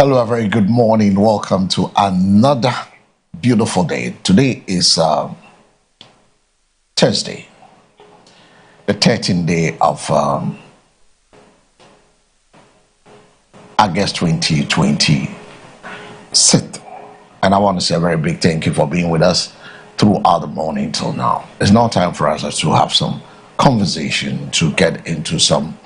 Hello, a very good morning. Welcome to another beautiful day. Today is Thursday, the 13th day of August 2026. And I want to say a very big thank you for being with us throughout the morning till now. It's now time for us to have some conversation, to get into some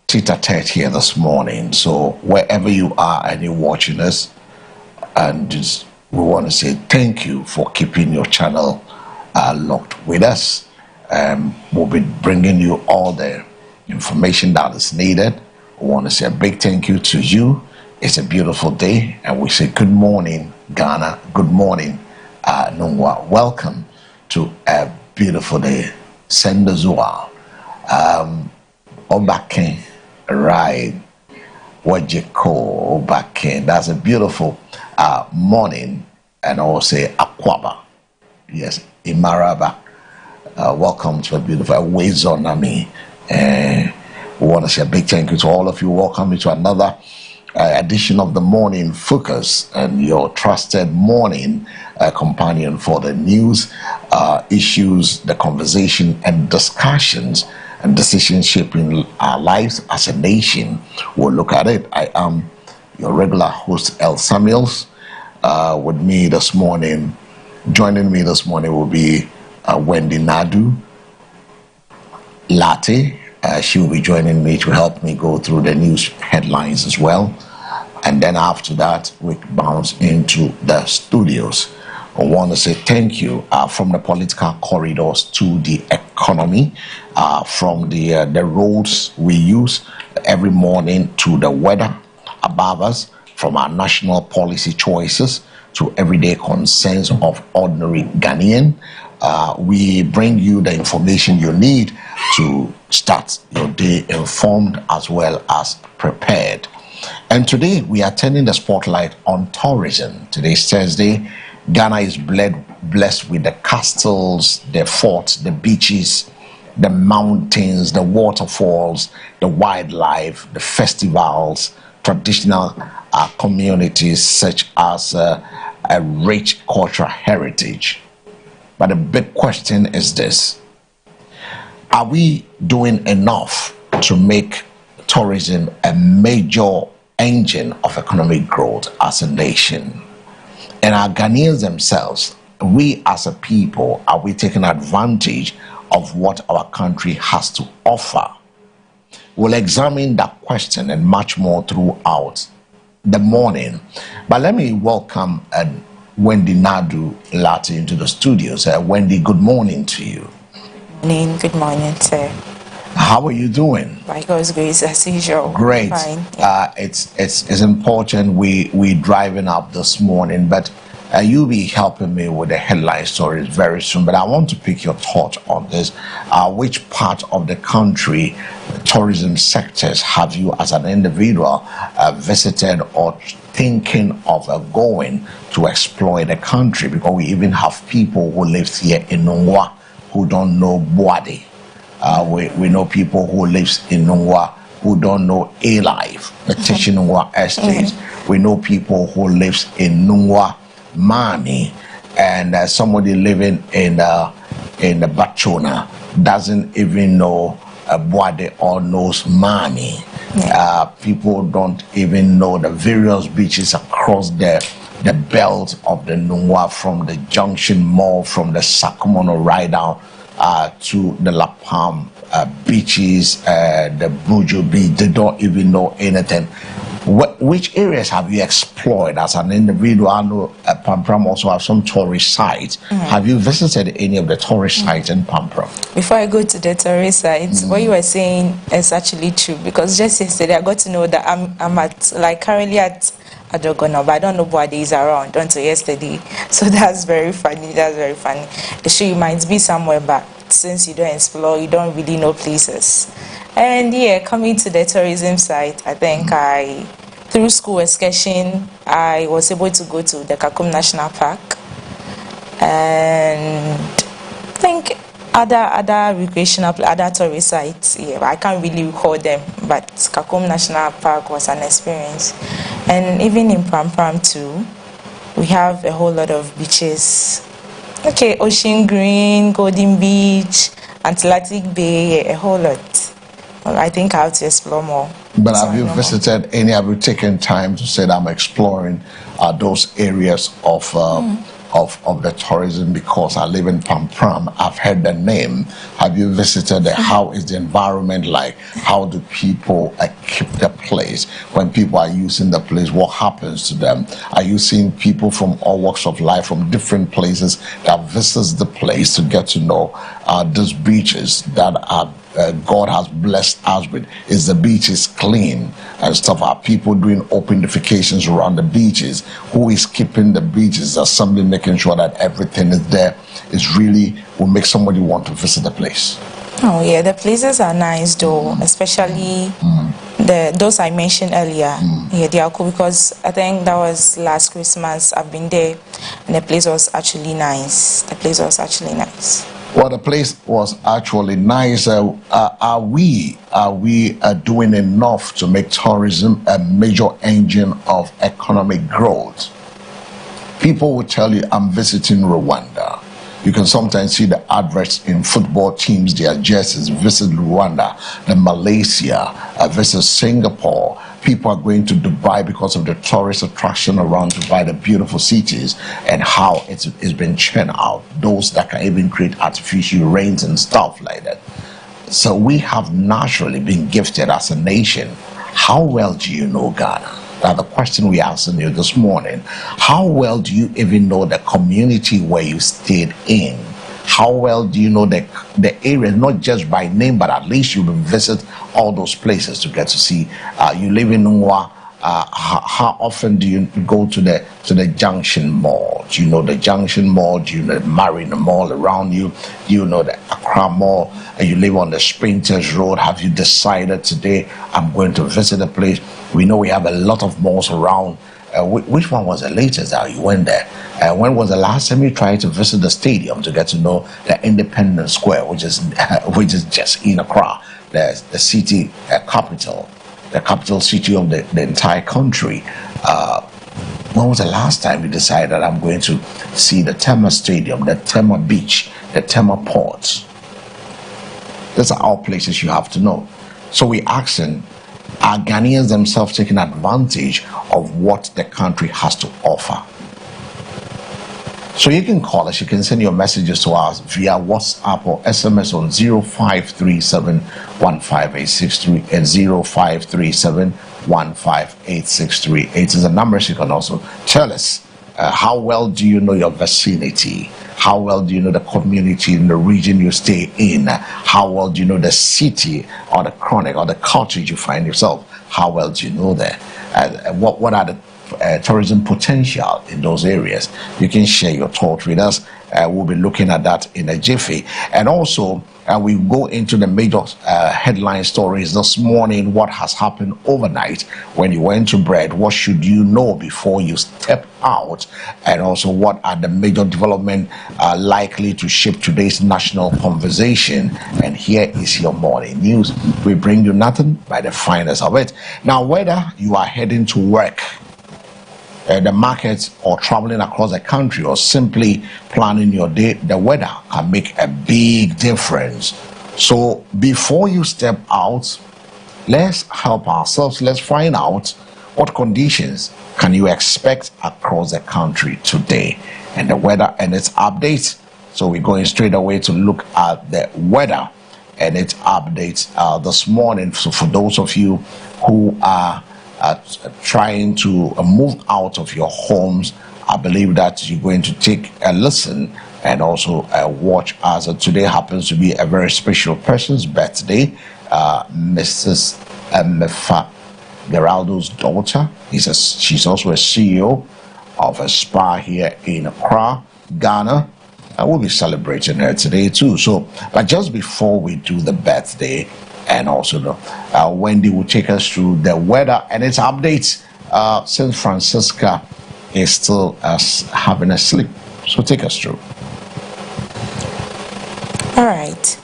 tete-a-tete here this morning. So wherever you are and you're watching us, and just we want to say thank you for keeping your channel locked with us. We'll be bringing you all the information that is needed. We want to say a big thank you to you. It's a beautiful day, and we say good morning, Ghana. Good morning, Nungwa. Welcome to a beautiful day. Sendazua, Obake. Right, what you call back in. That's a beautiful morning, and also Akwaba. Yes, Imaraba. Welcome to a beautiful Wezonami. We want to say a big thank you to all of you. Welcome to another edition of the Morning Focus, and your trusted morning companion for the news, issues, the conversation, and discussions and decisions shaping our lives as a nation. We'll look at it. I am your regular host, El Samuels. With me this morning, joining me this morning will be Wendy Nadu Latte. She will be joining me to help me go through the news headlines as well. And then after that, we bounce into the studios. I want to say thank you from the political corridors to the economy, from the roads we use every morning to the weather above us, from our national policy choices to everyday concerns of ordinary Ghanaian. We bring you the information you need to start your day informed as well as prepared. And today we are turning the spotlight on tourism. Today is Thursday. Ghana is blessed with the castles, the forts, the beaches, the mountains, the waterfalls, the wildlife, the festivals, traditional communities such as a rich cultural heritage. But the big question is this: are we doing enough to make tourism a major engine of economic growth as a nation? And our Ghanaians themselves, we as a people, are we taking advantage of what our country has to offer? We'll examine that question and much more throughout the morning. But let me welcome Wendy Nadu Latte into the studios. Wendy, good morning to you. Good morning, sir. How are you doing? By God's grace, as usual. Great. Fine. It's important we driving up this morning, but you'll be helping me with the headline stories very soon. But I want to pick your thought on this. Which part of the country, tourism sectors, have you as an individual visited or thinking of going to explore the country? Because we even have people who live here in Nungwa who don't know Boadi. We know people who lives in Nungwa who don't know A-Life, the Tishinungwa Estate. We know people who lives in Nungwa Mani, and somebody living in the Bachona doesn't even know Boade or knows Mani. People don't even know the various beaches across the belt of the Nungwa, from the Junction Mall, from the Sakumono right down to the La Palm beaches, the Buju beach. They don't even know anything. Which areas have you explored as an individual? I know Pampram also have some tourist sites. Have you visited any of the tourist sites in Pampram? Before I go to the tourist sites, what you were saying is actually true, because just yesterday I got to know that I'm at, like, currently at Adogona, but I don't know what is around until yesterday. So that's very funny. That's very funny. So you might be somewhere, but since you don't explore, you don't really know places. And yeah, coming to the tourism site, I think through school excursion, I was able to go to the Kakum National Park, and I think Other recreational, other tourist sites, yeah, I can't really recall them, but Kakum National Park was an experience. And even in Pram too, we have a whole lot of beaches. Okay, Ocean Green, Golden Beach, Atlantic Bay, a whole lot. Well, I think I have to explore more. But have you visited any, have you taken time to say that I'm exploring those areas of the tourism, because I live in Pram? I've heard the name. Have you visited there? How is the environment like? How do people keep the place? When people are using the place, what happens to them? Are you seeing people from all walks of life, from different places, that visits the place to get to know these beaches that are God has blessed us with? Is the beaches clean and stuff? Are people doing open defecations around the beaches? Who is keeping the beaches? Is somebody making sure that everything is there? Is really will make somebody want to visit the place. Oh yeah, the places are nice though, especially those I mentioned earlier. Yeah, they are cool, because I think that was last Christmas. I've been there, and the place was actually nice. Well, the place was actually nice. Are we doing enough to make tourism a major engine of economic growth? People will tell you, I'm visiting Rwanda. You can sometimes see the adverts in football teams, their jerseys, visit Rwanda, then Malaysia, visit Singapore. People are going to Dubai because of the tourist attraction around Dubai, the beautiful cities, and how it's been churned out. Those that can even create artificial rains and stuff like that. So we have naturally been gifted as a nation. How well do you know Ghana? Now the question we asked you this morning, how well do you even know the community where you stayed in? How well do you know the area, not just by name, but at least you will visit all those places to get to see? You live in Nwa. How often do you go to the Junction Mall? Do you know the Junction Mall? Do you know the Marina Mall around you? Do you know the Accra Mall? And you live on the Sprinters Road. Have you decided today, I'm going to visit a place? We know we have a lot of malls around. Which one was the latest that you went there? When was the last time you tried to visit the stadium to get to know the Independence Square, which is just in Accra, the city capital, the capital city of the entire country? When was the last time you decided that I'm going to see the Tema Stadium, the Tema Beach, the Tema Port? Those are all places you have to know. So we're asking, are Ghanaians themselves taking advantage of what the country has to offer? So you can call us, you can send your messages to us via WhatsApp or SMS on 0537-15863 and 0537-15863. It is the numbers. You can also tell us how well do you know your vicinity? How well do you know the community in the region you stay in? How well do you know the city or the chronic or the culture you find yourself? How well do you know that? What are the tourism potential in those areas? You can share your thoughts with us. We'll be looking at that in a jiffy. And also, we go into the major headline stories this morning. What has happened overnight when you went to bed? What should you know before you step out? And also, what are the major developments likely to shape today's national conversation? And here is your morning news. We bring you nothing by the finest of it. Now, whether you are heading to work, the market, or traveling across the country, or simply planning your day, the weather can make a big difference. So before you step out, let's help ourselves. Let's find out what conditions can you expect across the country today, and the weather and its updates. So we're going straight away to look at the weather and its updates this morning. So for those of you who are trying to move out of your homes, I believe that you're going to take a listen and also watch as today happens to be a very special person's birthday, Mrs. Mefa Geraldo's daughter. She's also a CEO of a spa here in Accra, Ghana. I will be celebrating her today too. So, but just before we do the birthday, and also Wendy will take us through the weather and its updates, since Francisca is still having a sleep. So take us through. All right.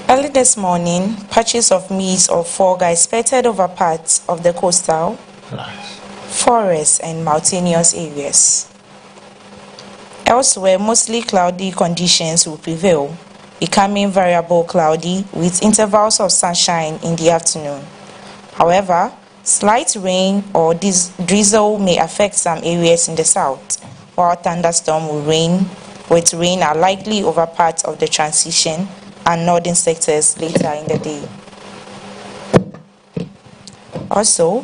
Early this morning, patches of mist or fog are expected over parts of the coastal, forests, and mountainous areas. Elsewhere, mostly cloudy conditions will prevail, becoming variable cloudy with intervals of sunshine in the afternoon. However, slight rain or drizzle may affect some areas in the south, while thunderstorms with rain are likely over parts of the transition and northern sectors later in the day. Also,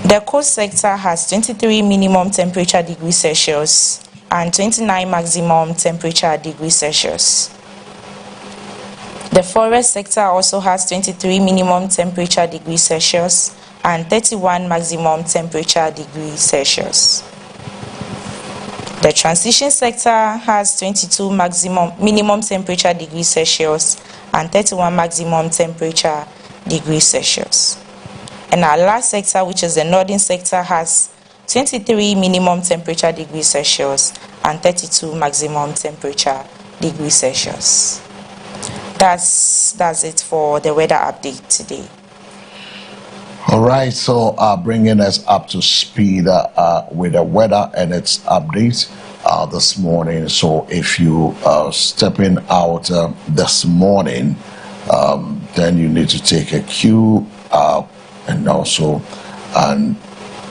the coast sector has 23 minimum temperature degrees Celsius and 29 maximum temperature degrees Celsius. The forest sector also has 23 minimum temperature degrees Celsius and 31 maximum temperature degrees Celsius. The transition sector has 22 minimum temperature degrees Celsius and 31 maximum temperature degrees Celsius. And our last sector, which is the northern sector, has 23 minimum temperature degrees Celsius and 32 maximum temperature degrees Celsius. That's it for the weather update today. All right, so bringing us up to speed with the weather and its updates this morning. So if you are stepping out this morning, then you need to take a cue and also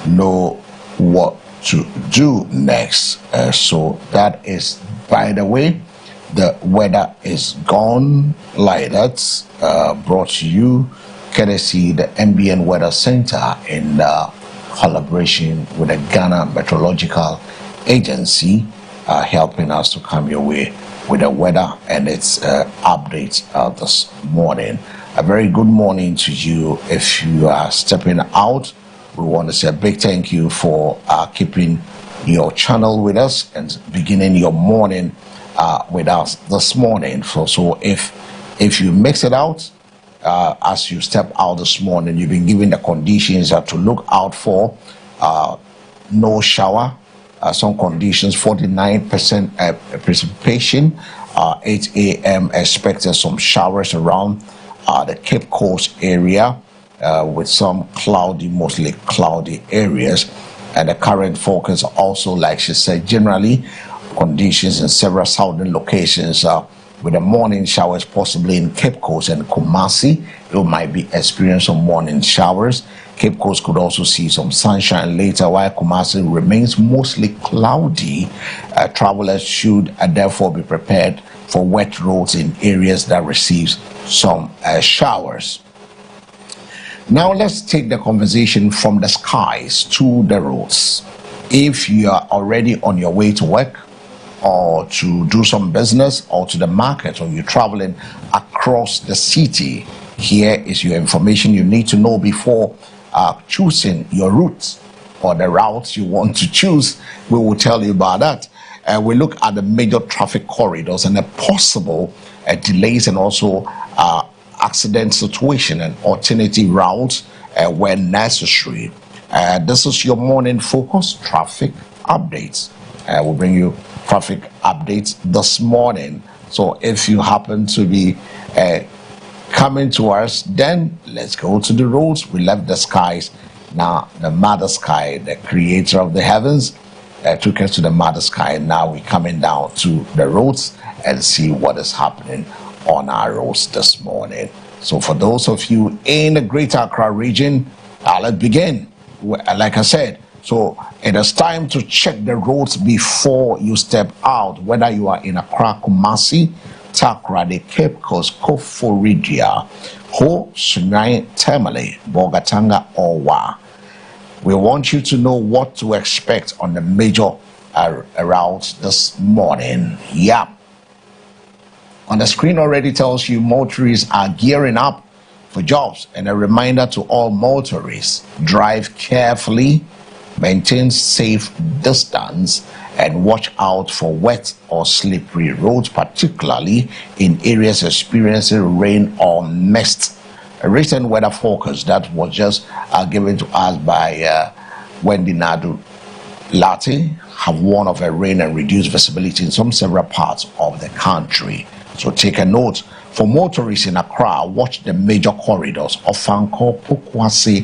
know what to do next. So that is, by the way, the weather is gone like that, brought to you courtesy the MBN Weather Center in collaboration with the Ghana Meteorological Agency, helping us to come your way with the weather and its updates this morning. A very good morning to you. If you are stepping out, we want to say a big thank you for keeping your channel with us and beginning your morning with us this morning. So if you mix it out, as you step out this morning, you've been given the conditions to look out for. No shower, some conditions, 49% precipitation, 8 a.m. expected some showers around the Cape Coast area with some cloudy, mostly cloudy areas. And the current focus also, like she said, generally conditions in several southern locations with the morning showers possibly in Cape Coast and Kumasi. You might be experiencing some morning showers. Cape Coast could also see some sunshine later, while Kumasi remains mostly cloudy. Travelers should therefore be prepared for wet roads in areas that receive some showers. Now let's take the conversation from the skies to the roads. If you are already on your way to work, or to do some business, or to the market, or you're traveling across the city, here is your information you need to know before choosing your route or the routes you want to choose. We will tell you about that. We look at the major traffic corridors and the possible delays and also accident situation and alternative routes when necessary. This is your morning focus traffic updates. We'll bring you traffic updates this morning. So if you happen to be coming to us, then let's go to the roads. We left the skies. Now the mother sky, the creator of the heavens, took us to the mother sky. Now we're coming down to the roads and see what is happening on our roads this morning. So for those of you in the Greater Accra region, let's begin. Like I said, so it is time to check the roads before you step out, whether you are in Accra, Kumasi, Takra, the Cape Coast, Koforidua, Ho, Sunai, Tamale, Bogatanga, or Wa. We want you to know what to expect on the major routes this morning. Yeah. On the screen already tells you motorists are gearing up for jobs, and a reminder to all motorists: drive carefully, maintain safe distance, and watch out for wet or slippery roads, particularly in areas experiencing rain or mist. A recent weather forecast that was just given to us by Wendy Nadu Lati have warned of a rain and reduced visibility in some several parts of the country. So take a note. For motorists in Accra, watch the major corridors of Ofankor, Pokuase,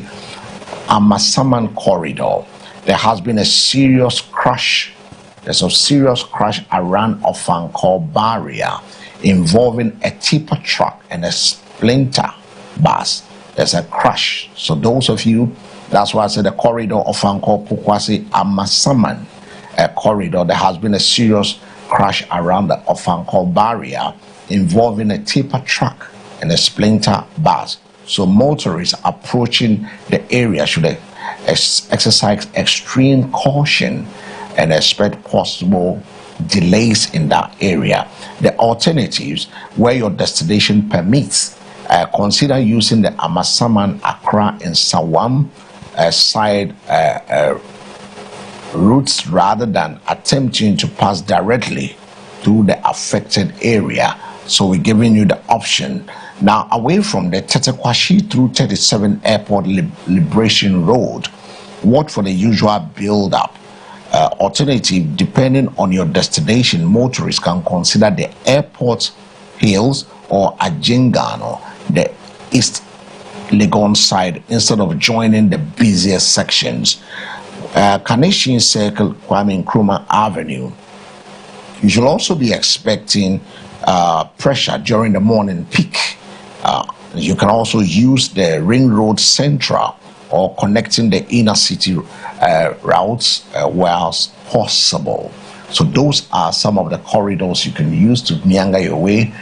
Amasaman corridor. There has been a serious crash. There's a serious crash around Ofankor barrier involving a tipper truck and a splinter bus. There's a crash. So those of you, that's why I said the corridor of Ofankor, Pokuase, Amasaman corridor, there has been a serious crash around the Ofankor barrier involving a tipper truck and a splinter bus. So motorists approaching the area should exercise extreme caution and expect possible delays in that area. The alternatives, where your destination permits, consider using the Amasaman, Accra and Sawam side routes rather than attempting to pass directly through the affected area. So we're giving you the option. Now, away from the Tetekwashi through 37 Airport Liberation Road, watch for the usual build-up. Alternative, depending on your destination, motorists can consider the Airport Hills or Ajingano, the East Legon side, instead of joining the busiest sections. Carnation Circle, Kwame Nkrumah Avenue. You should also be expecting pressure during the morning peak. You can also use the Ring Road Central or connecting the inner city routes whilst possible. So those are some of the corridors you can use to meander your way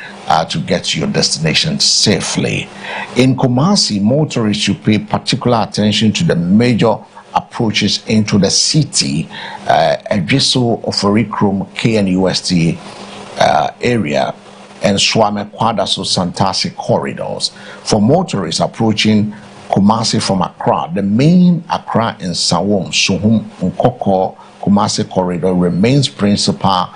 to get to your destination safely. In Kumasi, motorists should pay particular attention to the major approaches into the city, Edriso, Oforikrum, KNUST area, and Swame Kwadaso Santasi corridors. For motorists approaching Kumasi from Accra, the main Accra and Sawom, Suhum, Nkoko, Kumasi corridor remains principal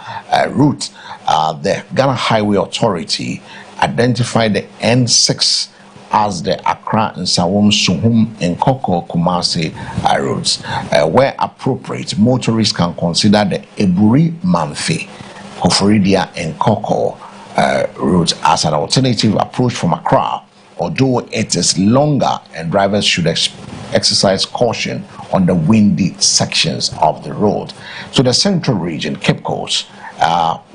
route. The Ghana Highway Authority identified the N6 as the Accra and Sawom, Suhum, Nkoko, Kumasi routes. Where appropriate, motorists can consider the Eburi, Manfi, Koforidia, and Nkoko route as an alternative approach from Accra, although it is longer and drivers should exercise caution on the windy sections of the road. So the central region, Cape Coast,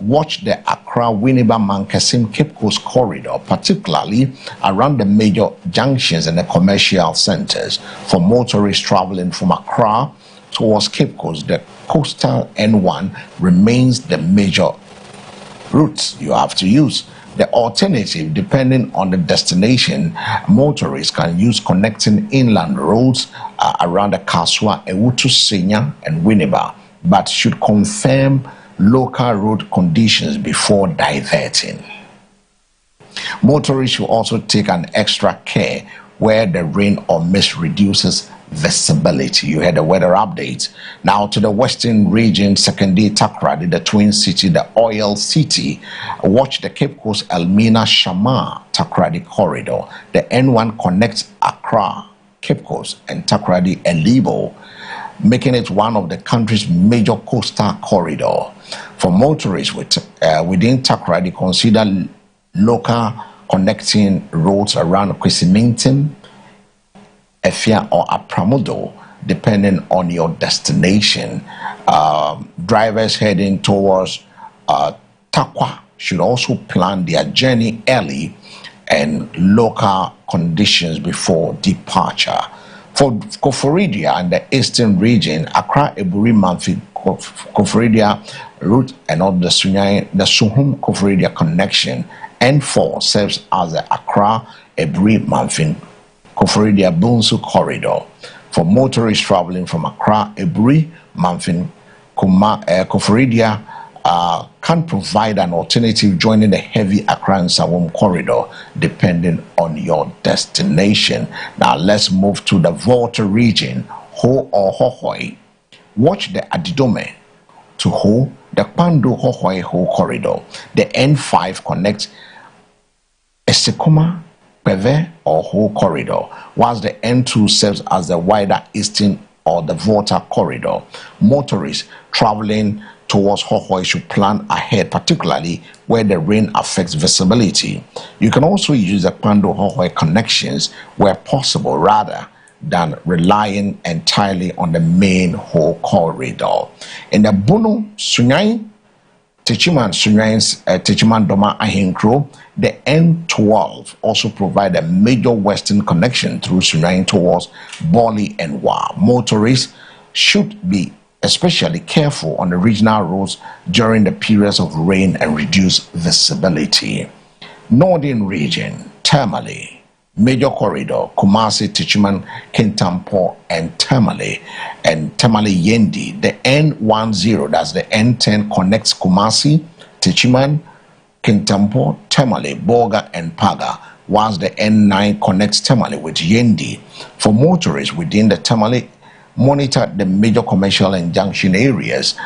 watch the Accra, Winneba, Mankasim, Cape Coast corridor, particularly around the major junctions and the commercial centers. For motorists traveling from Accra towards Cape Coast, the coastal N1 remains the major routes you have to use. The alternative, depending on the destination, motorists can use connecting inland roads around the Kaswa, Ewutu, Senya, and Winneba, but should confirm local road conditions before diverting. Motorists should also take an extra care where the rain or mist reduces visibility. You had the weather update. Now to the western region, Secondary Takrady, the Twin City, the Oil City. Watch the Cape Coast Elmina Shama Takrady corridor. The N1 connects Accra, Cape Coast, and Takrady Elibo, making it one of the country's major coastal corridor. For motorists within Takrady, consider local connecting roads around Kwesimintin, Efia, or Apramudo, depending on your destination. Drivers heading towards Takwa should also plan their journey early and local conditions before departure. For Koforidia and the eastern region, Accra, Eburi, Manfi, Koforidia route and all the Suhum Koforidia connection, N4 serves as the Accra, Eburi, Manfi, Koforidia Bunsu corridor. For motorists traveling from Accra, Eburi, Manfin, Koforidia can provide an alternative joining the heavy Accra and Sawom corridor depending on your destination. Now let's move to the Volta region, Ho or Hohoi. Watch the Adidome to Ho, the Kpando Hohoi Ho corridor. The N5 connects Esekuma, Peve or Ho corridor, whilst the N2 serves as the wider eastern or the Volta corridor. Motorists traveling towards Hohoe should plan ahead, particularly where the rain affects visibility. You can also use the Kwando Hohoe connections where possible, rather than relying entirely on the main whole corridor. In the Bono Sunyai Techiman Sunyan's Techiman Doma Ahinkro, the N12 also provide a major western connection through Sunyan towards Bali and Wa. Motorists should be especially careful on the regional roads during the periods of rain and reduced visibility. Northern region, Tamale, major corridor, Kumasi, Techiman, Kintampo, and Tamale Yendi. The N10, that's the N10, connects Kumasi, Techiman, Kintampo, Tamale, Boga, and Paga, whilst the N9 connects Tamale with Yendi. For motorists within the Tamale, monitor the major commercial and junction areas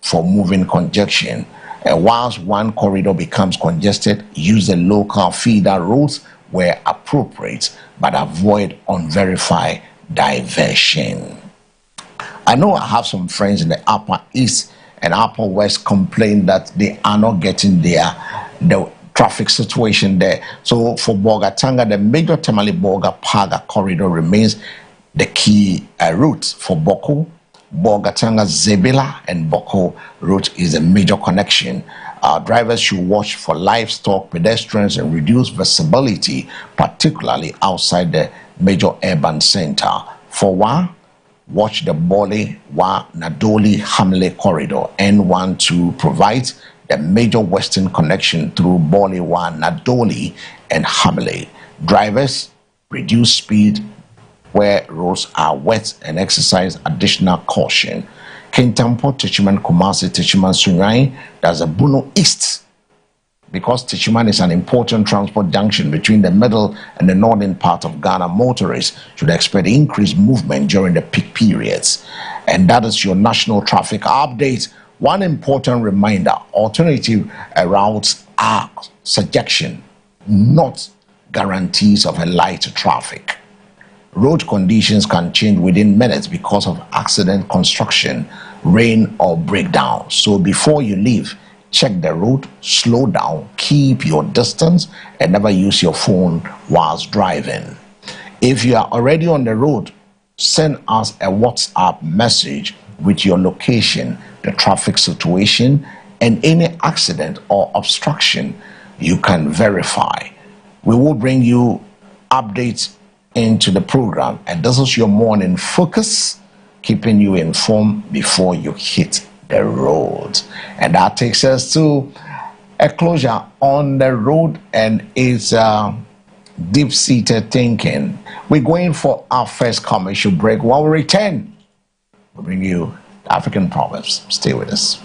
for moving congestion. Whilst one corridor becomes congested, use the local feeder roads where appropriate, but avoid unverified diversion. I know I have some friends in the Upper East and Upper West complain that they are not getting the traffic situation there. So for Bogatanga, the major Tamale Boga Paga corridor remains the key route. For Boko, Bogatanga, Zebela, and Boko route is a major connection. Drivers should watch for livestock, pedestrians, and reduce visibility, particularly outside the major urban center. For Wa, watch the Bole Wa Nadoli Hamle corridor. N12 provides the major western connection through Bole Wa Nadoli and Hamle. Drivers reduce speed where roads are wet and exercise additional caution. Kintampo, Techiman, Kumasi, Techiman, Sunyan, that's a Bono East. Because Techiman is an important transport junction between the middle and the northern part of Ghana, motorists should expect increased movement during the peak periods. And that is your national traffic update. One important reminder, alternative routes are suggestion, not guarantees of a lighter traffic. Road conditions can change within minutes because of accident, construction, rain, or breakdown. So before you leave, check the road, slow down, keep your distance, and never use your phone whilst driving. If you are already on the road, send us a WhatsApp message with your location, the traffic situation, and any accident or obstruction you can verify. We will bring you updates into the program, and this is your morning focus, keeping you informed before you hit the road. And that takes us to a closure on the road and its deep-seated thinking. We're going for our first commercial break. While we return, we'll bring you African Proverbs. Stay with us.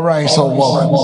All right, so welcome.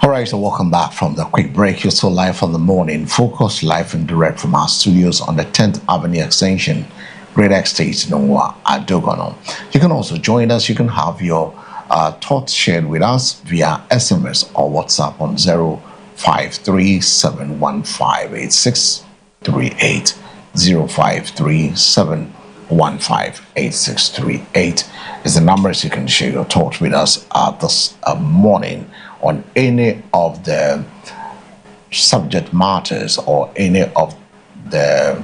All right, so welcome back from the quick break. You're still live on the morning focus, live and direct from our studios on the 10th Avenue Extension, Great Estate, Nungwa, Adogono. You can also join us. You can have your thoughts shared with us via SMS or WhatsApp on 053-715-8638, 053-715-8638 is the numbers you can share your thoughts with us this morning on any of the subject matters or any of the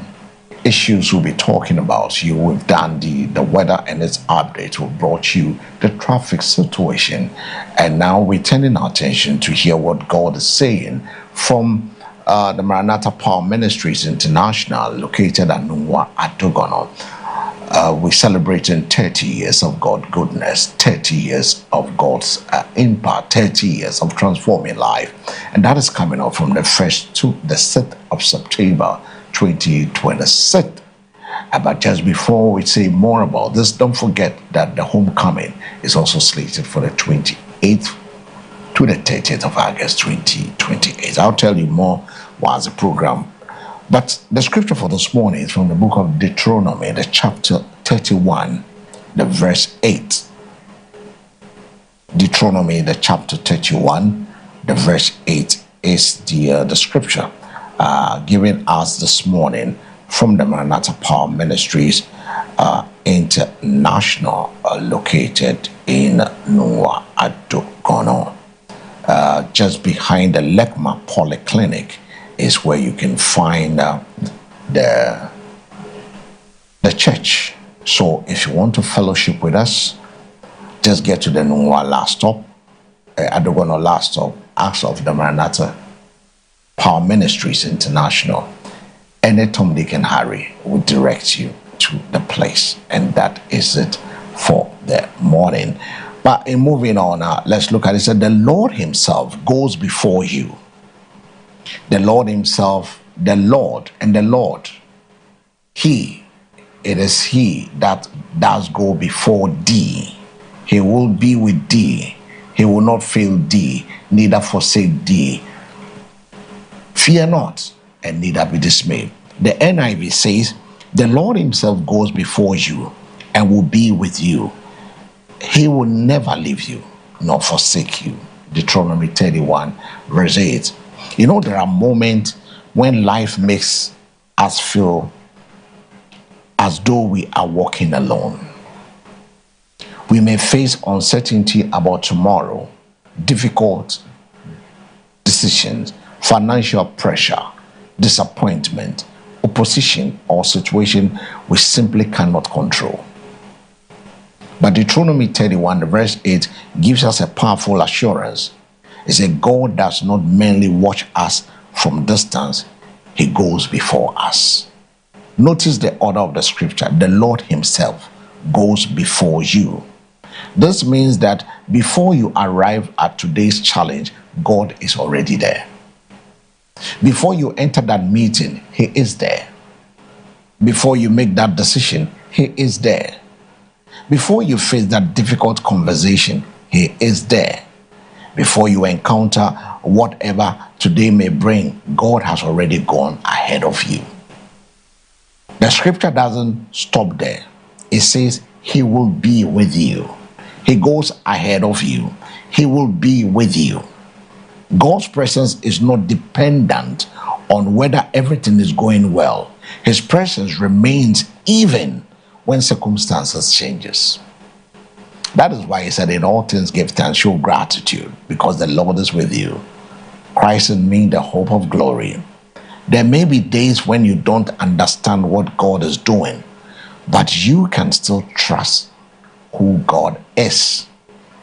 issues we'll be talking about. We've done the weather and its update. We brought you the traffic situation, and now we're turning our attention to hear what God is saying from the Maranatha Power Ministries International, located at Nungwa, Adogono. We're celebrating 30 years of God's goodness, 30 years of God's impact, 30 years of transforming life. And that is coming up from the 1st to the 6th of September 2026. But just before we say more about this, don't forget that the homecoming is also slated for the 28th to the 30th of August 2028. I'll tell you more while the program. But the scripture for this morning is from the book of Deuteronomy, the chapter 31, the verse 8. Deuteronomy, the chapter 31, the verse 8 is the scripture given us this morning from the Maranatha Power Ministries International, located in Nungwa, Adogono. Just behind the Lekma Polyclinic is where you can find the church. So if you want to fellowship with us, just get to the Nungwa last stop, Adogono last stop, ask of the Maranatha Power Ministries International. Anytime they can hurry, will direct you to the place, and that is it for the morning. But in moving on, let's look at it. It said, the Lord himself goes before you. The Lord himself, the Lord, and the Lord, it is he that does go before thee. He will be with thee. He will not fail thee, neither forsake thee. Fear not, and neither be dismayed. The NIV says, the Lord himself goes before you and will be with you. He will never leave you nor forsake you. Deuteronomy 31, verse 8. You know, there are moments when life makes us feel as though we are walking alone. We may face uncertainty about tomorrow, difficult decisions, financial pressure, disappointment, opposition, or situation we simply cannot control. But Deuteronomy 31, verse 8 gives us a powerful assurance. It says, God does not merely watch us from distance, he goes before us. Notice the order of the scripture. The Lord himself goes before you. This means that before you arrive at today's challenge, God is already there. Before you enter that meeting, he is there. Before you make that decision, he is there. Before you face that difficult conversation, he is there. Before you encounter whatever today may bring, God has already gone ahead of you. The scripture doesn't stop there. It says he will be with you. He goes ahead of you. He will be with you. God's presence is not dependent on whether everything is going well. His presence remains even when circumstances changes. That is why he said, in all things give thanks, show gratitude, because the Lord is with you. Christ in me, the hope of glory. There may be days when you don't understand what God is doing, but you can still trust who God is.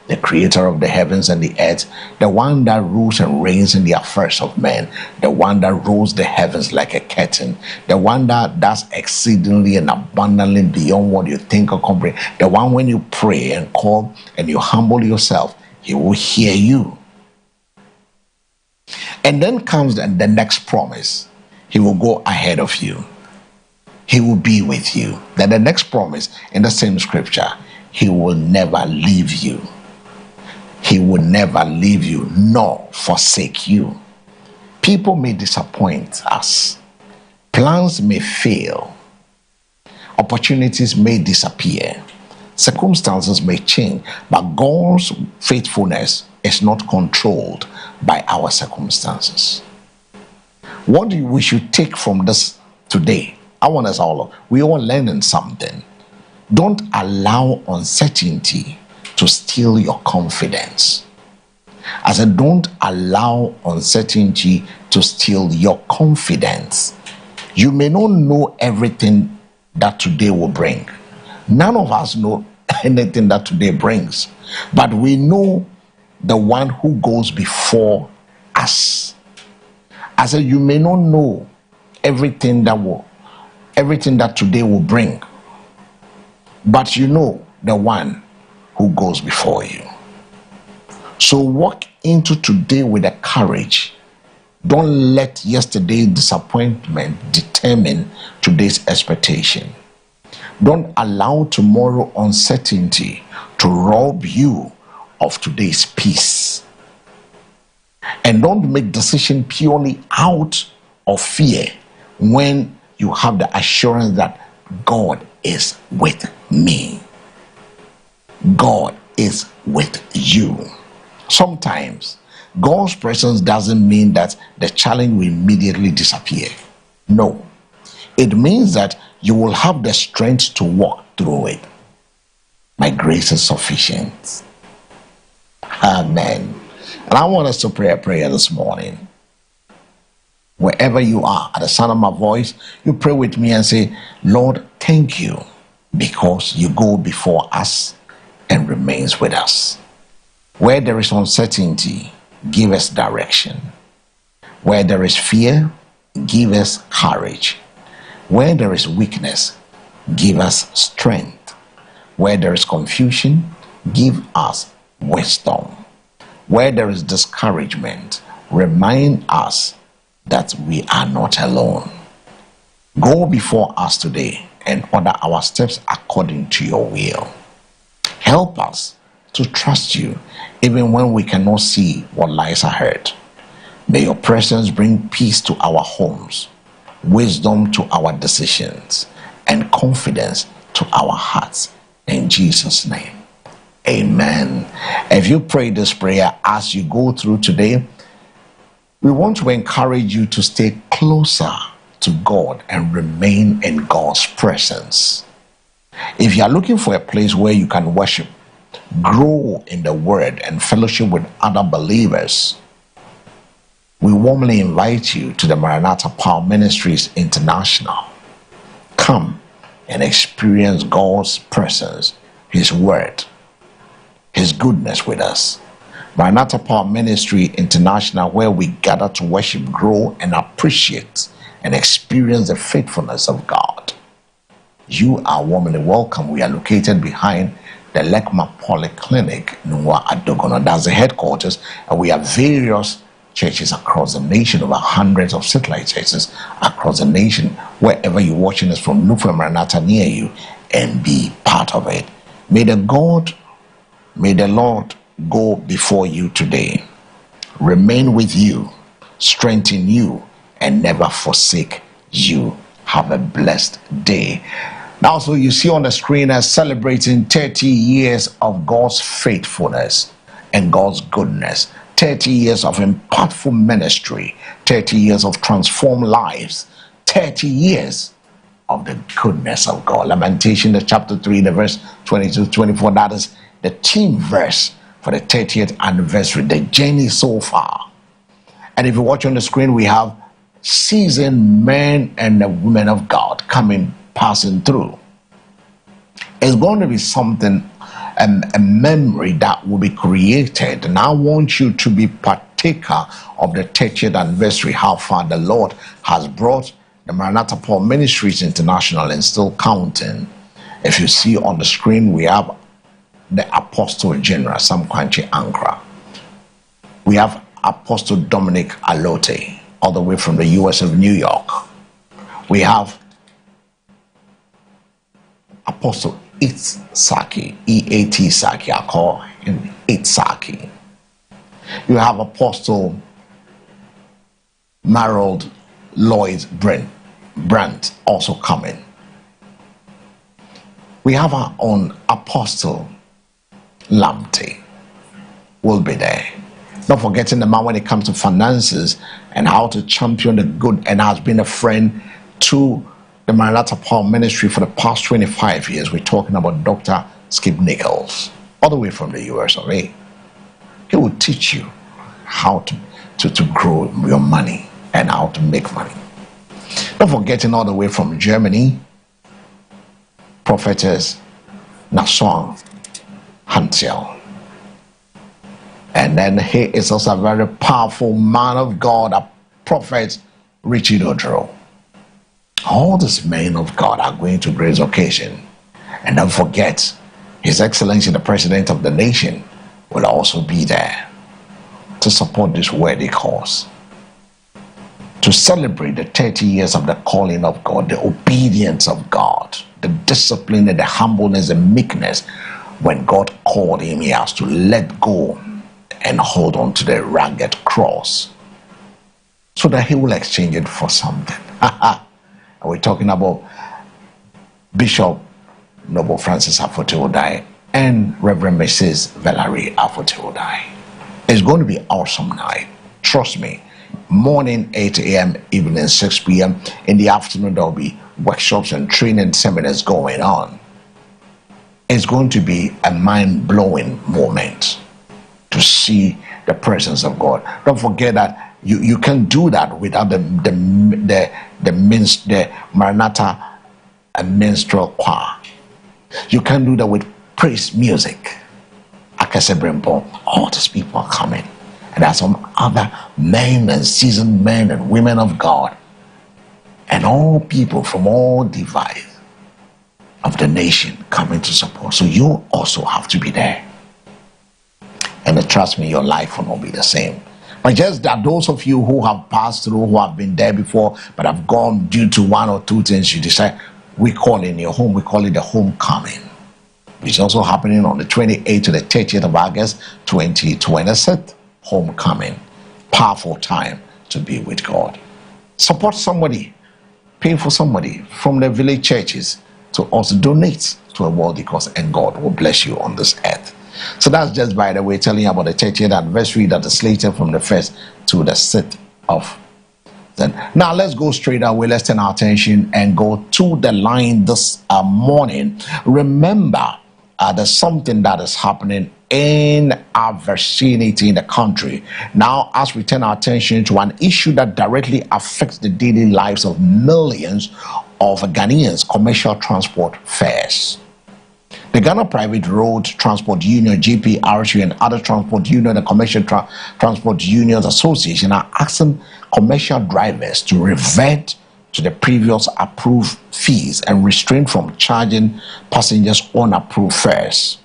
The creator of the heavens and the earth, the one that rules and reigns in the affairs of men, the one that rules the heavens like a curtain, the one that does exceedingly and abundantly beyond what you think or comprehend, the one when you pray and call and you humble yourself, he will hear you. And then comes the next promise. He will go ahead of you. He will be with you. Then the next promise in the same scripture, he will never leave you. He will never leave you nor forsake you. People may disappoint us. Plans may fail. Opportunities may disappear. Circumstances may change. But God's faithfulness is not controlled by our circumstances. What we should take from this today, I want us all, we all learning something. Don't allow uncertainty to steal your confidence. I said, don't allow uncertainty to steal your confidence. You may not know everything that today will bring. None of us know anything that today brings, but we know the one who goes before us. I said, you may not know everything that today will bring, but you know the one who goes before you. So walk into today with a courage. Don't let yesterday's disappointment determine today's expectation. Don't allow tomorrow uncertainty to rob you of today's peace. And don't make decisions purely out of fear when you have the assurance that God is with me. God is with you. Sometimes God's presence doesn't mean that the challenge will immediately disappear. No. It means that you will have the strength to walk through it. My grace is sufficient. Amen. And I want us to pray a prayer this morning. Wherever you are, at the sound of my voice, you pray with me and say, Lord, thank you because you go before us and remains with us. Where there is uncertainty, give us direction. Where there is fear, give us courage. Where there is weakness, give us strength. Where there is confusion, give us wisdom. Where there is discouragement, remind us that we are not alone. Go before us today and order our steps according to your will. Help us to trust you even when we cannot see what lies ahead. May your presence bring peace to our homes, wisdom to our decisions, and confidence to our hearts. In Jesus' name, amen. If you pray this prayer as you go through today, we want to encourage you to stay closer to God and remain in God's presence. If you are looking for a place where you can worship, grow in the word, and fellowship with other believers, we warmly invite you to the Maranatha Power Ministries International. Come and experience God's presence, His word, His goodness with us. Maranatha Power Ministry International, where we gather to worship, grow, and appreciate and experience the faithfulness of God. You are warmly welcome. We are located behind the Lekma Polyclinic, Nwa Adogono. That's the headquarters, and we have various churches across the nation, over hundreds of satellite churches across the nation. Wherever you're watching us from, look for Maranatha near you and be part of it. May the Lord go before you today, remain with you, strengthen you, and never forsake you. Have a blessed day. Now, so you see on the screen as celebrating 30 years of God's faithfulness and God's goodness, 30 years of impactful ministry, 30 years of transformed lives, 30 years of the goodness of God. Lamentation, the chapter 3, the verse 22-24, that is the theme verse for the 30th anniversary, the journey so far. And if you watch on the screen, we have seasoned men and the women of God passing through. It's going to be something, a memory that will be created, and I want you to be partaker of the 30th anniversary, how far the Lord has brought the Maranatha Paul Ministries International and still counting. If you see on the screen, we have the Apostle General Sam Kwanche Ankra. We have Apostle Dominic Alote, all the way from the US of New York. We have Apostle Saki, E-A-T Saki, I call him Saki. You have Apostle Marold Lloyd Brandt also coming. We have our own Apostle Lamte will be there. Not forgetting the man when it comes to finances and how to champion the good, and has been a friend to the Maranatha Paul Ministry for the past 25 years. We're talking about Dr. Skip Nichols, all the way from the US of A. He will teach you how to grow your money and how to make money. Not forgetting all the way from Germany, Prophetess Nasong Hansel. And then he is also a very powerful man of God, a prophet, Richard Odro. All these men of God are going to grace occasion. And don't forget, His Excellency, the President of the nation, will also be there to support this worthy cause, to celebrate the 30 years of the calling of God, the obedience of God, the discipline and the humbleness and meekness. When God called him, he has to let go and hold on to the rugged cross so that he will exchange it for something. And we're talking about Bishop Noble Francis Afote-Odaye and Reverend Mrs. Valerie Afote-Odaye. It's going to be an awesome night. Trust me. Morning 8 a.m., evening 6 p.m. In the afternoon, there will be workshops and training seminars going on. It's going to be a mind-blowing moment to see the presence of God. Don't forget that you can do that without the Maranatha minstrel choir. You can do that with praise music. Akase Brimpo. All these people are coming. And there are some other men and seasoned men and women of God, and all people from all divides of the nation coming to support. So you also have to be there. And trust me, your life will not be the same. But just that those of you who have passed through, who have been there before, but have gone due to one or two things, you decide, we call in your home, we call it the homecoming, which is also happening on the 28th to the 30th of August, 2026. Homecoming. Powerful time to be with God. Support somebody, pay for somebody from the village churches to also donate to a worthy cause, and God will bless you on this earth. So that's just, by the way, telling you about the 30th anniversary that is slated from the 1st to the 6th of then. Now let's go straight away. Let's turn our attention and go to the line this morning. Remember, there's something that is happening in our vicinity in the country. Now, as we turn our attention to an issue that directly affects the daily lives of millions of Ghanaians, commercial transport fares. The Ghana Private Road Transport Union, GPRC, and other transport unions, the Commercial Transport Unions Association, are asking commercial drivers to revert to the previous approved fees and restrain from charging passengers unapproved fares.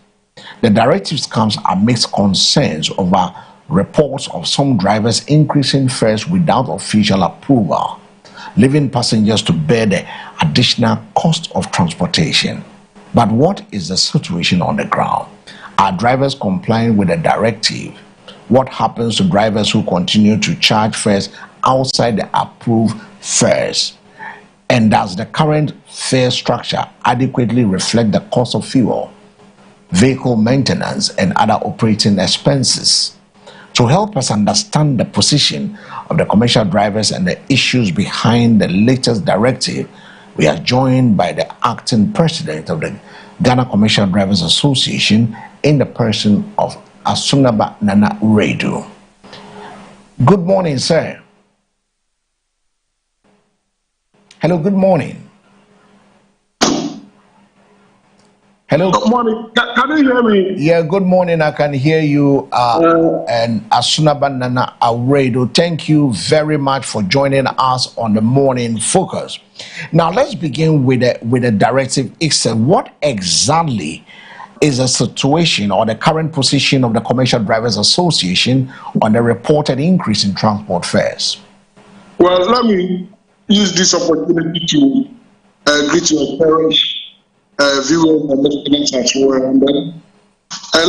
The directives comes amidst concerns over reports of some drivers increasing fares without official approval, leaving passengers to bear the additional cost of transportation. But what is the situation on the ground? Are drivers complying with the directive? What happens to drivers who continue to charge fares outside the approved fares? And does the current fare structure adequately reflect the cost of fuel, vehicle maintenance, and other operating expenses? To help us understand the position of the commercial drivers and the issues behind the latest directive, we are joined by the acting president of the Ghana Commercial Drivers Association in the person of Asunaba Nana Redu. Good morning, sir. Hello, good morning. Hello. Good morning. Can you hear me? Yeah, good morning. I can hear you. And Asunaba Nana Redu, thank you very much for joining us on the Morning Focus. Now, let's begin with the directive itself. What exactly is the situation or the current position of the Commercial Drivers Association on the reported increase in transport fares? Well, let me use this opportunity to greet your parents, viewers and listeners as well. And then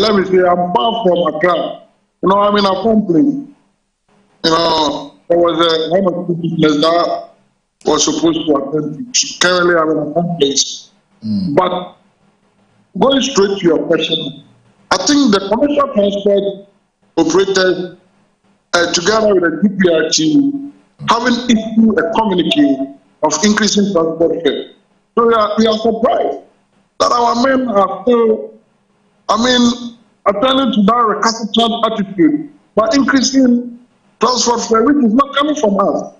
let me say, I'm far from Accra. You know, I'm in a company. You know, there was one of the business that was supposed to attend to. Currently, I'm in a complex. But going straight to your question, I think the commercial transport operators, together with the DPRT, haven't issued a communique of increasing transport fare. So we are surprised that our men are still, attending to that recalcitrant attitude by increasing transport fare, which is not coming from us.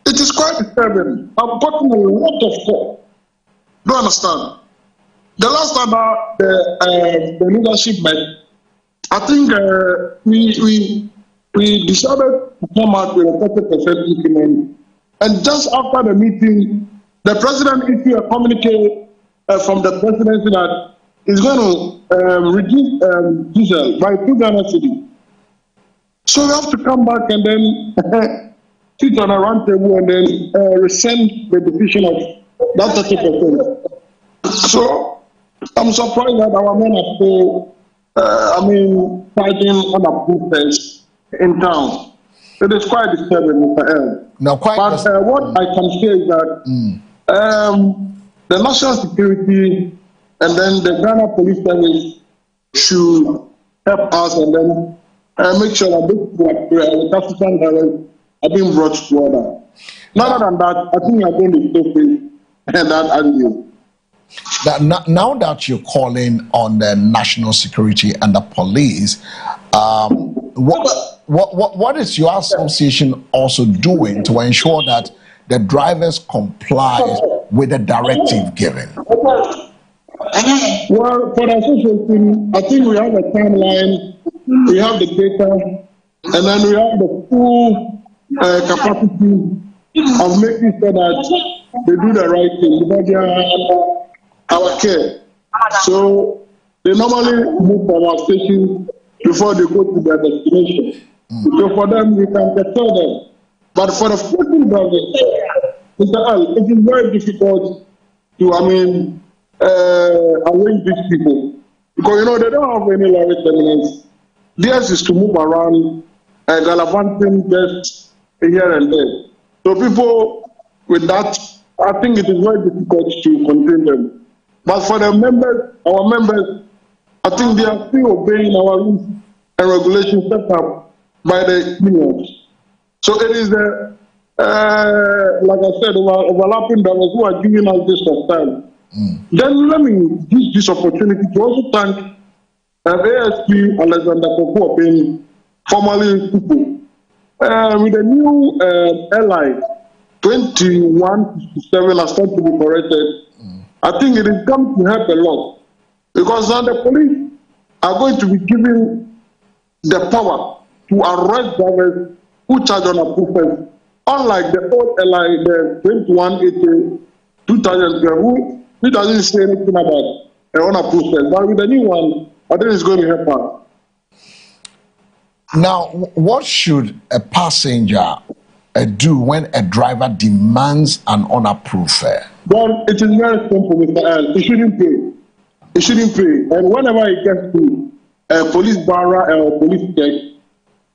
It is quite disturbing. I've gotten a lot of calls. Don't understand. The last time the leadership met, I think we decided to come out with a 30% increment. And just after the meeting, the president issued a communique from the presidency that is going to reduce diesel by 2 Ghana cedis. So we have to come back and then sit on a round table and then rescind the decision of that 30%. So I'm surprised that our men are still, fighting unapproved fares in town. It is quite disturbing, Mr. L. No, quite. But what I can say is that the national security and then the Ghana Police Service should help us and then make sure that the recalcitrant drivers are being brought to order. Other than that, I think we are going to stop it that avenue. Now that you're calling on the national security and the police, what is your association also doing to ensure that the drivers comply with the directive given? Well, for the association, I think we have a timeline, we have the data, and then we have the full capacity of making sure that they do the right thing because they are our care. So they normally move from our station before they go to their destination. So for them, we can tell them. But for the floating drivers, Mr. L, it is very difficult to, arrange these people. Because, they don't have any lorry terminals. Theirs is to move around, gallivanting just here and there. So people with that, I think it is very difficult to contain them. But for the members, our members, I think they are still obeying our rules and regulations set up by the unions. So it is like I said, overlapping drivers who are giving us this of time. Then let me use this opportunity to also thank ASP Alexander Kofu, formerly Kuku, with the new airline 2157 has started to be corrected. I think it is going to help a lot because now the police are going to be given the power to arrest drivers who charge on approved fares. Unlike the old airline, the 2180 2012, who doesn't say anything about unapproved fares. But with the new one, I think it's going to help us. Now, what should a passenger do when a driver demands an unapproved fare? Well, it is very simple, Mr. L. He shouldn't pay. He shouldn't pay. And whenever he gets to a police barra or police check,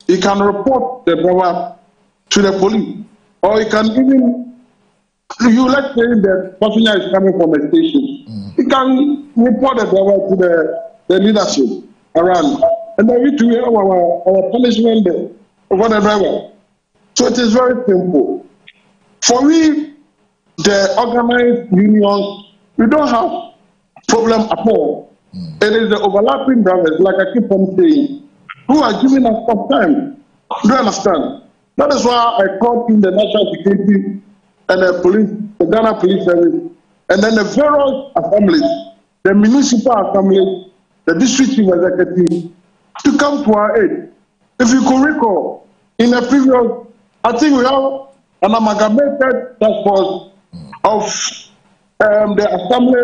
he can report the driver to the police. Or he can even, let's say the passenger is coming from a station, he can report the driver to the leadership around. And then we do have our punishment over the driver. So it is very simple. For we, the organized unions, we don't have problem at all. It is the overlapping drivers, like I keep on saying, who are giving us tough time. Do you understand? That is why I called in the National Security and the police, the Ghana Police Service, and then the various assemblies, the municipal assemblies, the district chief executive, to come to our aid. If you could recall, in the previous, I think we have an amalgamated task force of the assembly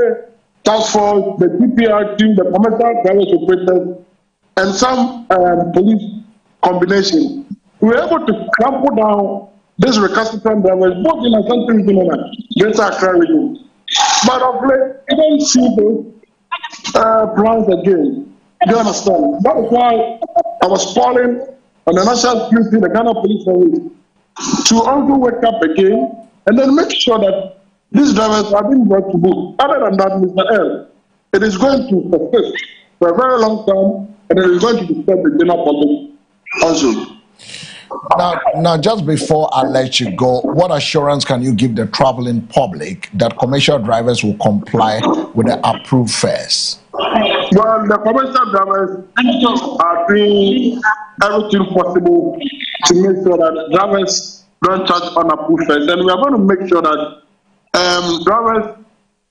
task force, the DPR team, the commercial private operators, and some police combination. We were able to clamp down this recalcitrant drivers, both in Ashanti region and Greater Accra region. But of late, we don't see those plans again. Do you understand? That is why I was calling on the National Security, the Ghana Police Service, to also wake up again and then make sure that these drivers are being brought to book. Other than that, Mr. L, it is going to persist for a very long time, and it is going to disturb the general public also. Now, just before I let you go, what assurance can you give the traveling public that commercial drivers will comply with the approved fares? Well, the commercial drivers are doing everything possible to make sure that drivers don't charge unapproved fares, and we are going to make sure that drivers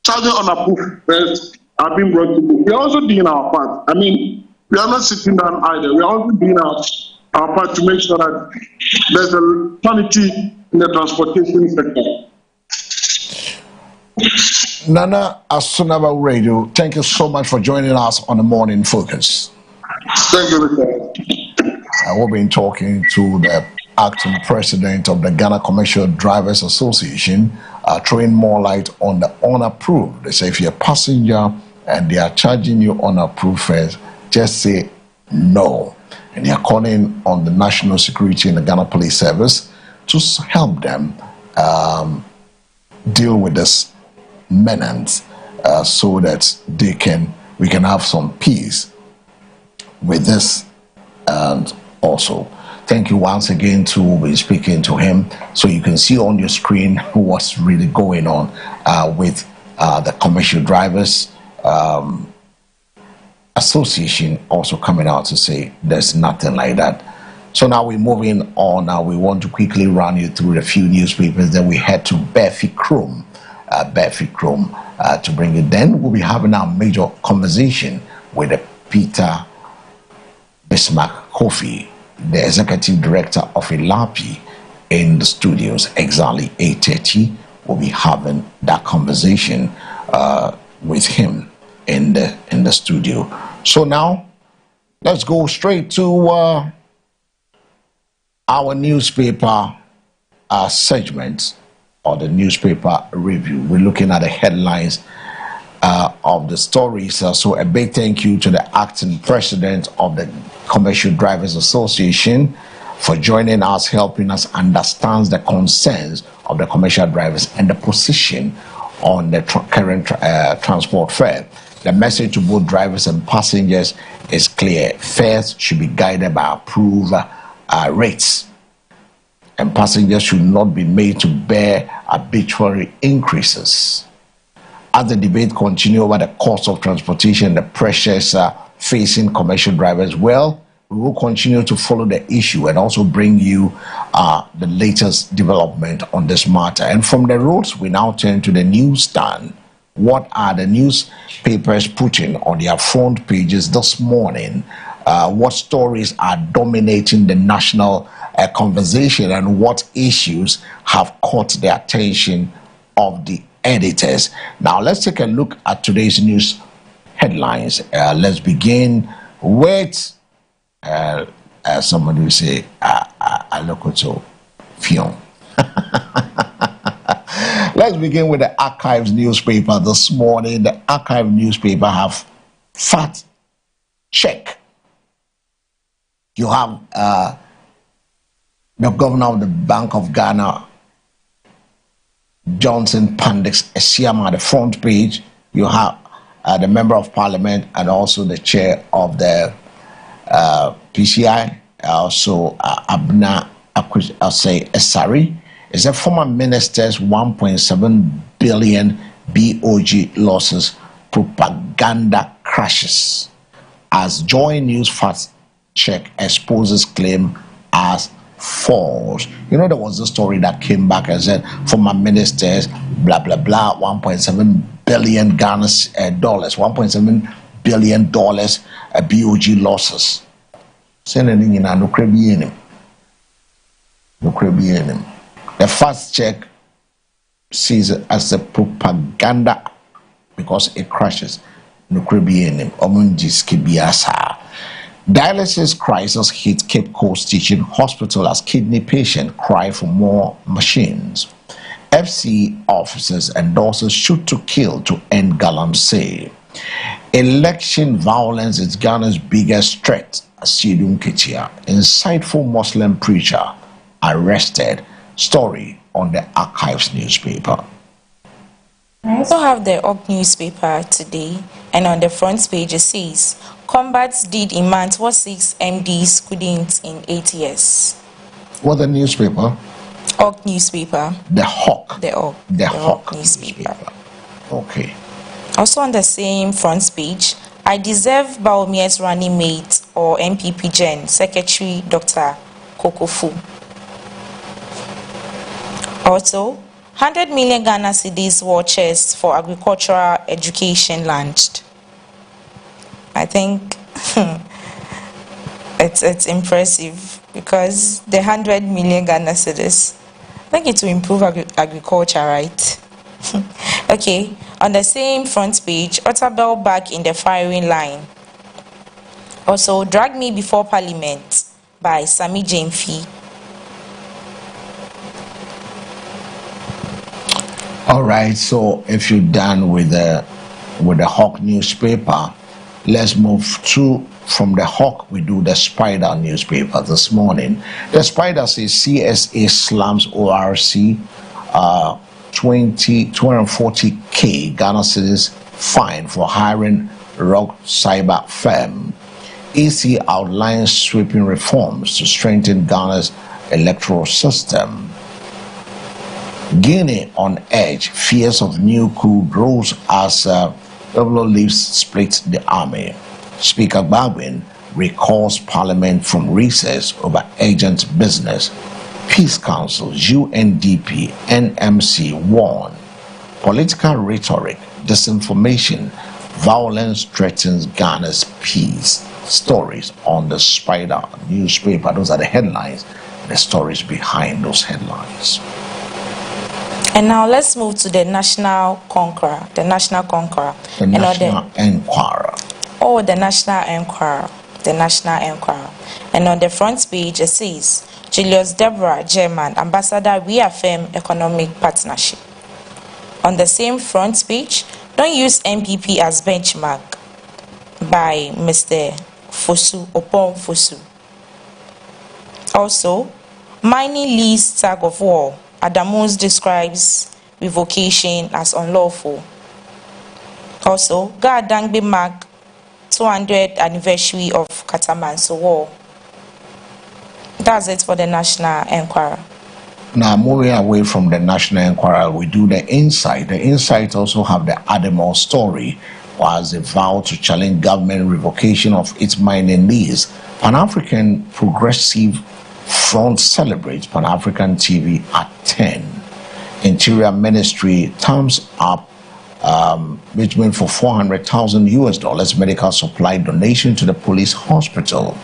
charging unapproved fares are being brought to book. We are also doing our part. I mean, we are not sitting down either. We are also doing our part to make sure that there's a sanity in the transportation sector. Nana Asunaba Radio, thank you so much for joining us on the Morning Focus. Thank you, Mr. We've been talking to the acting president of the Ghana Commercial Drivers Association, throwing more light on the unapproved. They say if you're a passenger and they are charging you unapproved fares, just say no. And they're calling on the National Security and the Ghana Police Service to help them deal with this menace so that we can have some peace with this. And also, thank you once again to be speaking to him, so you can see on your screen what's really going on with the Commercial Drivers Association also coming out to say there's nothing like that. So now we're moving on. Now we want to quickly run you through a few newspapers. Then we head to Berfi Chrome, to bring it. Then we'll be having our major conversation with Peter Bismarck Kofi, the executive director of ILAPI, in the studios. Exactly 8:30, we'll be having that conversation with him in the studio. So now let's go straight to our newspaper segment, or the newspaper review. We're looking at the headlines of the stories. So a big thank you to the acting president of the Commercial Drivers Association for joining us, helping us understand the concerns of the commercial drivers and the position on the current transport fare. The message to both drivers and passengers is clear. Fares should be guided by approved rates, and passengers should not be made to bear arbitrary increases. As the debate continues over the cost of transportation, the pressures facing commercial drivers, well, we will continue to follow the issue and also bring you the latest development on this matter. And from the roads, we now turn to the newsstand. What are the newspapers putting on their front pages this morning? What stories are dominating the national conversation, and what issues have caught the attention of the editors? Now, let's take a look at today's news headlines. Let's begin with somebody will say, I look at so fion. Let's begin with the Archives newspaper this morning. The Archive newspaper have fact check. You have the governor of the Bank of Ghana, Johnson Pandix Esiama, at the front page. You have the member of parliament and also the chair of the PCI, also Abna Esari. Is a former minister's 1.7 billion BOG losses propaganda crashes as Joy News Fact Check exposes claim as false. You know, there was a story that came back and said former ministers, blah blah blah, 1.7 billion Ghana's dollars, 1.7 billion dollars BOG losses. Sending in a no crabby The Fact Check sees it as a propaganda because it crashes. Dialysis crisis hit Cape Coast Teaching Hospital as kidney patient cry for more machines. FC officers endorses shoot to kill to end galamsey. Election violence is Ghana's biggest threat. Sidun Ketia, insightful Muslim preacher, arrested. Story on the Archives newspaper. I also have the OG newspaper today, and on the front page it says, combats did in months what 6 MDs couldn't in 8 years. What the newspaper? OG newspaper. The Hawk. The OG. The Hawk newspaper. Okay. Also on the same front page, I deserve Baumier's running mate or MPP Gen, Secretary Dr. Kokofu. Also, 100 million Ghana cedis war chest for agricultural education launched. I think it's impressive because the 100 million Ghana cedis, I think it will improve agriculture, right? Okay, on the same front page, Otabel back in the firing line. Also, Drag Me Before Parliament by Sami Jamfi. All right, so if you're done with the Hawk newspaper, let's move from the Hawk. We do the Spider newspaper this morning. The Spider says CSA slams ORC 240K Ghana cedis fine for hiring rogue cyber firm. EC outlines sweeping reforms to strengthen Ghana's electoral system. Guinea on edge, fears of new coup grows as Pueblo leaves split the army. Speaker Baldwin recalls parliament from recess over urgent business. Peace Council, UNDP, NMC warn. Political rhetoric, disinformation, violence threatens Ghana's peace. Stories on the Spider newspaper. Those are the headlines, the stories behind those headlines. And now let's move to the National Conqueror. The National Conqueror. The National Enquirer. Oh, the National Enquirer. The National Enquirer. And on the front page it says, Julius Deborah German, Ambassador reaffirm economic partnership. On the same front page, don't use MPP as benchmark by Mr. Fosu, Opon Fosu. Also, mining lease tag of war. Adamus describes revocation as unlawful. Also, Gadangbe mark 200th anniversary of Katamanso War. That's it for the National Enquirer. Now, moving away from the National Enquirer, we do the Insight. The Insight also have the Ademo story, was a vow to challenge government revocation of its mining lease. Pan-African Progressive Front celebrates Pan-African TV at 10. Interior Ministry thumbs up Richmond for $400,000 medical supply donation to the police hospital.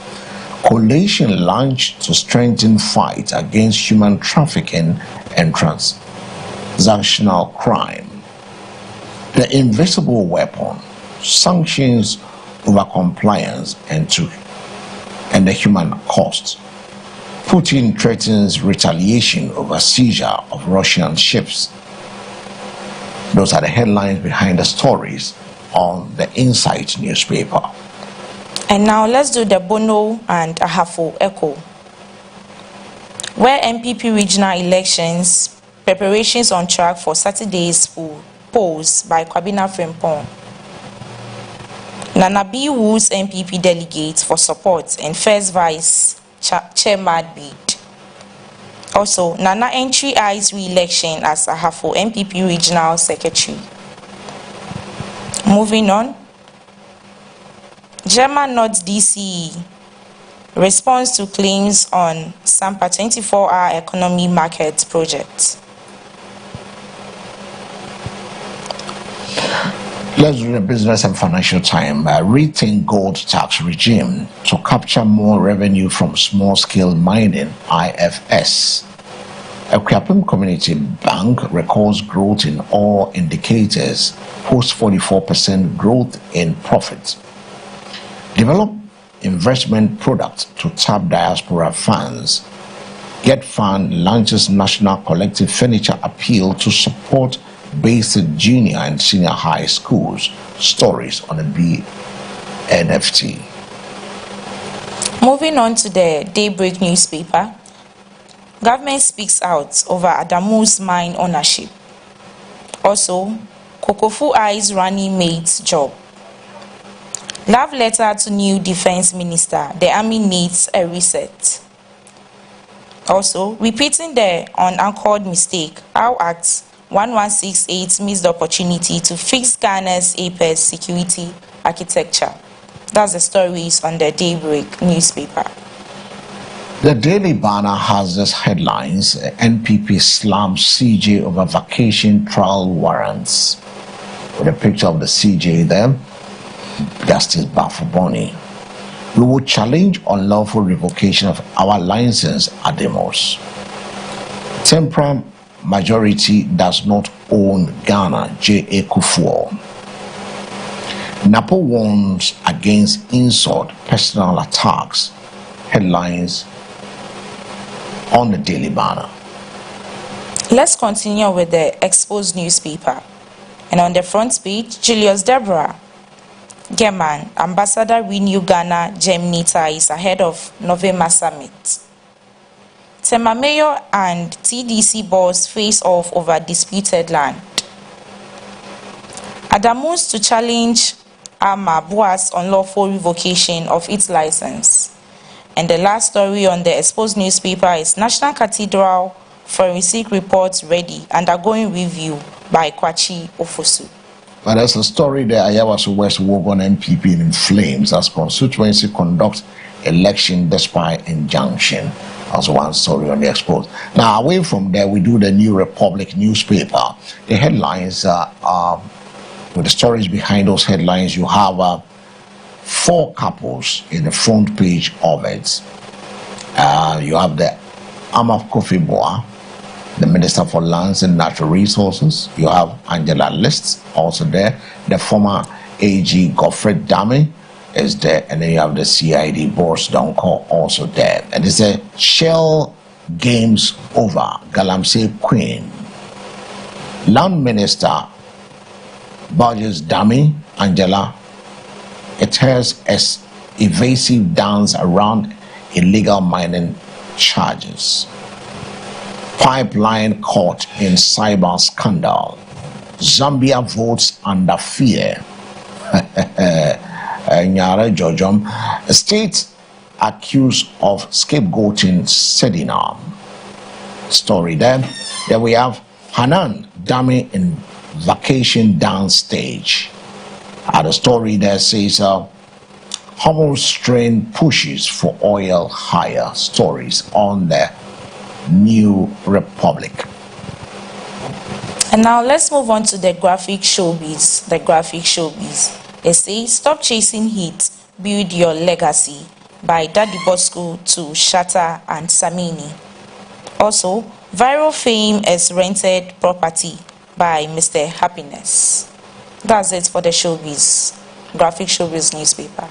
Coalition launched to strengthen fight against human trafficking and transactional crime. The invisible weapon, sanctions over compliance and and the human cost. Putin threatens retaliation over seizure of Russian ships. Those are the headlines behind the stories on the Insight newspaper. And now let's do the Bono and Ahafo Echo. Where MPP regional elections, preparations on track for Saturday's polls by Kwabena Frimpong. Nana B. Woo's MPP delegate for support and first vice chairman bid. Also, Nana Entry eyes re-election as Ahafo MPP regional secretary. Moving on. German North DCE responds to claims on Sampa 24-hour economy market project. Let's do the Business and Financial Times. Rethink gold tax regime to capture more revenue from small-scale mining, IFS. Akuapem Community Bank records growth in all indicators, post 44% growth in profit. Develop investment product to tap diaspora funds. Get Fund launches national collective furniture appeal to support basic junior and senior high schools. Stories on the BNFT. Moving on to the Daybreak newspaper. Government speaks out over Adamu's mine ownership. Also, Kokofu eyes running mate's job. Love letter to new defense minister. The army needs a reset. Also, repeating the unanchored mistake, our Act 1168 missed the opportunity to fix Ghana's APES security architecture. That's the stories on the Daybreak newspaper. The Daily Banner has this headlines: NPP slams CJ over vacation trial warrants. With a picture of the CJ there, Justice Bafuboni. We will challenge unlawful revocation of our license at Demos. Temporal majority does not own Ghana, J.A. Kufuor. Napo warns against insult, personal attacks. Headlines on the Daily Banner. Let's continue with the Exposed newspaper. And on the front page, Julius Deborah German, Ambassador renew Ghana Germany ties ahead of November summit. Tema Mayor and TDC boss face off over disputed land. Adamus to challenge Ama Boas unlawful revocation of its license. And the last story on the Exposed newspaper is National Cathedral Forensic Reports ready, undergoing review by Kwachi Ofosu. But there's a story there. Ayawaso West Wogon MPP in flames as constituency conducts election despite injunction. Also one story on the Exposed. Now away from there, we do the New Republic newspaper. The headlines are with the stories behind those headlines. You have 4 couples in the front page of it. You have the Amaf Kofi Boa, the Minister for Lands and Natural Resources. You have Angela List also there. The former AG Godfred Dame is there. And then you have the CID Boris Donko also there. And it's a Shell Games over. Galamsey Queen. Land Minister Burgess Dame, Angela. It has as evasive dance around illegal mining charges. Pipeline caught in cyber scandal. Zambia votes under fear. Nyare Jojom. State accused of scapegoating Sedina. Story there. There we have Hanan Dami in vacation downstage. The story there says hormone strain pushes for oil higher. Stories on the New Republic. And now let's move on to the graphic showbiz. The graphic showbiz. They say, stop chasing heat, build your legacy, by Daddy Bosco to Shatta and Samini. Also, viral fame is rented property by Mr. Happiness. That's it for the showbiz, graphic showbiz newspaper.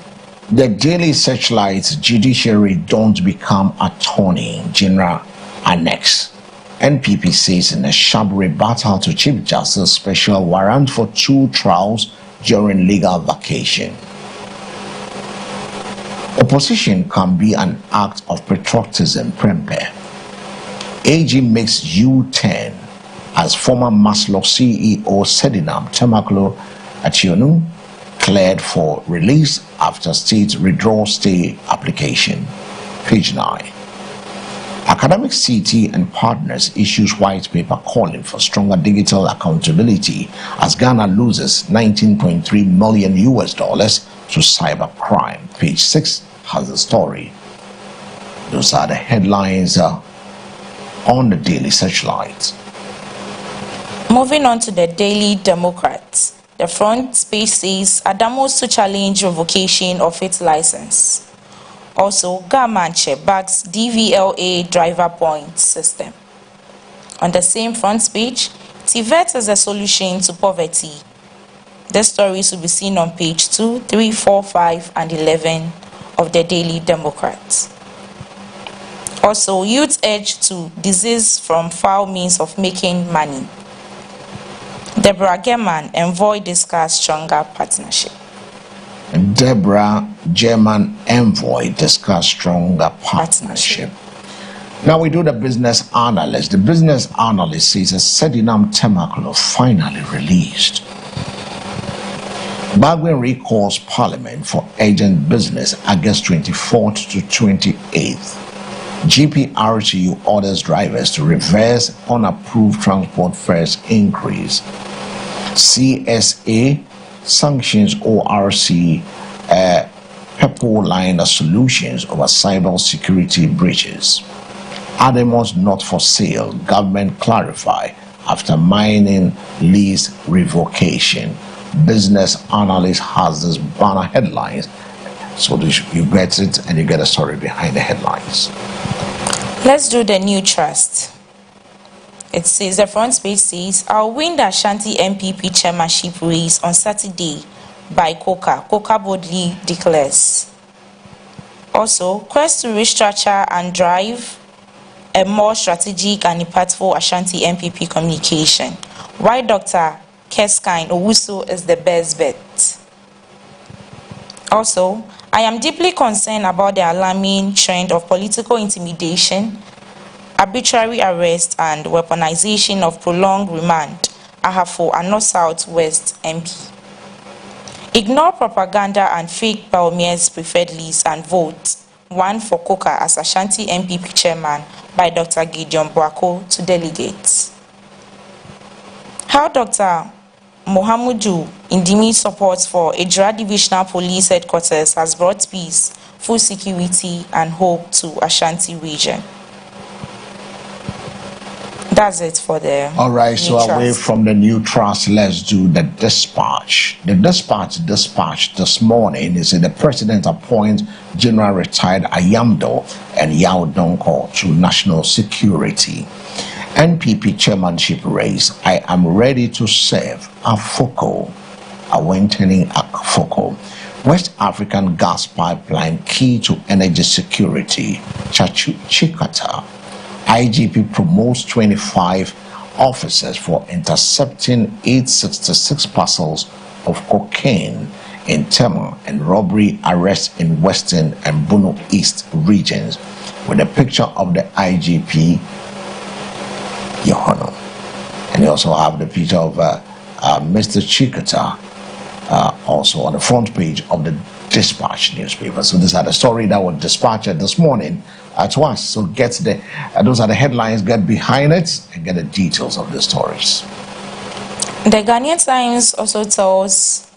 The Daily Searchlight Judiciary don't become Attorney General Annex. NPP says in a sharp rebuttal to Chief Justice special warrant for 2 trials during legal vacation. Opposition can be an act of patriotism, Prempe. AG makes U-turn as former Maslow CEO Sedinam Temaklo Ationu cleared for release after state withdrawal stay application. Page 9. Academic CT and partners issues white paper calling for stronger digital accountability as Ghana loses $19.3 million to cybercrime. Page 6 has the story. Those are the headlines on the Daily Searchlight. Moving on to the Daily Democrat. The front page says Adamos to challenge revocation of its license. Also, Gamanche backs DVLA driver point system. On the same front page, TVET as a solution to poverty. The stories will be seen on page 2, 3, 4, 5, and 11 of the Daily Democrat. Also, youth edge to disease from foul means of making money. Deborah German envoy discuss stronger partnership. Deborah German envoy discuss stronger partnership. Now we do the business analyst. The business analyst says Sedinam Temaklo finally released. Bagwin recalls Parliament for urgent business August 24th to 28th. GPRTU orders drivers to reverse unapproved transport fares increase. CSA sanctions ORC Pepper Line solutions over cyber security breaches. Adamos not for sale, government clarify after mining lease revocation. Business analyst has this banner headlines, so you get it and you get a story behind the headlines. Let's do the new trust. It says, the front page says, I'll win the Ashanti MPP chairmanship race on Saturday by Coca. Coca boldly declares. Also, quest to restructure and drive a more strategic and impactful Ashanti MPP communication. Why Dr. Keskine Owusu is the best bet. Also, I am deeply concerned about the alarming trend of political intimidation, arbitrary arrest, and weaponization of prolonged remand. Ahafo and North South-West MP. Ignore propaganda and fake Baumia's preferred list and vote 1 for Coca as Ashanti MPP chairman by Dr. Gideon Boako to delegates. How Dr. Mohamudu Indimi support for Ejura Divisional Police Headquarters has brought peace, full security, and hope to Ashanti region. That's it for the all right, so trust. Away from the new trust, let's do the dispatch. The dispatch this morning is that the president appoints General Retired Ayamdo and Yao Donko to national security. NPP chairmanship race, I am ready to serve Afoko, Awenteni Afoko. West African gas pipeline key to energy security, Chachu Chikata. IGP promotes 25 officers for intercepting 866 parcels of cocaine in Tema and robbery arrests in Western and Bono East regions, with a picture of the IGP, Yohano. And you also have the picture of Mr. Chikata also on the front page of the Dispatch newspaper. So these are the story that was dispatched this morning to us. So get the those are the headlines, get behind it and get the details of the stories. The Ghanaian Times also tells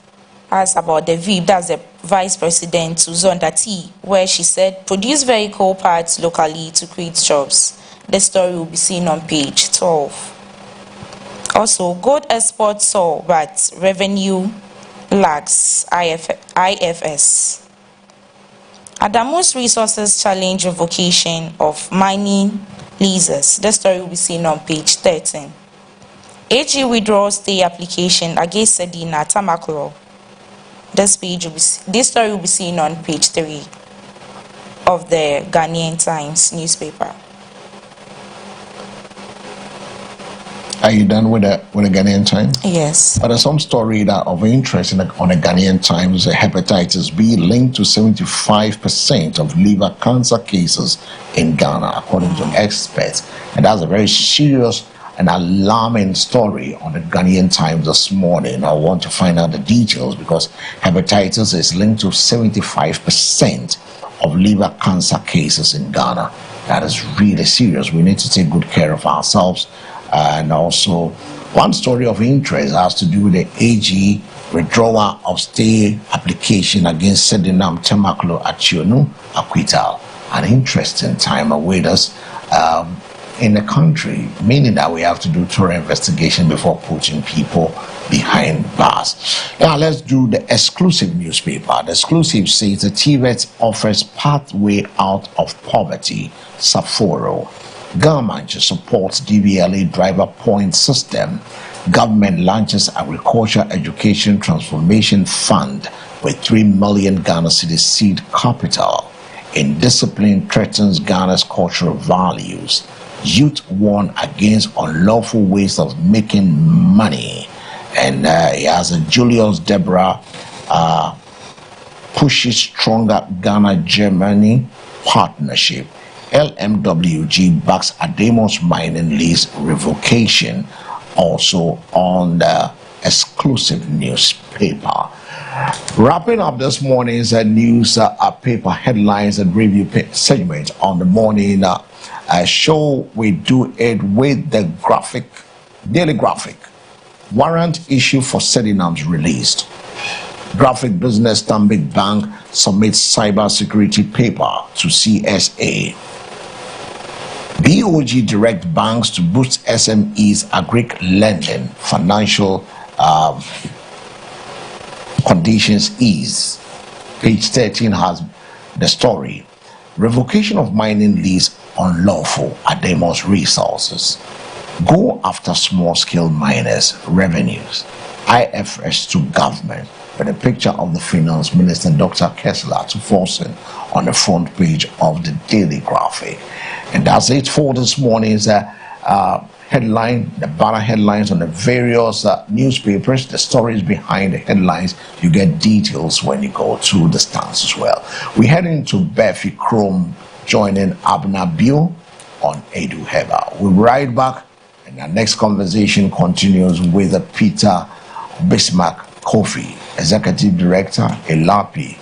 us about the VIP, that's the Vice President Uzonda T, where she said, produce vehicle parts locally to create jobs. The story will be seen on page 12. Also, gold export soar, but revenue lags IFS. Adamos Resources challenge revocation of mining leases. The story will be seen on page 13. AG withdraws stay application against Sedina Temaklo. This page will be, this story will be seen on page 3 of the Ghanaian Times newspaper. Are you done with the Ghanaian Times? Yes. But there's some story that of interest on the Ghanaian Times. Hepatitis B linked to 75% of liver cancer cases in Ghana, according to experts. And that's a very serious and alarming story on the Ghanaian Times this morning. I want to find out the details because hepatitis is linked to 75% of liver cancer cases in Ghana. That is really serious. We need to take good care of ourselves. And also, one story of interest has to do with the AG withdrawal of stay application against Sedinam Temaklo Achionu acquittal. An interesting time awaits us in the country, meaning that we have to do thorough investigation before putting people behind bars. Now, let's do the exclusive newspaper. The exclusive says the TVET offers pathway out of poverty. Sapporo. Government supports DVLA driver point system. Government launches Agriculture Education Transformation Fund with 3 million Ghana cedi seed capital. Indiscipline threatens Ghana's cultural values. Youth warn against unlawful ways of making money. And he has a Julius Deborah pushes stronger Ghana-Germany partnership. LMWG backs Ademos mining lease revocation, also on the exclusive newspaper. Wrapping up this morning's news paper headlines and review segment on the morning show, we do it with the Daily Graphic. Warrant issue for Sedinam's released. Graphic Business Stanbic Bank submits cyber security paper to CSA. BOG direct banks to boost SMEs agric lending, financial conditions ease. Page 13 has the story. Revocation of mining lease unlawful Ademos resources. Go after small-scale miners' revenues. IFS to government, with a picture of the Finance Minister, Dr. Kessler, to Forsen on the front page of the Daily Graphic. And that's it for this morning's headline, the banner headlines on the various newspapers, the stories behind the headlines. You get details when you go to the stands as well. We head into Befi Chrome, joining Abna Bill on Edu Heba. We'll be right back, and our next conversation continues with Peter Bismarck Kofi, Executive Director, Elapi.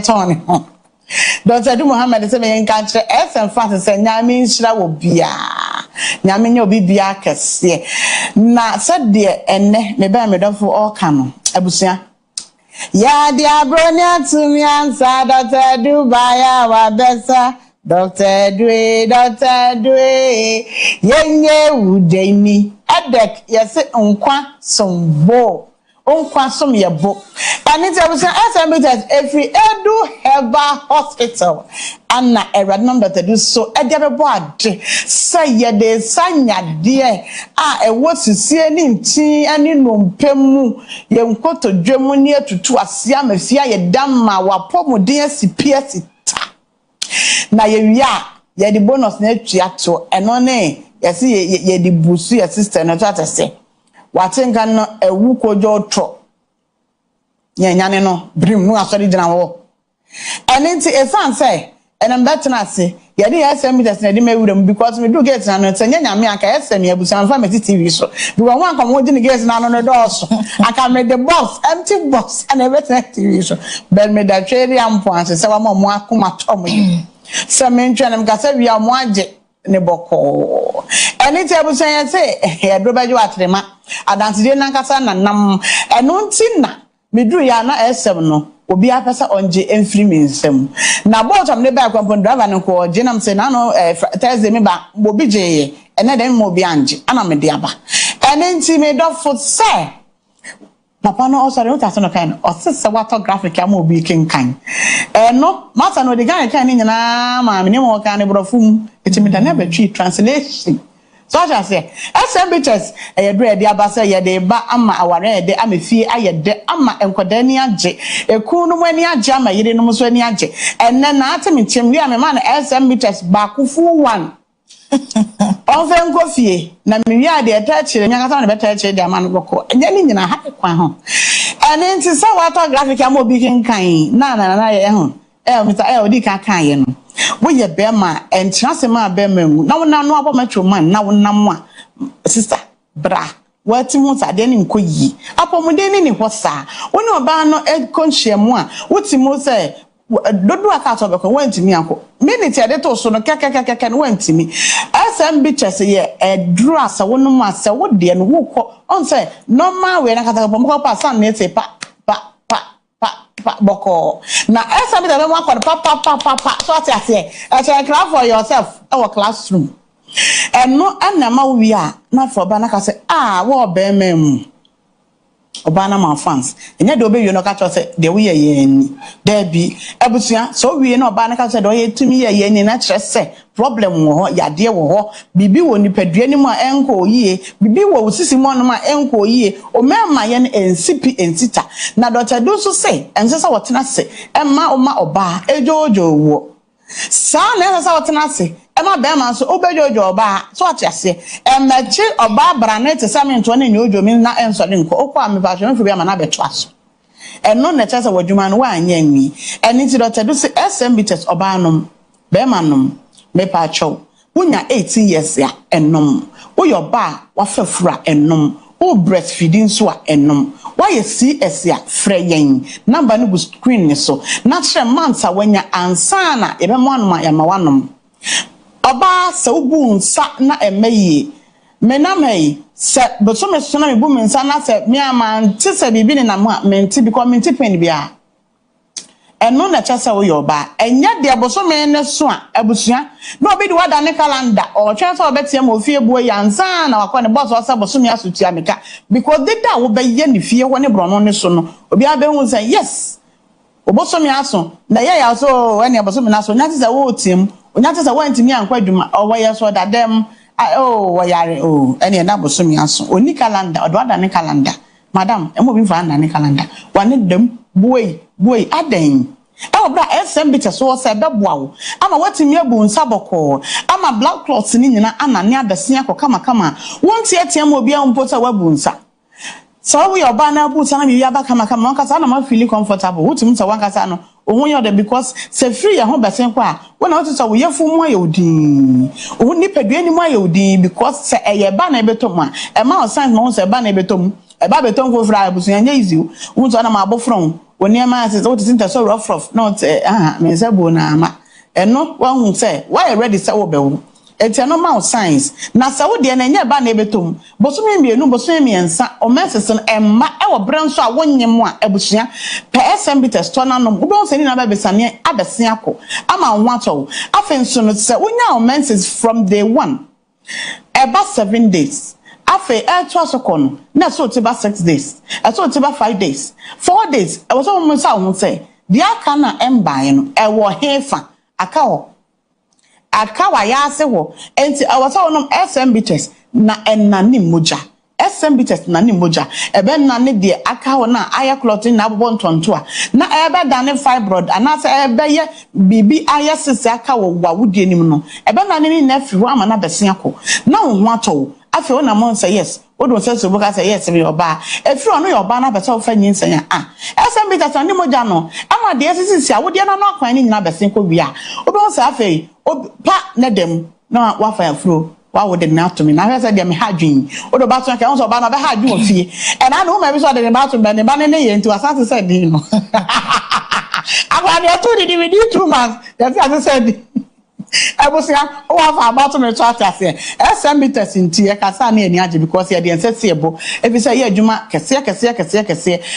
Tony. Dr. Du Muhammad say me nka SM Francis say nyame nhyira wo bia. Nyame nye obi bia kese. Na said de enne me ba me dofo oka no abusua. Ya dia bronya tumi ansa Dr. Du baya wa besa. Dr. Dwe yenye udeni edek yesi nkwa sombo onkwa som yebo and it was SMBT every Edu Heba Hospital anna eradnom Dr. Du so edebebo ade say yede sanya de a ewo sisie ni ntin ani nompemu ye nkoto dwemu ni atutu asia mafia ye damma wapomuden asipia sita na ye wia ye di bonus na atuato eno ne yesi ye di busu ye sister na to atese watenga no ewu kojo tro nyane no brim no asori gina wo enenti esan say enem betena ase ye di SM meters na di mewuram because me do get na no tanya nyame aka SM abusan fa me TV so bi won wan kom wo di get na no do so aka me the box empty box and everything TV so ben me da tweri ampo ase se wa mo akoma tom yi se me ntwenam ka se wi amo age ne boko eni te abusan ye se e do bajo atrema adanse de nankasa na nam eno ntina meduru ya na SM no obi apesa onje emfiri mensem na bottom ne ba kwampo driver no ko je nam se na no Thursday me ba obi je ene dem mo bi anje ana me de aba ene nti me do foot say papa no also no taso no kan o se wato graphic am obi kenkan no mata no de gan kan ni nyina ma me ne mo kan ne brofum etimi da na betwi translation so I say SMBTS eyedre de abasa yede ba ama aware de amefie ayede ama enkoda ni age eku no mani age ama yire no so ni age enne na atemi chemri ame ma na SMBTS ba kufu 1 onfen kofie na mewi ade etachire nyakata na betachire de ama no boko enye ni nyina ha kwa ho ene nti sa wato graphic am obi kenkan na ye ho mita odi kan ye no wo ye bema entrance ma bema mu na wona no abomatwo man na wona mo sister bra wati mu sa de ni nkoyi apomude ni hosa woni oba no konhye mu a wuti mu se dodo aka to be ko wantimi akọ minute ade to so no kekekeke no wantimi SMBTS ye edru asa wonu mu asa wo de no wo kọ on say normal we na kata ko mo pa san na ete pa boko na SMBTS be mo akọ pa so ati e class for yourself our classroom no anama wi a na for ba na ka say wo be mem obana ma fans enya de obeyo no ka cho say de we ye ni there be ebusia so we na obana ka say de ye tumi ye ni na kire say problem wo ho yade wo ho bibi wo ni padua ni mu a enko yie bibi wo usisi mu no ma enko yie o mema ye na NCP entita na Dr. Du so say ense say wotena say emma oba ejojo wo sa na ense say wotena say ema be ma so obejojo oba so atiase emechi oba brane te samento na nyojo mi na enso de nko okwa me fa so mfi be ma na beto aso eno na chese wadwuma no wa anya nwi eni ti Dr. Du say SMBTS oba nom be ma nom me pa chow wunya 18 years ya enom wo your ba wa fafura enom wo breastfeeding so a enom wa ye CS ya frɛ yen number no bu screen ni so na kyerɛ months a wanya ansana ebe mo anoma ya ma wanom oba se ubu nsa na emayi menamai se boso me so na me bu me nsa na se me ama nti se bibi ni na mo menti because menti pen bia eno na kyese wo yoba enya de boso me ne so a abusua na obi de wada ne calendar o twese obetie ma ofie buo yansa na wakọ ne boss o se boso me asutua meka because the da wo be ye ne fie wo ne brono ne so no obi abehu say yes oboso me aso na ye ya so ene boso me na so nya tse wo otim onya tse wo ntimi ankwa dwuma o wo ye so da dem wo yare ene na boso me aso oni calendar o do wada ne calendar madam emo bi fa na ne calendar wane dem buoi aden bra SMBTS so se beboawo ama watimi abu nsaboko ama black cloth ni nyina anane abesia ko kama wonti etiam obi a mpota wabu nsa so we oba na abu sana bi aba kama wankasa na ma feel comfortable wutim sa wankasa no ohun yo de because se free ya ho besen kwa a wona wotu sa wo yefu mu aye odin ohun ni padua ni mu aye odin because se eye ba na ebetom a e ma o sign no se ba na ebetom eba beton ko fra abusunya nya easy won so na ma abofron When your man says, "Oh, it's into so rough, not me say bona and no one who say why ready say obewu." It's a normal science. Na sa wo de na nya ba na ebetom. Bosome mienu bosome miensa o mesesen emma e wo bran so a wonyem a ebusua pe SMB test na no wo don se ni na ba besane abese akọ ama ho atọ afen so no se wonya o menses from day 1 about 7 days afe e to asoko no na so te ba 6 days e so te ba 5 days 4 days e wo so mo sa ho se dia aka na embae no e wo hefa aka ho akawa ya ase ho enti awasa wonom SMB test na enani moja SMB test na ni moja ebe na ne de aka ho na aya clotting na abobo ntonto a na ebe da ne fibroid ana se ebe ye bibi aya sese aka wo wawudie nim no ebe na ne na fi ho ama na bese akọ na ho ato afi wo na mo say yes wo do say so boka say yes me oba efi ono your oba na bese wo fa nyinsan ya SMB test na ni moja no ama de sisi a wo de na no akwan ni nyina bese ko wi a obi wo say afi pa na dem na wa fa afro wa wo de na to me na say dem ha dwin o do ba to ka won so ba na be ha dwin ofie e na no ma bi so de ba to be ne ba ne ye nti asase say din no agba de to di within 2 months dem say say Ebusia o wa fa about me to atase SMB test nti e kasa na eni age because ye de ensese ebo ebi say ye adwuma kese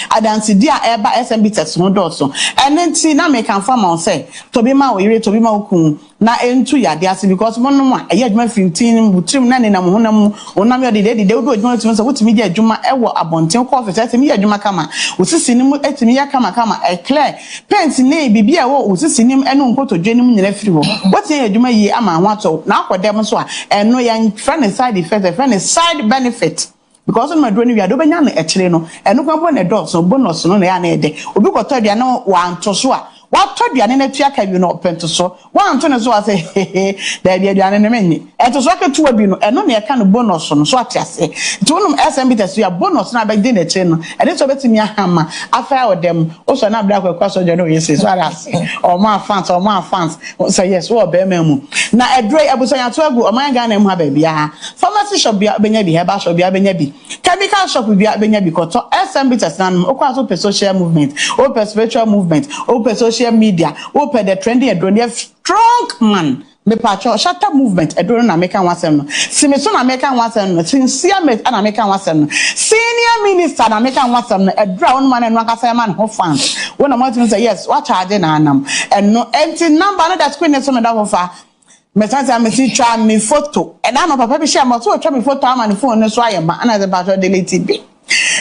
adansi dia e ba SMB test no doso ene nti na me kan farm on say to be ma o ire to be ma okun na entu ya de ase because mo no a ye adwuma 15 butrim na ne na mo honam onam ye de wo adwuma tumi so wotumi de adwuma e wo abonten ko office temi ye adwuma kama osisi nim etimi ya kama e clear paint ne bibia wo osisi nim eno nkoto dwenim nyina firi wo wotie adwuma yi ama ho ato na akodem so a eno yan friend side effect friend side benefit because on my drone we are do benya na ekire no eno kwampo na do so bonus no na ya na ede obi koto adua na wa nto so a what told you na tua ka bi no pento so wan to ne so ase da bi aduane ne menni eto so ka tuwa bi no eno na ka no bonus no so atiase to unum SMB test ya bonus na be dey na che no ene so betimi ahama afa odem o so na bra kwa so je no yes so ase o ma fans so yes wo be mamu na edre abusonya to agu o man ga na mu ha ba bia pharmacy shop bia benya bi herbal shop bia benya bi chemical shop bia benya bi koto SMB test na o kwa so pe social movement o pe spiritual movement o pe social media open the trendy adronia strong man me pacho shatter movement adronia na American wasem no simiso na American wasem no sincere met na American wasem no senior minister na American wasem no adra won man no akasa man ho fans won na mo say yes what charge na anam and no empty number no that screen so me da fa me say me see try me photo and na no papa bi share mo so try me photo am na phone no so ayema na the pacho delete it.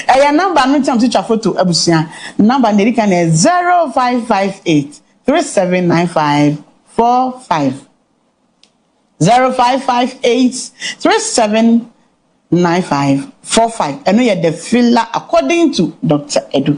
Aya number no time teacher photo abusia number nerika na 0558 379545 0558 379545 eno ye the filler according to Dr. Edu.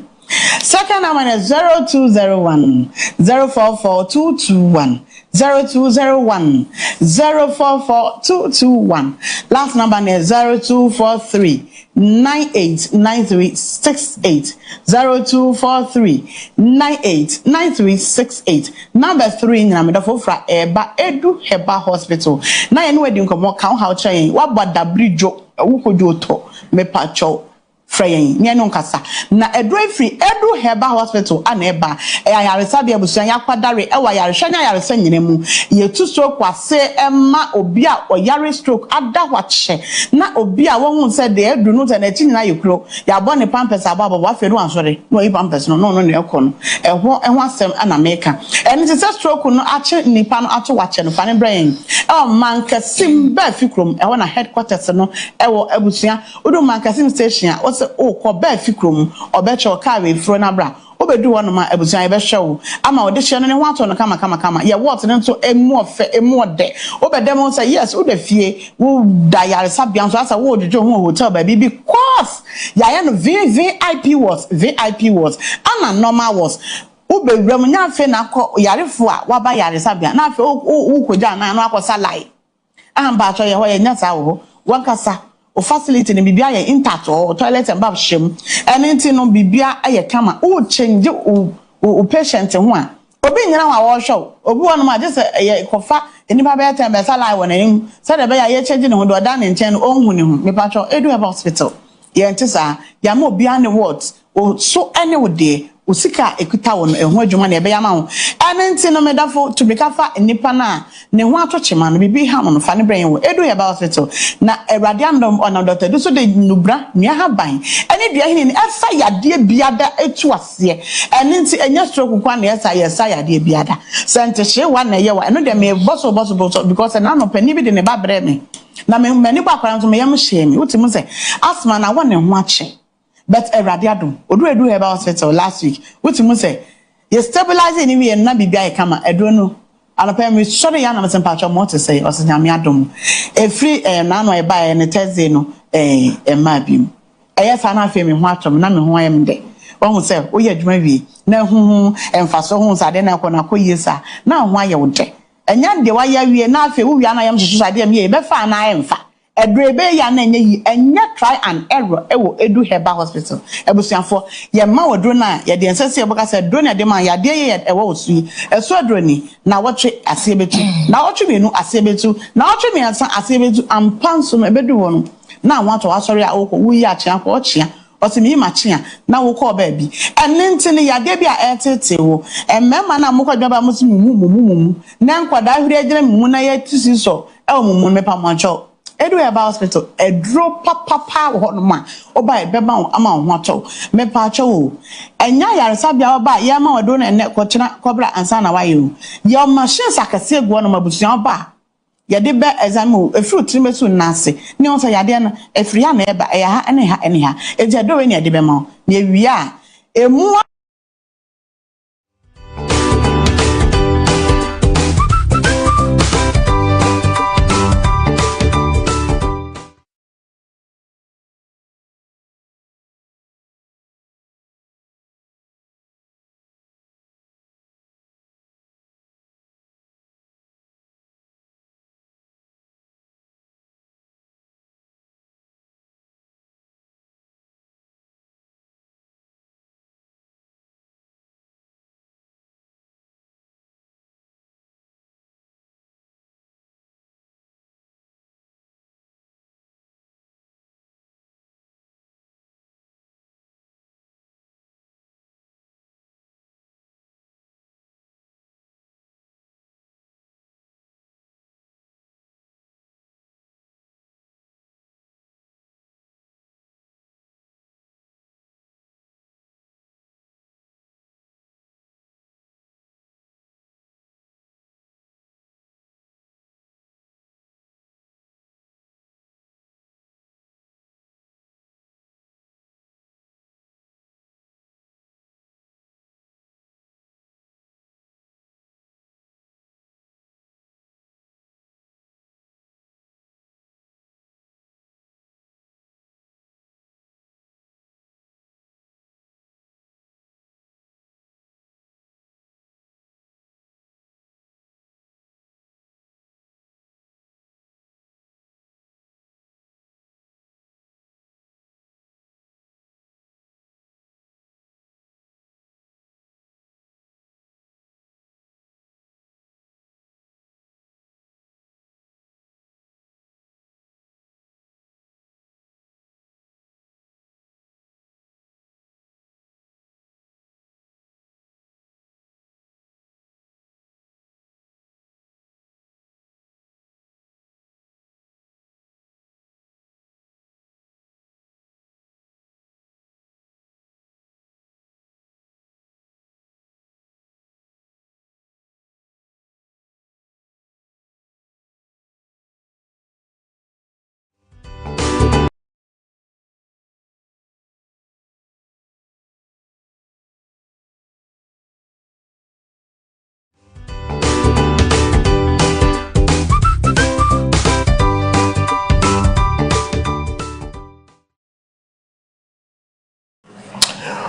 Second number is 0201 044221 0201 044221. Last number is 0243 989368 0243 989368. Number 3 na me dofo fra eba Edu Heba Hospital. Na ye no wedi nkomo kan how chain wa boda bridge wukojo to me pacho Freyin nye no nkasa na edrefri Edu Heba Hospital aneba ayaresa bia busuan yakwadare ewa yarehwa nya yaresa nyine mu yetu stroke kwase emma obi a oyare stroke ada hwache na obi a won se de edu no na chi nyina yekro ya bo ne pampers ababa wa feru ansore no yi pampers no ne ekọ no eho asem ana meka eni se stroke no ache nipa no ache wache no fane brain man kasim ba fikrom eho na headquarters no ewo abusuan odu man kasim station o ko ba fikrom obecho ka we fro na bra obedu wono ma abusuan e be hwewo ama ode hye no ne ho ato no kama ye what ne nso emu ofe emu ode obedem say yes wo da fie wo da yare sabian so asa wo ojojo ho hotel ba because ya no VIP was ana normal was obewram nya fe na ko yarefo a waba yare sabian na fe wo koja na no akosa lai amba cho ye ho ye nya sa wo wankasa o facility ne bibia ye intact or toilet and bath shem anything no bibia aye kama o change o patient ho a obi nyina wa wo hwo obi won ma je se ye kofa enipa be time be sala won anim se de be ya ye change ne ho do da ne nchen no onhu ne ho me pacho Edu Heba Hospital ye ntisa ya ma obi ane what o so any wo de Usika ekuta won eho adwuma na ebe yama ho ene nti no medafo to bekafa nipa na ne ho atochema no bibi ha no fa ne bren wo edu Heba Hospital na Awurade andom ona Dr. Duso de nubra nua haban ene dua hini esa yade biada etu ase ene nti enya stroke kwa na esa yade biada sente hye wa na ye wa eno de me boso because na no pani bi de ne ba bre me na me mani ba kwara nso me yam hye me utimu se asma na wona ho ache. But Awurade adom odu Heba Hospital last week utimu say you stabilize anyway na bibia e kama edo no anopa me sori ya na me sempacho mo to say osanyame adom efri na no e ba ne Thursday no ma bim eyesa na afi me ho atom na me ho ayem de won say oye adwuma wie na hu emfaso hu sade na akona koyesa na ho aye wo de enya de wa ya wie na afi wo wi na yam hyehyɛ sade am ye be fa na ayemfa edrebe ya na enye yi enye try and error ewo Edu Heba Hospital ebusuafo ye ma wodro na ye de ensese eboka se dro na de ma ya de ye ewo osu eso adro ni na wotwe ase betu na wotwe menu ase betu na wotwe me asa ase betu ampanso me bedu wono na wato asori a woko wuyi a chia ko chia osimi ma chia na woko ba bi enne ntini ya de bia etete wo emmema na moko dwaba mumu na nkwada ahuri agire mumu na ye tisi so ewo mumu mepa moncho Edu Heba Hospital edro papa ho no ma oba beba ama ho ato me pa acho enya yaresa bia oba ye ma odo na ne kochina kobra ansa na wayo ye machine sakase egu no mabusuan oba ye de be exam efru trimesu nase ne on say yade na efri ya na eba ya ha ene ha eje do we ne de be ma ne wi a emu.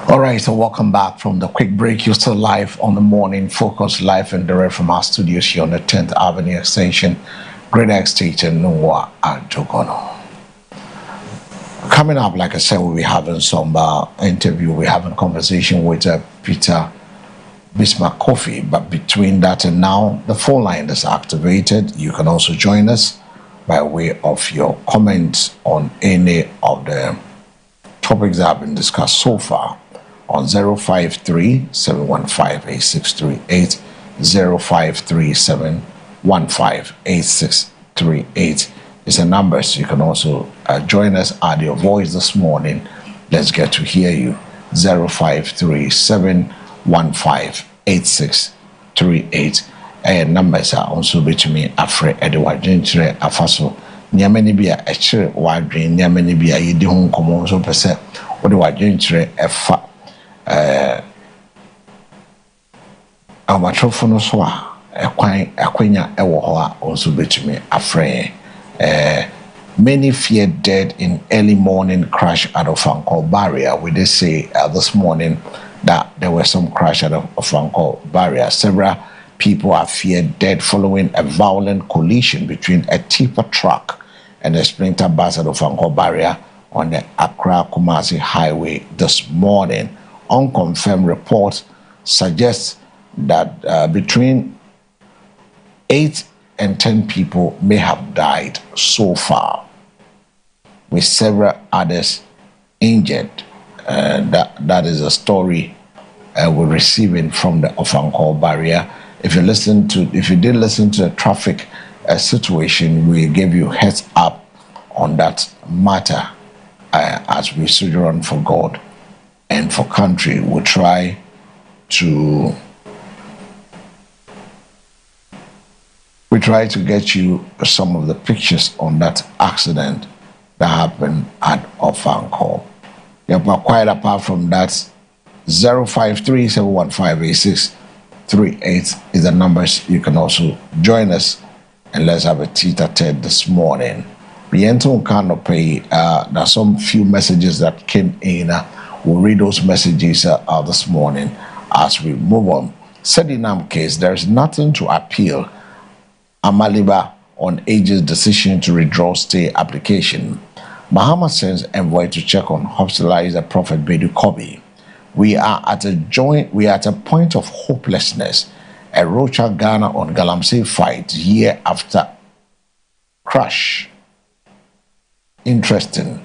All right, so welcome back from the quick break. You're still live on the Morning Focus, live and direct from our studios here on the 10th Avenue Extension, Great Extension, Nwa and Jogono. Coming up, like I said, we'll be having some interview. We're having conversation with Peter Bismarck Kofi. But between that and now, the phone line is activated. You can also join us by way of your comments on any of the topics that have been discussed so far on 053-715-8638, 053-715-8638 is the numbers. You can also join us, add your voice this morning. Let's get to hear you. 053-715-8638. And numbers are also between me, Afre Edward Gentry, Afaso. Niamani be a chere wadrin, Niamani be a yedi home common so per se, or the Wadgentry, a fa our trophonoswa, a quina, a waha, also between me, Afre. Many feared dead in early morning crash at Ofankor barrier. We did say this morning that there was some crash at Ofankor barrier. Several people are feared dead following a violent collision between a tipper truck and a sprinter bus at Ofankor barrier on the Accra-Kumasi highway this morning. Unconfirmed reports suggest that between 8 and 10 people may have died so far, with several others injured. That is a story we're receiving from the Ofankor barrier. If you did listen to the traffic situation, we gave you heads up on that matter. As we soldier on for God and for country, we try to get you some of the pictures on that accident that happened at Ofankor. Yeah, but quite apart from that, 053-715-8638 is the numbers. You can also join us and let's have a tete-a-tete this morning. There's some few messages that came in. We'll read those messages this morning as we move on. Sedinam case, there's nothing to appeal. Amaliba on AG's decision to withdraw stay application. Mahama sends envoy to check on hospitalized Prophet Bedu Kobi. We are at a point of hopelessness. A Rocha Ghana on Galamsey fight year after crash. Interesting.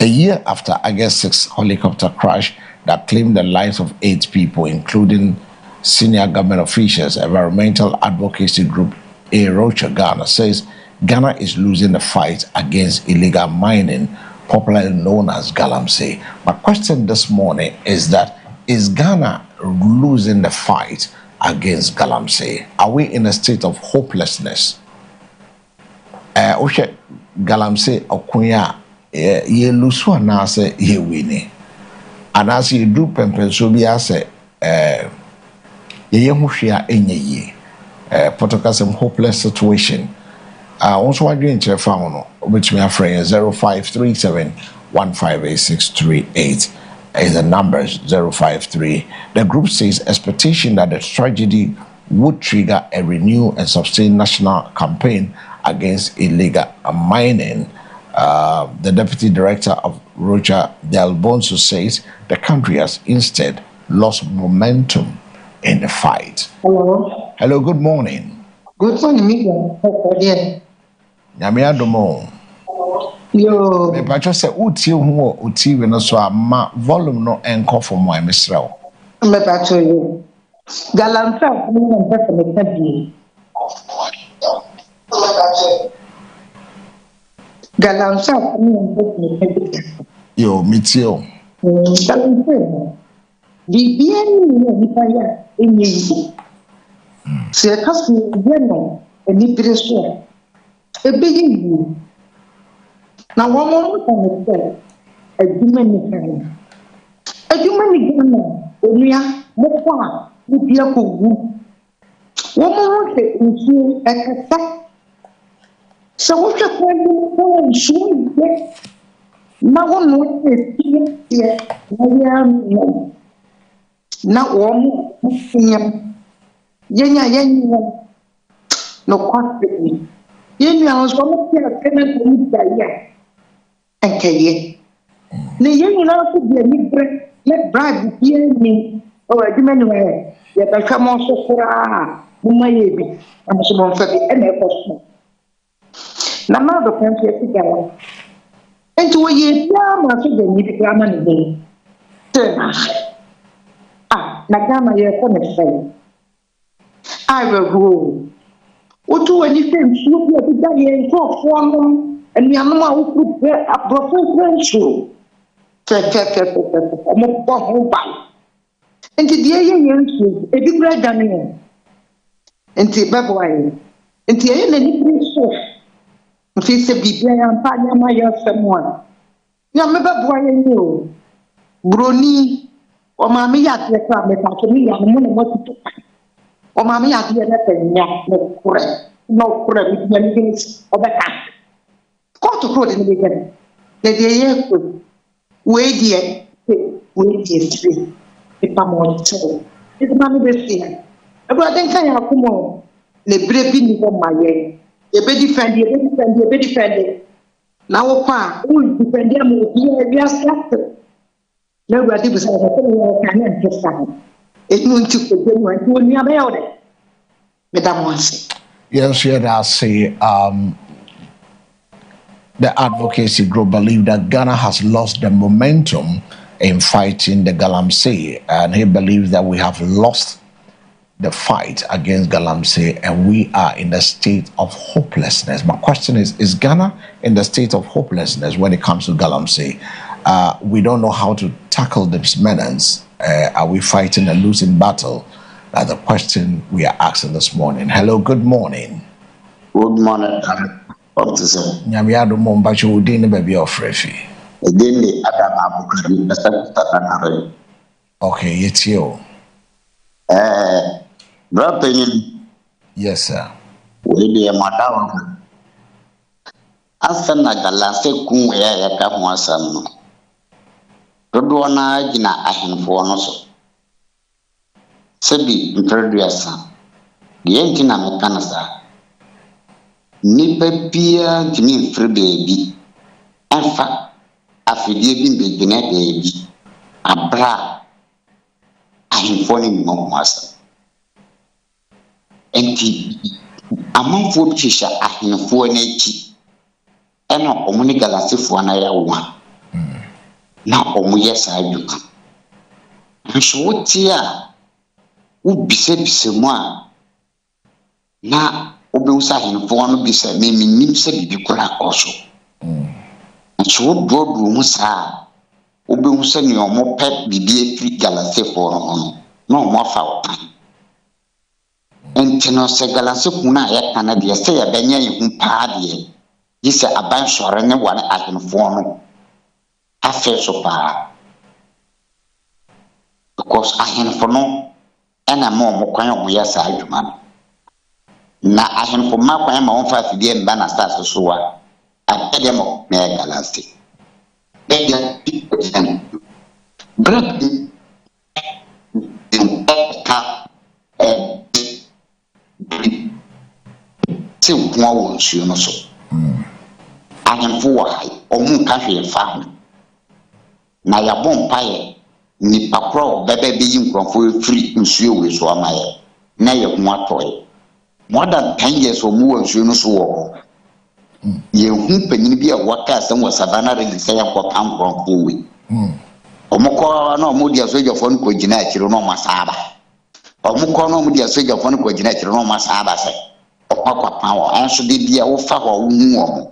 A year after August 6 helicopter crash that claimed the lives of 8 people, including senior government officials, environmental advocacy group A Rocha Ghana says Ghana is losing the fight against illegal mining, popularly known as Galamsey. My question this morning is Ghana losing the fight against Galamsey? Are we in a state of hopelessness? Galamsey okunya ye lusu anase ye wini. Anase ye do pempenso bi ase ye huhwea enye ye. Some hopeless situation. Also, I didn't check phone which me a friend 0537158638 is the numbers 053. The group says expectation that the tragedy would trigger a renewed and sustained national campaign against illegal mining. The deputy director of Rocha Del Bonso says the country has instead lost momentum in the fight. Hello. Hello, good morning. Good morning, Miguel. Nyamia domo. Yo. Me pacho se uti hu uti we no so ama volume no enko for mo emesrew. Me pacho yo. Galamsey no nfa me tabi. Galamsey no nfa me tabi. Yo, mitio. Galamsey. Bibia ni nipa ya enyi. Se kaso ye no eni preso. Ebeyi na womo ko me se adwuma ni kan adwuma ni gana onua mo ko a mo bia ko gu womo ho se nsu ekasa se wo hwe ko ni ko nsu ye na wono se tie na ya na womo yenya no kwase yenya so mo tia kene ko ni ya enkaye ne yenya na so bia ni bre le bribe bia ni o adima ni we ya ta ka mo so kura mo maye bi am so mo fa bi e na ko so na do kan fi sigara enti wo ye bia ma so de ni bi grama ni na Ghana yɛ kɔ ne fɛn. Awerɛhoɔ. Wotu w'ani sɛ nsuo bi a ɛdeda yɛn nkurɔfoɔ nom, anuanom a wokuru pɛ aborɔfo kura nsuo. Fɛfɛfɛfɛfɛ, ɔmo bɔ ho ban. Nti deɛ yɛ yɛn nsuo, ebi kura dane yɛn. Nti bɛboa yɛn. Nti yɛyɛ n'ani bere so. Nti sɛ biribiara yɛmpa nyama yɛsɛm a, nyame bɛboa yɛn yi o. Buroni, ɔmaame yɛ adeɛ kora mepatɔ me yɛ no mo na moatutu ka. Ɔmaame yɛ adeɛ no pɛnya na ɔkorɛ media no bi ɔbɛka. Kɔɔto koro de no bɛgya no. Na deɛ yɛkɔ, wei deɛ firi. Nipa ma ɔkyɛw. Nti ma no bɛsi ha. Awurade nka yɛn akoma o. Na ebire bi ni hɔ ma yɛn. Yɛbɛdifɛnde. Na wokɔ a, wodifɛnde ama obi a wiase ate. Na Awurade bisa sɛ sɛ wɔyɛ ka ne nte sa ho. Ɛnu nti kɔgye mu nti onua bɛyɛ wo dɛ. Meda mo ase. Yes, I say the advocacy group believe that Ghana has lost the momentum in fighting the Galamsey, and he believes that we have lost the fight against Galamsey and we are in a state of hopelessness. My question is Ghana in the state of hopelessness when it comes to Galamsey? We don't know how to tackle this menace. Are we fighting a losing battle? That's the question we are asking this morning. Hello, good morning. Good morning, officer. Nyamiado Mombacho Udine baby of Refi. Again, Adam Okay, it's you. Dropping. Yes, sir. We be a madam. Asana Galase Kum ya Kamuasan. Rodwana Gina Ahenfo no so. Sebi introducer. The engine mekanasa. Nipa bia ntimi mfiri beebi. Emfa afidie bi mbegyina beebi. Abra ahemfo ne mmomasa. Enti amanfo bi hyehyɛ ahemfo n'akyi. Ɛna ɔmo ne galasefo na yɛ wa. Na ɔmo yɛ saa adwuma. Nso wotie a wobisabisa mu a na obewusa ahemfo no bisa me nim sɛ bibi kora akɔso. Nso wododo mu saa obewusa ne ɔmo pɛ bibi afiri galasefo no na ɔmo afa ɔpan. Enti no sɛ galasefo na yɛ kana deɛ sɛ yɛbɛnya yɛhu paa deɛ yi sɛ aban sɔre ne wane ahemfo no afɛ so paa. Because ahemfo no ɛna ma ɔmo kwan ɔmo yɛ saa adwuma no. Na ahemfo ma kwan ma ɔmfa afidie mba na stars so a abɛdeɛ mo na yɛ galase. Se nkuwa wɔ nsuo no so. Ahemfo wɔ ha ɔmo nka hwee fa ho. Na yɛabɔ mpaeɛ nipa korɔ bɛbɛ bɛyi nkurɔfo firi nsuo wɔ so ama yɛ na yɛ ho atɔe. More than 10 years ɔmo wɔ nsuo no so wɔ hɔ. Yɛhu panyin bi a wɔka asɛm wɔ Savannah River sɛ yɛkɔ pa nkurɔfo wei. Ɔmo kɔ na ɔmo de asogyafoɔ no kɔgyina akyire na ɔmo asaaba. Ɔmo kɔ na ɔmo de asogyafoɔ no kɔgyina akyire na ɔmo asaaba sɛ ɔkɔ pa wɔ. Ɛnso de bia wofa hɔ wohu ɔmo.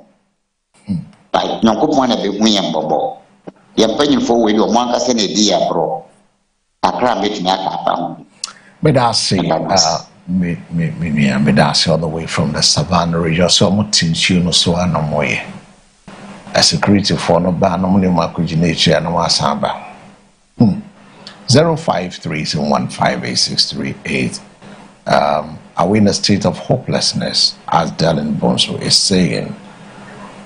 Right, Nyankopɔn na bɛhu yɛn bɔbɔ. Yɛn panyinfoɔ wei de ɔmo ankasa na edi yɛ borɔ. Akra betumi aka apa ho. Medasi all the way from the Savannah region. So I'm teaching you so I know more. A security for no ban no money makujinachi and no asamba. 053-158-638. Are we in a state of hopelessness, as Dylan Bonso is saying?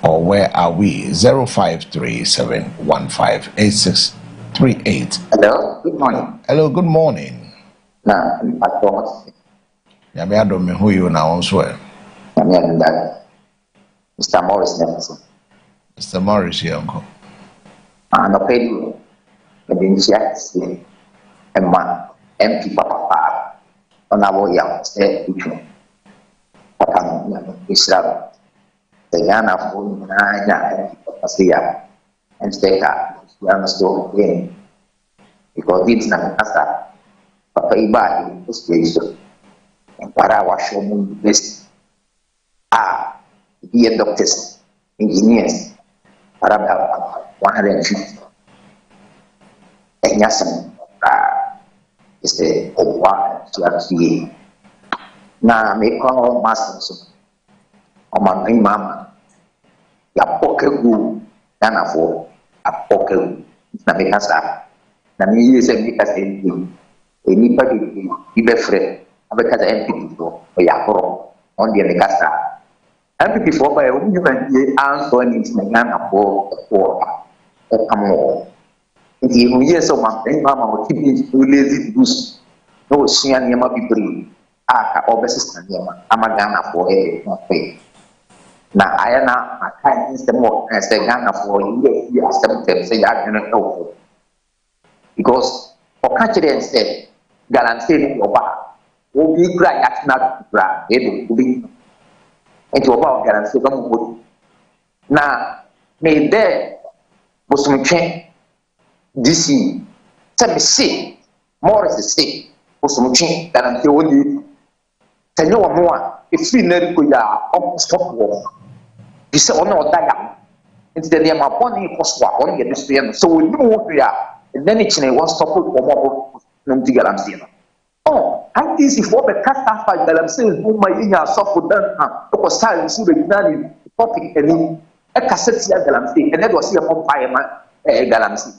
Or where are we? 053-715-8638. Hello, good morning. Hello, good morning. Nah, Yami Adome, who you now on swear? Mr. Morris Nelson. Mr. Morris, here, uncle. And I paid you. And then she actually a man, empty papa, on our young stay with you. Islam. The Ghana phone, Naya, and stay up and stay up. You understand again. because it's not asa papa iba institution and para wa show mu best be doctors engineers para 150 and yasan is the one to na me call masters on my mama ya pokegu na for a pokegu na me kasa na me use me kasa ni pa di be free abeka da MPP for ya pro on the me kasa MPP for by you can answer ni na for amo nti mu years of my mama will keep lazy boost no sua niam bibiri aka obesista niam amagana for na ayana akai system of Ghana for year accepted say ya gonna help because for country and say guarantee your back will be great at not bra it will be into about guarantee come na me there was some change DC say Morris is sick was some change guarantee only tell you more if we never go ya stop war you say on no die into the name of one possible on get this so we know what we are and then it's one stop for more no to guarantee oh I think if for the cast after guarantee who my in your suffer done because style so the nani topic any a cassette guarantee and that was here from fireman guarantee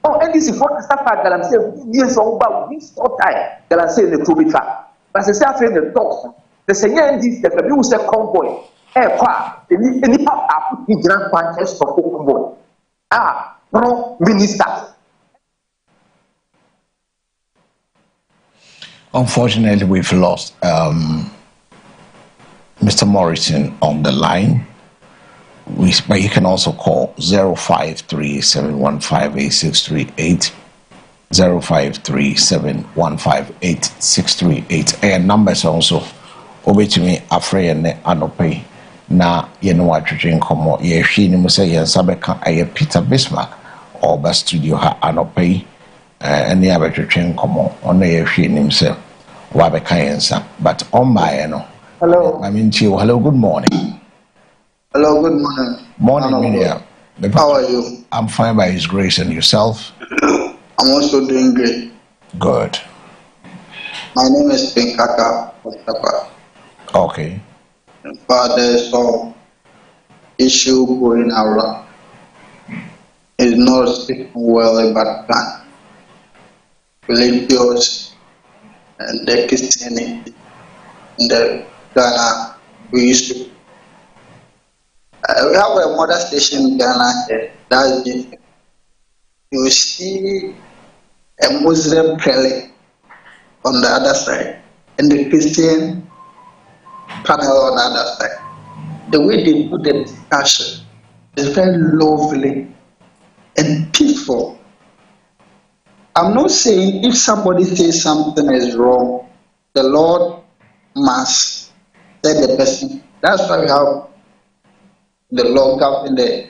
oh and this is for the staff guarantee years over we stop time guarantee the to be track but say after the talk the senior this the people say convoy any papa put grand panches for convoy no minister. Unfortunately, we've lost Mr. Morrison on the line. But you can also call 053-715-8638, 053-715-8638. And numbers also over to me, Afraid and Anope. Na you know what you're come ye she ni say yen sabeka aye Peter Bismarck or ba studio ha Anope any abetwetwen komo ona ye hwe nim say wa be kan yensa but on by no hello I mean to you hello good morning. Hello, good morning. Morning, Miriam. How are you? I'm fine by His grace, and yourself? I'm also doing great. Good. My name is Pinkaka Mustapha. Okay. But there's some issue going around. It's not speaking well about plan. Religious and the Christianity in the Ghana we used to. We have a mother station in Ghana here. That's different. You see a Muslim prelate on the other side and the Christian panel on the other side. The way they do the discussion is very lovely and peaceful. I'm not saying if somebody says something is wrong, the Lord must tell the person. That's why we have the law governing the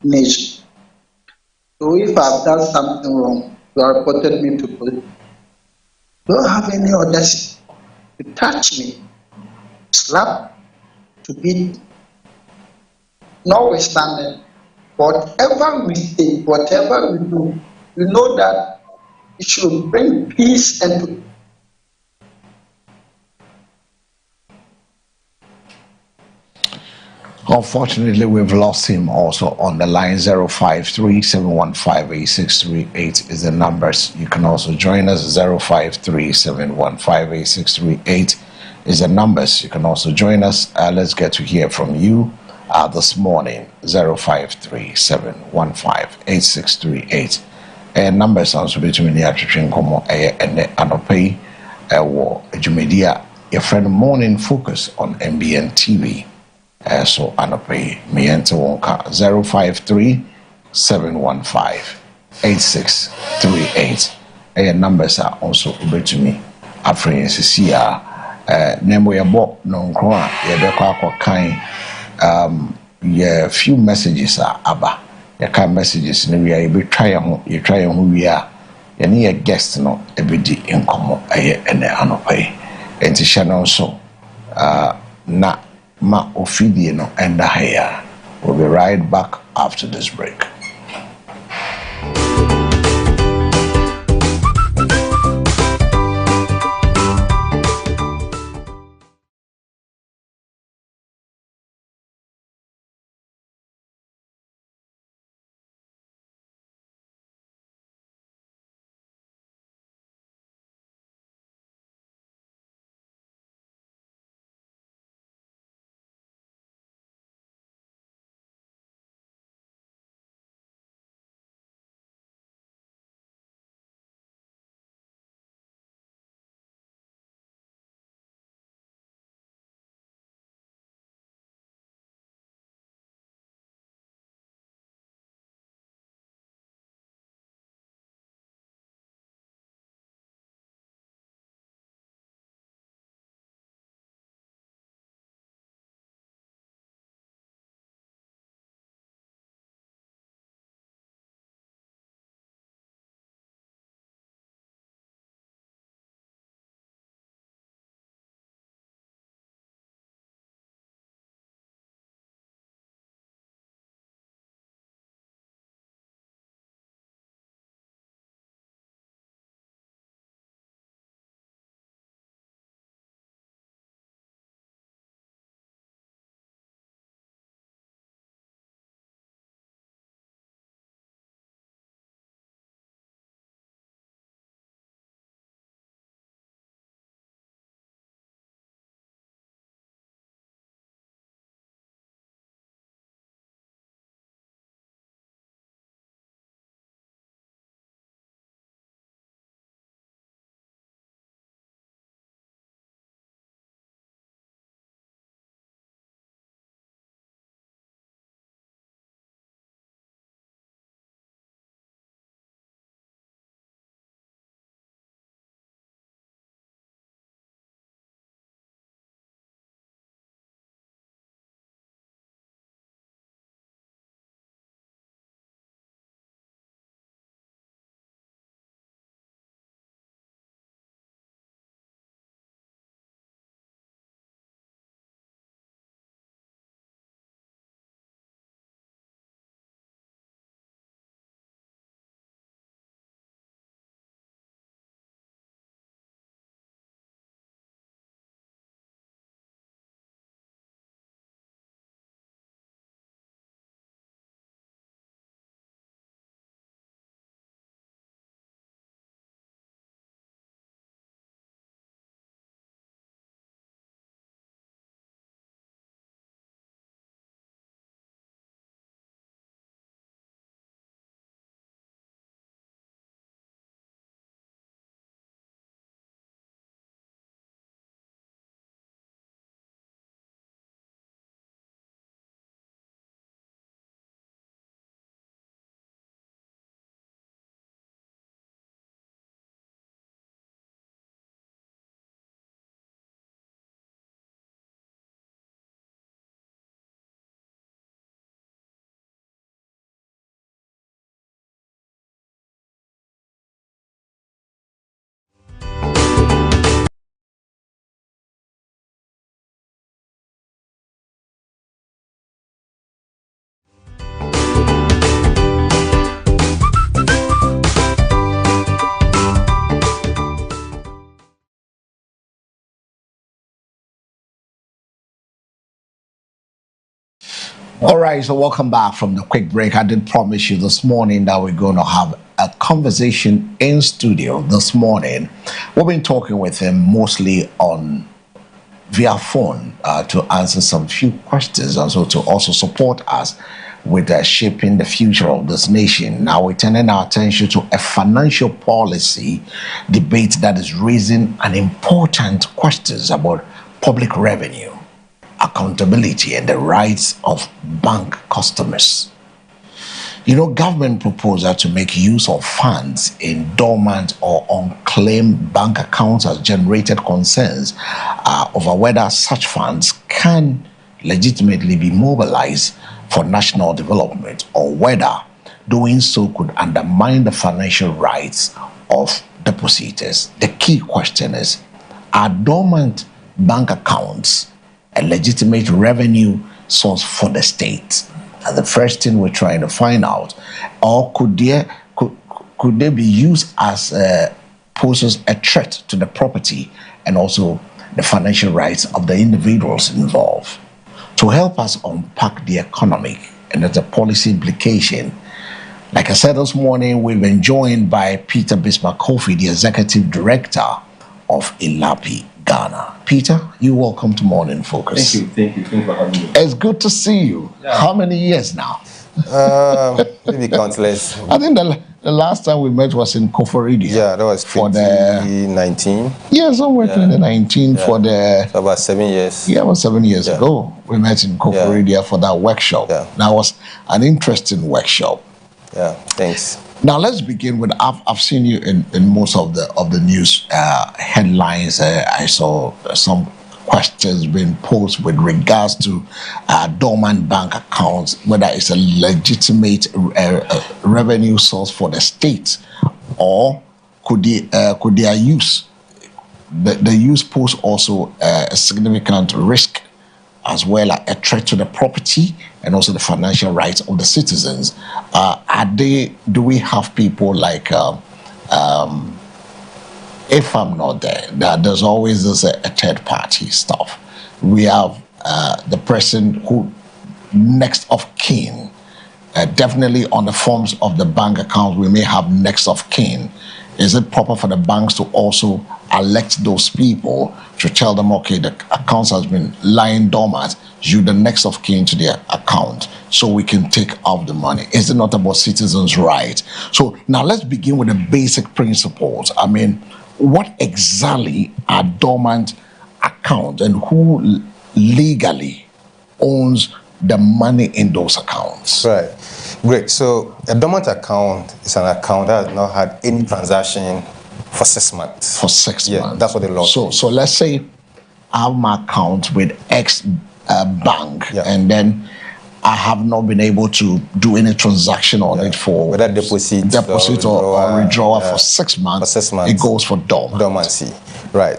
nation. So if I've done something wrong, you have reported me to police. Don't have any audacity to touch me, slap, to beat. Notwithstanding, whatever we say, whatever we do, we know that it should bring peace and Unfortunately, we've lost him also on the line. 053-715-8638 is the numbers. You can also join us. 053-715-8638 is the numbers. You can also join us. Let's get to hear from you this morning. 053-715-8638. And numbers also between the Attrition Como and the Anope war. Jumedia, your friend Morning Focus on MBN TV. So Anope, me enter wonka 053-715-8638. And numbers are also over to me. Afraid Cecilia, name ya bo no nkwa ya bekwa kwa kind yeah few messages are aba ya ka messages ni we are you try ho we are yɛne yɛ guest no ebedi nkɔmmɔ ɛyɛ ɛnɛ anɔpa yi enti hyɛ no nso na ma ofidie no ɛnda ha ya. We'll be right back after this break. All right, so welcome back from the quick break. I did promise you this morning that we're going to have a conversation in studio this morning. We've been talking with him mostly on via phone to answer some few questions and so to also support us with shaping the future of this nation. Now we're turning our attention to a financial policy debate that is raising an important questions about public revenue, accountability, and the rights of bank customers. You know, government proposal to make use of funds in dormant or unclaimed bank accounts has generated concerns over whether such funds can legitimately be mobilized for national development or whether doing so could undermine the financial rights of depositors. The key question is, are dormant bank accounts a legitimate revenue source for the state? And the first thing we're trying to find out, or could they be used as poses a threat to the property and also the financial rights of the individuals involved? To help us unpack the economic and the policy implication, like I said this morning, we've been joined by Peter Bismarck Kofi, the Executive Director of ELAPI Ghana. Peter, you're welcome to Morning Focus. Thank you for having me. It's good to see you. Yeah. How many years now? Maybe countless. I think the last time we met was in Koforidua. Yeah, that was 2019. Yeah, somewhere 2019 for the... So about 7 years. Yeah, about 7 years ago. We met in Koforidua for that workshop. Yeah. That was an interesting workshop. Yeah, thanks. Now let's begin with, I've seen you in most of the news headlines. I saw some questions being posed with regards to dormant bank accounts, whether it's a legitimate revenue source for the state, or could their use, the use pose also a significant risk as well as a threat to the property and also the financial rights of the citizens. Do we have people like, if I'm not there, there's always this a third party stuff. We have the person who next of kin, definitely on the forms of the bank account, we may have next of kin. Is it proper for the banks to also elect those people to tell them, okay, the accounts has been lying dormant, you the next of kin to their account so we can take out the money? Is it not about citizens' rights? So now let's begin with the basic principles. I mean, what exactly are dormant accounts and who legally owns the money in those accounts? Right. Great. So a dormant account is an account that has not had any transaction for 6 months. For 6 months. Yeah, that's what the law says. So let's say I have my account with X bank, and then I have not been able to do any transaction on it for whether deposit or withdrawal for 6 months. For 6 months, it goes for dormancy. Right.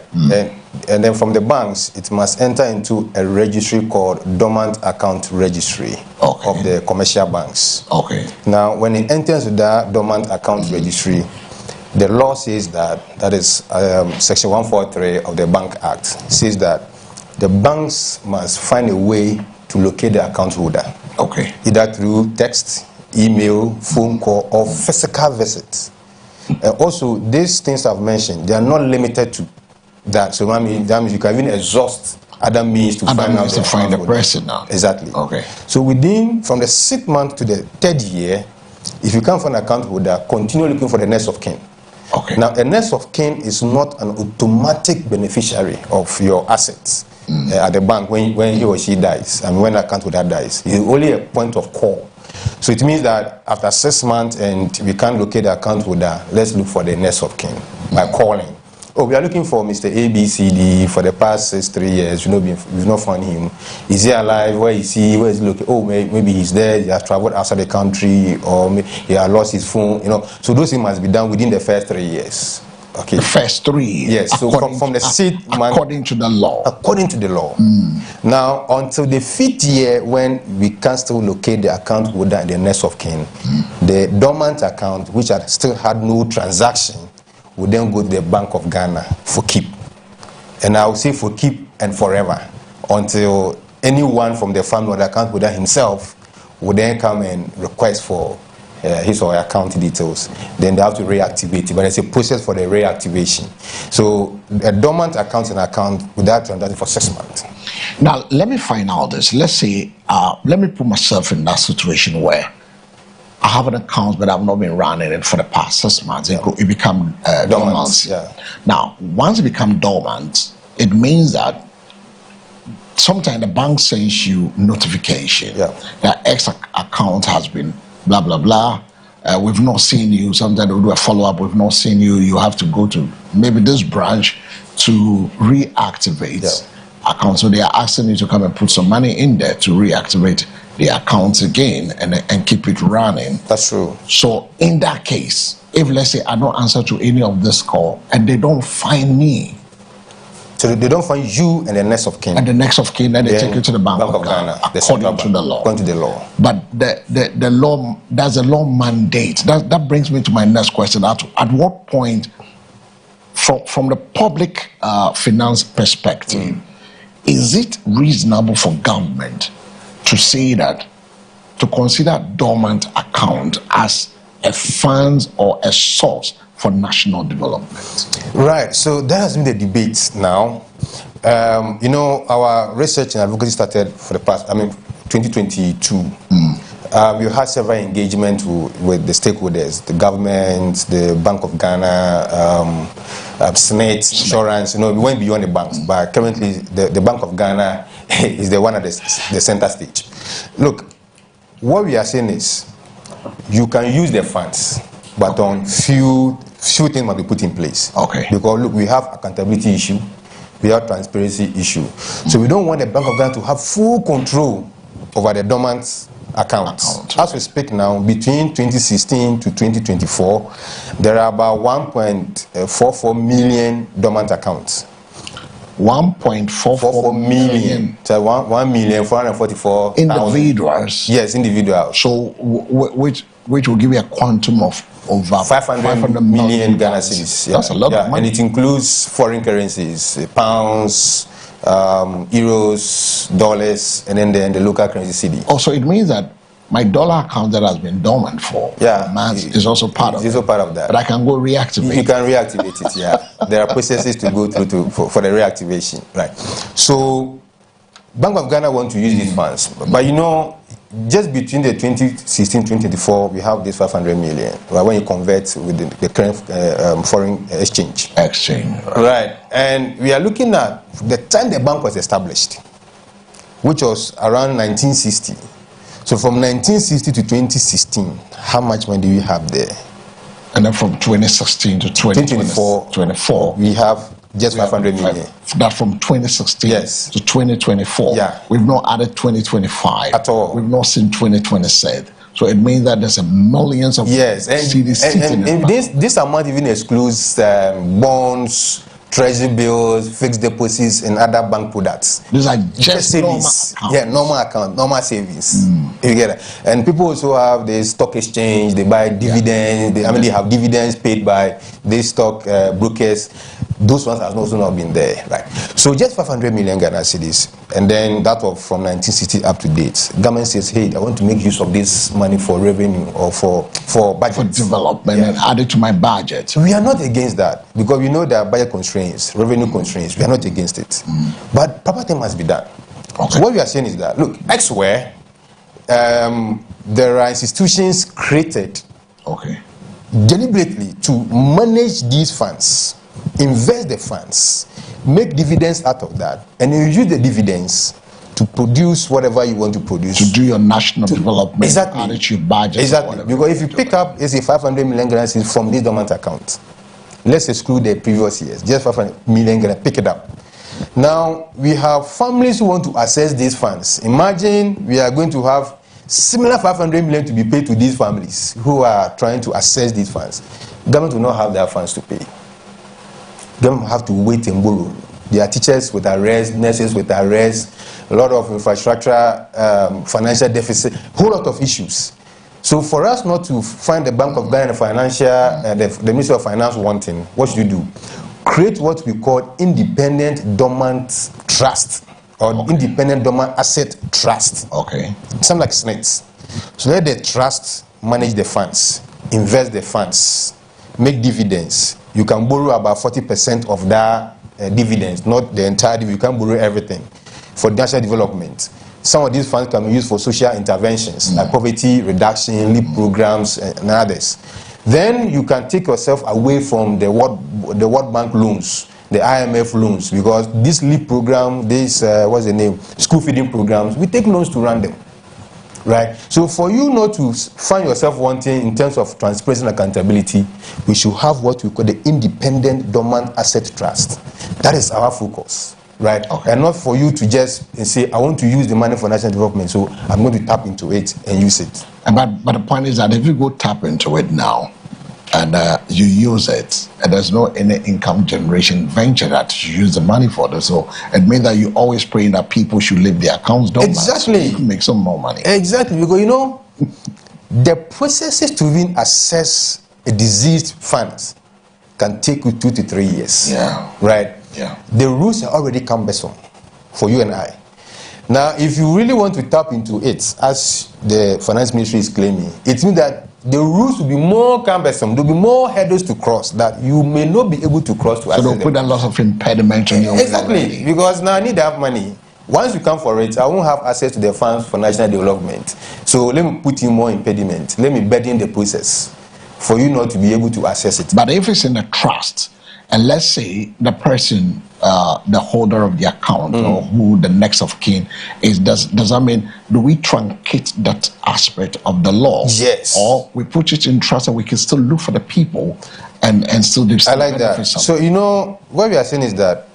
And then from the banks, it must enter into a registry called Dormant Account Registry of the commercial banks. Okay. Now, when it enters that Dormant Account Registry, the law says that is Section 143 of the Bank Act, says that the banks must find a way to locate the account holder. Okay. Either through text, email, phone call, or physical visit. And also, these things I've mentioned, they are not limited to that. So that means you can even exhaust other means to find the person now. Exactly. Okay. So from the 6th month to the 3rd year, if you can't find an account holder, continue looking for the next of kin. Okay. Now, a next of kin is not an automatic beneficiary of your assets at the bank when he or she dies, and when the account holder dies. It's only a point of call. So it means that after 6 months and we can't locate the account holder, let's look for the next of kin by calling. Oh, we are looking for Mr. ABCD for the past 3 years. We've not found him. Is he alive? Where is he? Where is he looking? Oh, maybe he's there. He has traveled outside the country, or he has lost his phone. So those things must be done within the first 3 years. Okay. The first 3 years. Yes. So from the 6th month, according to the law. According to the law. Now, until the 5th year, when we can still locate the account holder and the next of kin, the dormant account, which had still had no transaction, will then go to the Bank of Ghana for keep. And I will say for keep and forever, until anyone from the family or the account holder himself will then come and request for his or her account details. Then they have to reactivate it. But there's a process for the reactivation. So a dormant account is an account without transaction for 6 months. Now, let me find out this. Let's say, let me put myself in that situation where I have an account, but I've not been running it for the past 6 months. It become dormant. Yeah. Now, once it becomes dormant, it means that sometimes the bank sends you notification that X account has been blah, blah, blah. We've not seen you. Sometimes they'll do a follow-up. We've not seen you. You have to go to maybe this branch to reactivate account. So they are asking you to come and put some money in there to reactivate the accounts again and keep it running. That's true. So in that case, if let's say I don't answer to any of this call and they don't find me, so they don't find you and the next of kin. And the next of kin, then they take you to the Bank of Ghana according to the law. According to the law. But the law, does the law mandate? That brings me to my next question. At what point, from the public finance perspective, is it reasonable for government to say that, to consider dormant account as a fund or a source for national development? Right, so that has been the debate now. Our research and advocacy started for the past, 2022. We had several engagements with the stakeholders, the government, the Bank of Ghana, Senate, insurance. We went beyond the banks, but currently the Bank of Ghana is the one at the center stage. Look, what we are saying is you can use the funds, but on few things must be put in place. Okay. Because look, we have accountability issue, we have transparency issue. So we don't want the Bank of Ghana to have full control over the dormant accounts. As we speak now, between 2016 to 2024, there are about 1.44 million dormant accounts. 1.44 million. So 1,444,000 individuals. Yes, individuals. So which will give you a quantum of over 500 million Ghana cedis. That's a lot of money. And it includes foreign currencies, pounds, euros, dollars, and then the local currency cedi. Also, it means that my dollar account that has been dormant for months is also part of it. It's also part of that. But I can go reactivate. You can reactivate it, yeah. There are processes to go through for the reactivation, right? So, Bank of Ghana want to use these funds. But just between the 2016-2024, we have this 500 million, right, when you convert with the current foreign exchange. Right. And we are looking at the time the bank was established, which was around 1960. So from 1960 to 2016, how much money do we have there? And then from 2016 to 2024, we have just 500 million. That from 2016 to 2024, we've not added 2025 at all. We've not seen 2027. So it means that there's millions of CDs and this amount even excludes bonds, treasury bills, fixed deposits, and other bank products. These are just savings. Normal account, normal savings. You get it? And people also have the stock exchange. They buy dividends. They have dividends paid by these stock brokers. Those ones have also not been there, right? So just 500 million Ghana cedis, and then that of from 1960 up to date. Government says, hey, I want to make use of this money for revenue or for budget. For development and add it to my budget. So we are not against that because we know there are budget constraints, revenue constraints. We are not against it. But proper thing must be done. Okay. So what we are saying is that, look, elsewhere, there are institutions created deliberately to manage these funds, invest the funds, make dividends out of that, and you use the dividends to produce whatever you want to produce. To do your national development. Exactly. Add it to your budget. Exactly. Because if you pick up, let's say 500 million Ghana cedis from this dormant account, let's exclude the previous years, just 500 million Ghana, pick it up. Now, we have families who want to access these funds. Imagine we are going to have similar 500 million to be paid to these families who are trying to access these funds. Government will not have their funds to pay. Government have to wait and borrow. There are teachers with arrest, nurses with arrest, a lot of infrastructure, financial deficit, whole lot of issues. So for us not to find the Bank of Ghana financial, the Ministry of Finance wanting, what should you do? Create what we call independent dormant trust or independent dormant asset trust. Okay. Something like SNETS. So let the trust manage the funds, invest the funds, make dividends. You can borrow about 40% of that dividends, not the entire dividend. You can borrow everything for national development. Some of these funds can be used for social interventions like poverty reduction, LEAP programs, and others. Then you can take yourself away from the World Bank loans, the IMF loans, because this LEAP program, this what's the name, school feeding programs, we take loans to run them, right? So for you not to find yourself wanting in terms of transparency and accountability, we should have what we call the independent dormant asset trust. That is our focus. Right, and not for you to just say, I want to use the money for national development, so I'm going to tap into it and use it. But the point is that if you go tap into it now, and you use it, and there's no any income generation venture that you use the money for. So it means that you always praying that people should leave their accounts dormant. Exactly. So you can make some more money. Exactly, because you know, the processes to even assess a diseased funds can take you 2 to 3 years. Yeah. Right? Yeah. The rules are already cumbersome for you and I. Now, if you really want to tap into it, as the finance ministry is claiming, it means that the rules will be more cumbersome. There will be more hurdles to cross that you may not be able to cross to access. So they'll put a lot of impediment on your way. Exactly, because now I need to have money. Once you come for it, I won't have access to the funds for national development. So let me put in more impediment. Let me burden the process for you not to be able to access it. But if it's in a trust, and let's say the person, the holder of the account, or who the next of kin is, does that mean, do we truncate that aspect of the law? Yes. Or we put it in trust and we can still look for the people and still do I like that. So, you know, what we are saying is that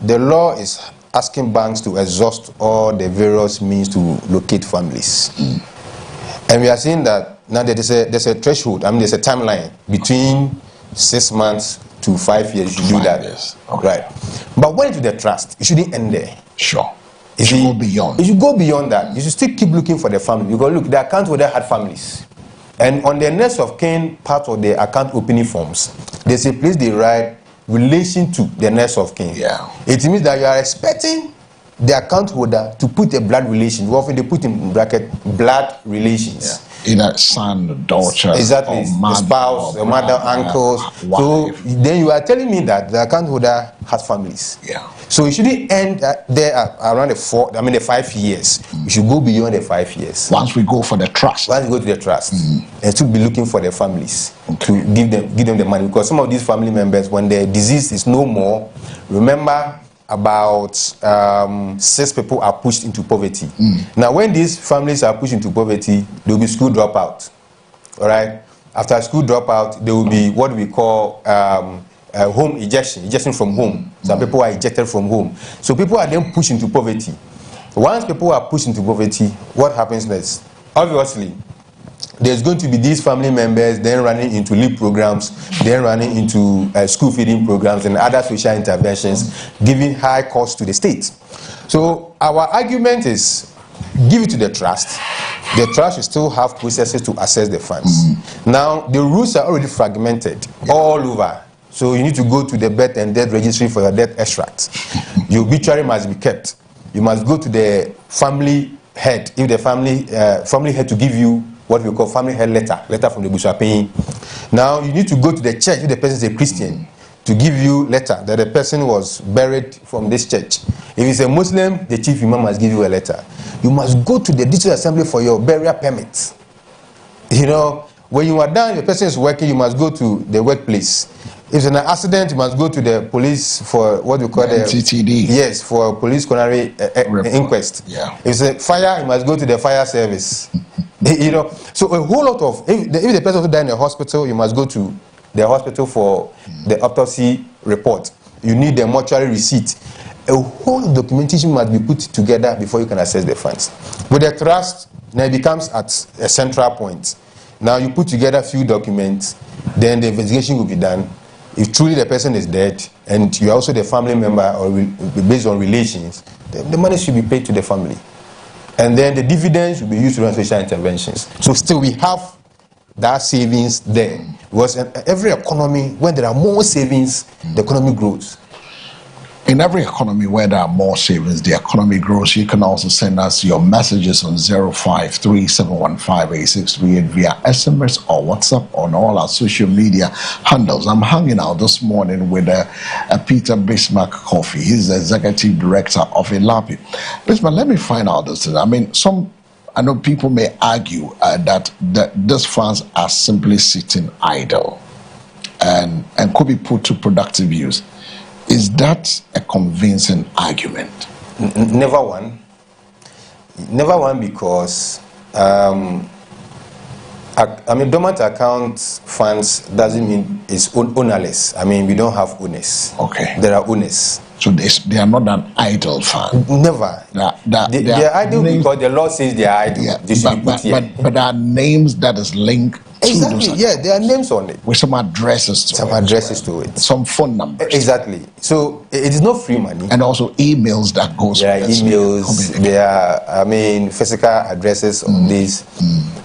the law is asking banks to exhaust all the various means to locate families. And we are saying that now there's a threshold, I mean, there's a timeline between 6 months to 5 years to do that. Years. Okay. Right. But when it's the trust, it shouldn't end there. Sure. It should go beyond. It should go beyond that. You should still keep looking for the family. Because look, the account holder had families. And on the next of kin part of the account opening forms, there's a place they write relation to the next of kin. Yeah. It means that you are expecting the account holder to put a blood relation. Often they put in bracket blood relations. Yeah. Either son, daughter, exactly, or mother, the spouse, or mother, uncles. So then you are telling me that the account holder has families. Yeah. So it shouldn't end there around the 5 years. You should go beyond the 5 years. Once we go for the trust. Once we go to the trust, and to be looking for the families to give them the money, because some of these family members, when the disease is no more, remember, about 6 people are pushed into poverty. Now, when these families are pushed into poverty, there will be school dropout. All right. After school dropout, there will be what we call home ejection from home. Some people are ejected from home. So people are then pushed into poverty. Once people are pushed into poverty, what happens next? Obviously, there's going to be these family members then running into LEAP programs, then running into school feeding programs and other social interventions, giving high cost to the state. So our argument is, give it to the trust. The trust will still have processes to access the funds. Now, the rules are already fragmented all over. So you need to go to the birth and death registry for your death extract. Your obituary must be kept. You must go to the family head, if the family head to give you what we call family head letter from the Bushapin. Now you need to go to the church if the person is a Christian to give you letter that the person was buried from this church. If it's a Muslim, the chief imam must give you a letter. You must go to the district assembly for your burial permit. You know, when you are done, the person is working, you must go to the workplace. If it's an accident, you must go to the police for what we call the TTD. Yes, for police coronary inquest. Yeah. If it's a fire, you must go to the fire service. You know, so a whole lot of, if the person who died in the hospital, you must go to the hospital for the autopsy report. You need the mortuary receipt. A whole documentation must be put together before you can access the funds. With the trust, now it becomes at a central point. Now you put together a few documents, then the investigation will be done. If truly the person is dead and you are also the family member or based on relations, the money should be paid to the family. And then the dividends will be used to run social interventions. So still we have that savings there. Because in every economy, when there are more savings, the economy grows. In every economy where there are more savings, the economy grows. You can also send us your messages on 053-715-8638 via SMS or WhatsApp on all our social media handles. I'm hanging out this morning with Peter Bismarck Coffee. He's the executive director of Elapi. Bismarck, let me find out this. I mean, I know people may argue that these funds are simply sitting idle and could be put to productive use. Is that a convincing argument? Never one. Never one, because dormant account funds doesn't mean it's ownerless. I mean, we don't have owners. Okay. There are owners. So they are not an idle fund. Never. They are idle because the law says they are idle. Yeah, They should be put here. But there are names that is linked Exactly. those Yeah, there are names on it. with some addresses to it. Some phone numbers. Exactly. So it is not free money. And also emails that goes. There are emails. There are, physical addresses on this.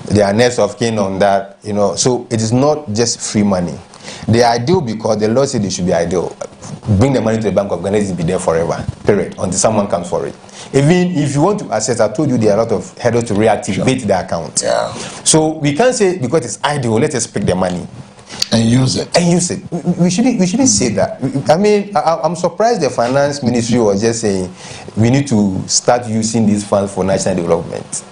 There are next of kin on that. So it is not just free money. They are ideal because the law said they should be ideal. Bring the money to the Bank of Ghana, it will be there forever. Period. Until someone comes for it. Even if you want to access, I told you there are a lot of hurdles to reactivate the account. Yeah. So we can't say because it's ideal, let us pick the money and use it. We shouldn't say that. I'm surprised the finance ministry was just saying we need to start using these funds for national development.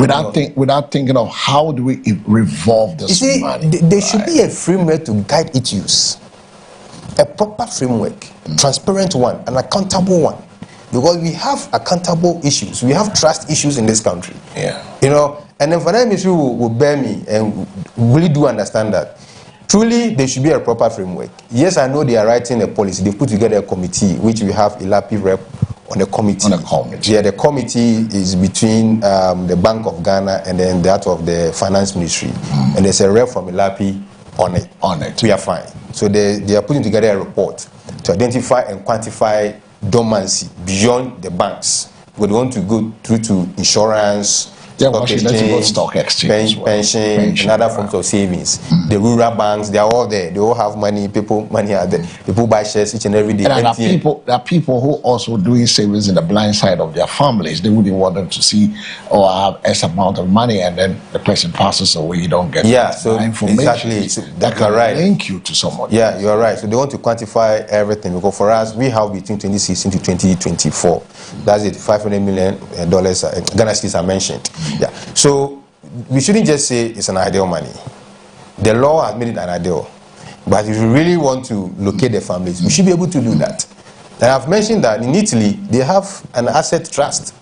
Without thinking of how do we revolve this money. There should be a framework to guide its use. A proper framework, transparent one, an accountable one. Because we have accountable issues. We have trust issues in this country. Yeah. And the finance ministry will bear me and really do understand that. Truly, there should be a proper framework. Yes, I know they are writing a policy. They put together a committee, which we have Ilapi rep on the committee. Yeah, the committee is between the Bank of Ghana and then that of the finance ministry. And there's a rep from Ilapi on it. We are fine. So they are putting together a report to identify and quantify dormancy beyond the banks. We want to go through to insurance, stock exchange, pension, and other forms of savings. The rural banks, they are all there. They all have money. Money are there. People buy shares each and every day. And there are people who also doing savings in the blind side of their families. They wouldn't want them to see or have S amount of money, and then the person passes away. You don't get information. Exactly. So that can link you to someone. Yeah, you are right. So they want to quantify everything, because for us, we have between 2016 to 2024. That's it. $500 million Ghana cedis are mentioned. Yeah. So we shouldn't just say it's an ideal money. The law has made it an ideal. But if you really want to locate the families, we should be able to do that. And I've mentioned that in Italy, they have an asset trust.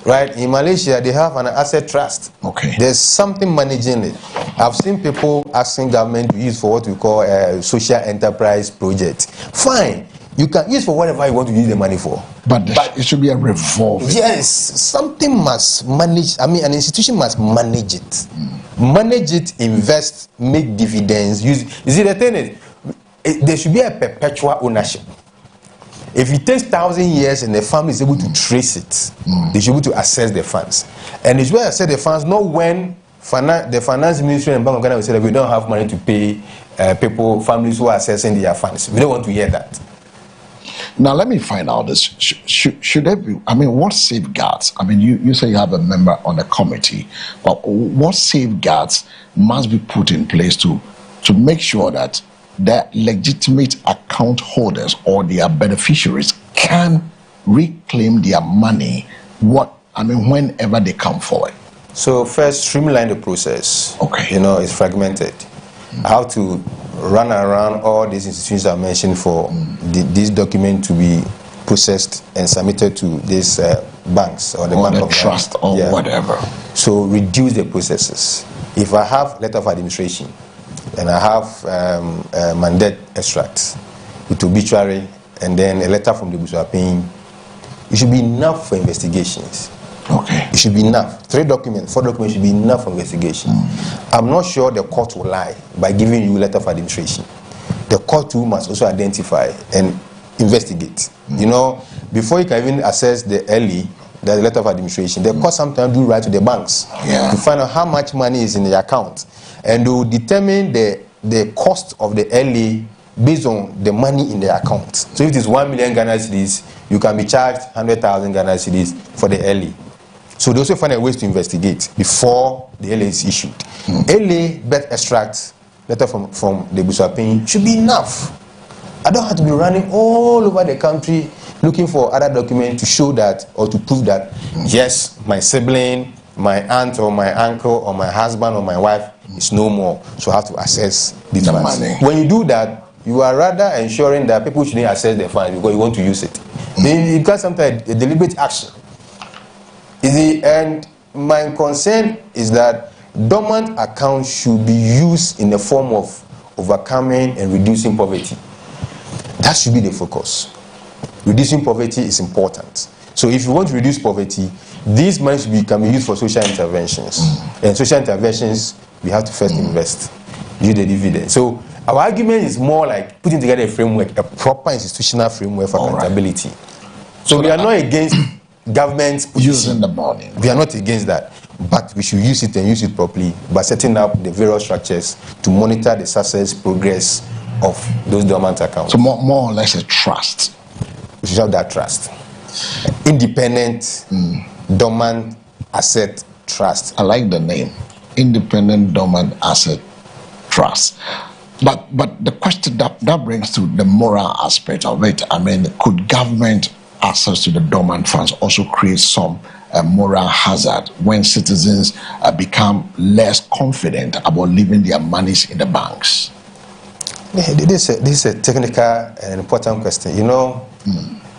Right? In Malaysia, they have an asset trust. Okay. There's something managing it. I've seen people asking government to use for what we call a social enterprise project. Fine. You can use for whatever you want to use the money for. But it should be a revolving. Yes, something must manage. An institution must manage it. Manage it, invest, make dividends. Use. You see, the thing is, there should be a perpetual ownership. If it takes 1,000 years and the family is able to trace it, they should be able to access the funds. And it's where I said the funds, not when the finance ministry and Bank of Ghana will say that we don't have money to pay families who are accessing their funds. We don't want to hear that. Now, let me find out this. Should there be, what safeguards? You say you have a member on the committee, but what safeguards must be put in place to make sure that the legitimate account holders or their beneficiaries can reclaim their money whenever they come forward? So first, streamline the process. Okay. It's fragmented. How to run around all these institutions I mentioned for this document to be processed and submitted to these banks or the Bank of trust or whatever. So reduce the processes. If I have letter of administration and I have mandate extract with obituary and then a letter from the Busuapin, it should be enough for investigations. Okay. It should be enough. 4 documents should be enough for investigation. I'm not sure the court will lie by giving you letter of administration. The court too must also identify and investigate. Before you can even assess the LE, the letter of administration, the court sometimes do write to the banks to find out how much money is in the account. And they will determine the cost of the LE based on the money in the account. So if it is 1 million Ghana cedis, you can be charged 100,000 Ghana cedis for the LE. So they also find a way to investigate before the LA is issued. LA birth extract letter from the Busuapin should be enough. I don't have to be running all over the country looking for other documents to show that or to prove that yes, my sibling, my aunt or my uncle or my husband or my wife is no more. So I have to access the money. When you do that, you are rather ensuring that people shouldn't access the funds because you want to use it. Then it becomes sometimes a deliberate action. And my concern is that dormant accounts should be used in the form of overcoming and reducing poverty. That should be the focus. Reducing poverty is important. So if you want to reduce poverty, these money can be used for social interventions. And social interventions we have to first invest, use the dividend. So our argument is more like putting together a framework, a proper institutional framework for accountability. So we are not against government using the money. We are not against that, but we should use it and use it properly by setting up the various structures to monitor the success, progress of those dormant accounts. So more or less a trust. We should have that trust. Independent dormant asset trust. I like the name, Independent Dormant Asset Trust. But the question that brings to the moral aspect of it, I mean, could government access to the dormant funds also create some moral hazard when citizens become less confident about leaving their monies in the banks? Yeah, this is a technical and important question. You know,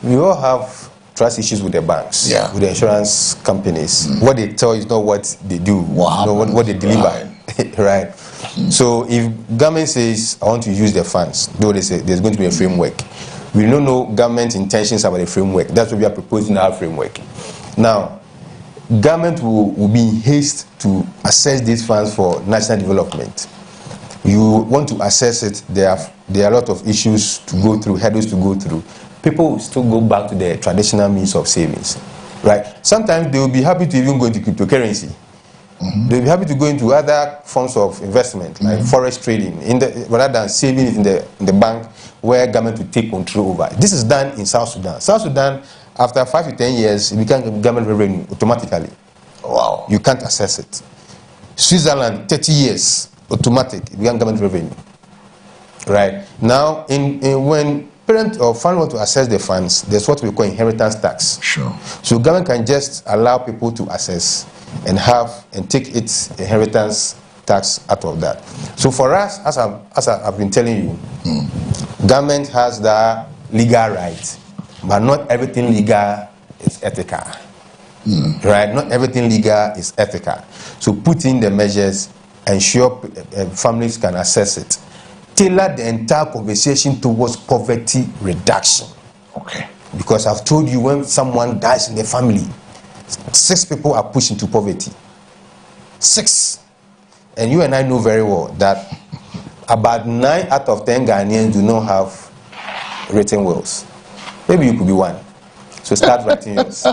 we all have trust issues with the banks, with the insurance companies. What they tell you is not what they do, what they deliver. Right. So if government says, I want to use the funds, though they say there's going to be a framework, we don't know government intentions about the framework. That's what we are proposing our framework. Now, government will be in haste to assess these funds for national development. You want to assess it, there are a lot of issues to go through, hurdles to go through. People will still go back to their traditional means of savings, right? Sometimes they will be happy to even go into cryptocurrency. They'll be happy to go into other forms of investment, like forex trading, rather than saving it in the bank where government will take control over. This is done in South Sudan. South Sudan, after 5 to 10 years, it becomes government revenue automatically. Wow. You can't access it. Switzerland, 30 years, automatic, it becomes government revenue. Right? Now, when parent or fund want to access the funds, there's what we call inheritance tax. Sure. So government can just allow people to access and take its inheritance tax out of that. So for us, as I've been telling you, government has the legal right, but not everything legal is ethical. Right? Not everything legal is ethical. So put in the measures, ensure families can access it. Tailor the entire conversation towards poverty reduction. Okay. Because I've told you, when someone dies in the family, 6 people are pushed into poverty. 6. And you and I know very well that about 9 out of 10 Ghanaians do not have written wills. Maybe you could be one. So start writing yours.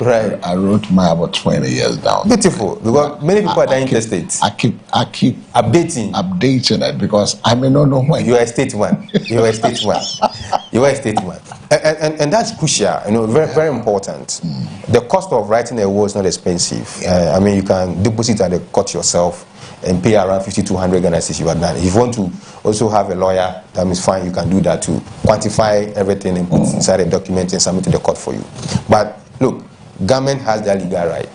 Right. I wrote mine about 20 years down. Beautiful. Because many people are dying interstate. I keep updating it because I may not know when. You are a state one. You are a state one. You are a state one. And that's crucial, very, very important. The cost of writing a will is not expensive. I mean, you can deposit at the court yourself and pay around 5,200 Ghana cedis you are done. If you want to also have a lawyer, that means fine, you can do that too. Quantify everything and put inside a document and submit to the court for you. But look, government has that legal right.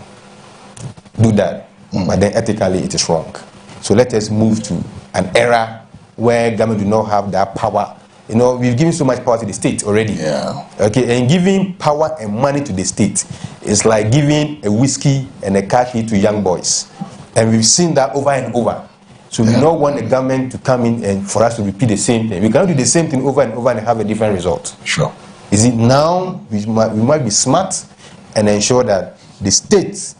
Do that. But then ethically it is wrong. So let us move to an era where government do not have that power. We've given so much power to the state already. Yeah. Okay, and giving power and money to the state is like giving a whiskey and a car key to young boys. And we've seen that over and over. So we don't want the government to come in and for us to repeat the same thing. We cannot do the same thing over and over and have a different result. Sure. Is it now we might be smart and ensure that the state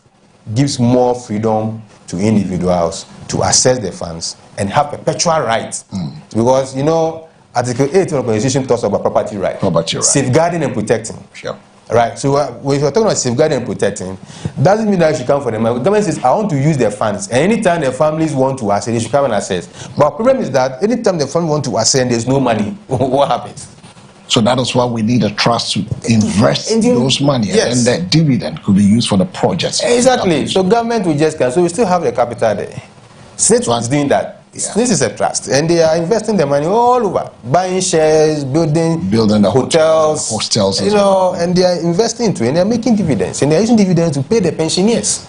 gives more freedom to individuals to access the funds and have perpetual rights. Because, Article 8 of the Constitution talks about property right. Property right. Safeguarding and protecting. Sure. Right. So when you're talking about safeguarding and protecting, doesn't mean that you should come for them. The government says, I want to use their funds. And anytime the families want to access, they should come and access. But the problem is that anytime the family want to access and there's no money, what happens? So that is why we need a trust to invest those money. Yes. And that dividend could be used for the projects. Exactly. So government will just come. So we still have the capital there. State is doing that. Yeah. This is a trust, and they are investing their money all over, buying shares, building the hotels, and they are investing into it, and they are making dividends, and they are using dividends to pay the pensioners.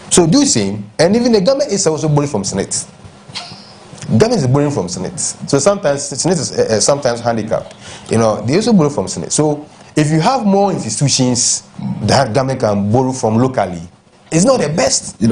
So do the same, and even the government is also borrowing from Senate. Government is borrowing from Senate, so sometimes Senate is sometimes handicapped. They also borrow from Senate. So if you have more institutions that government can borrow from locally, it's not the best. You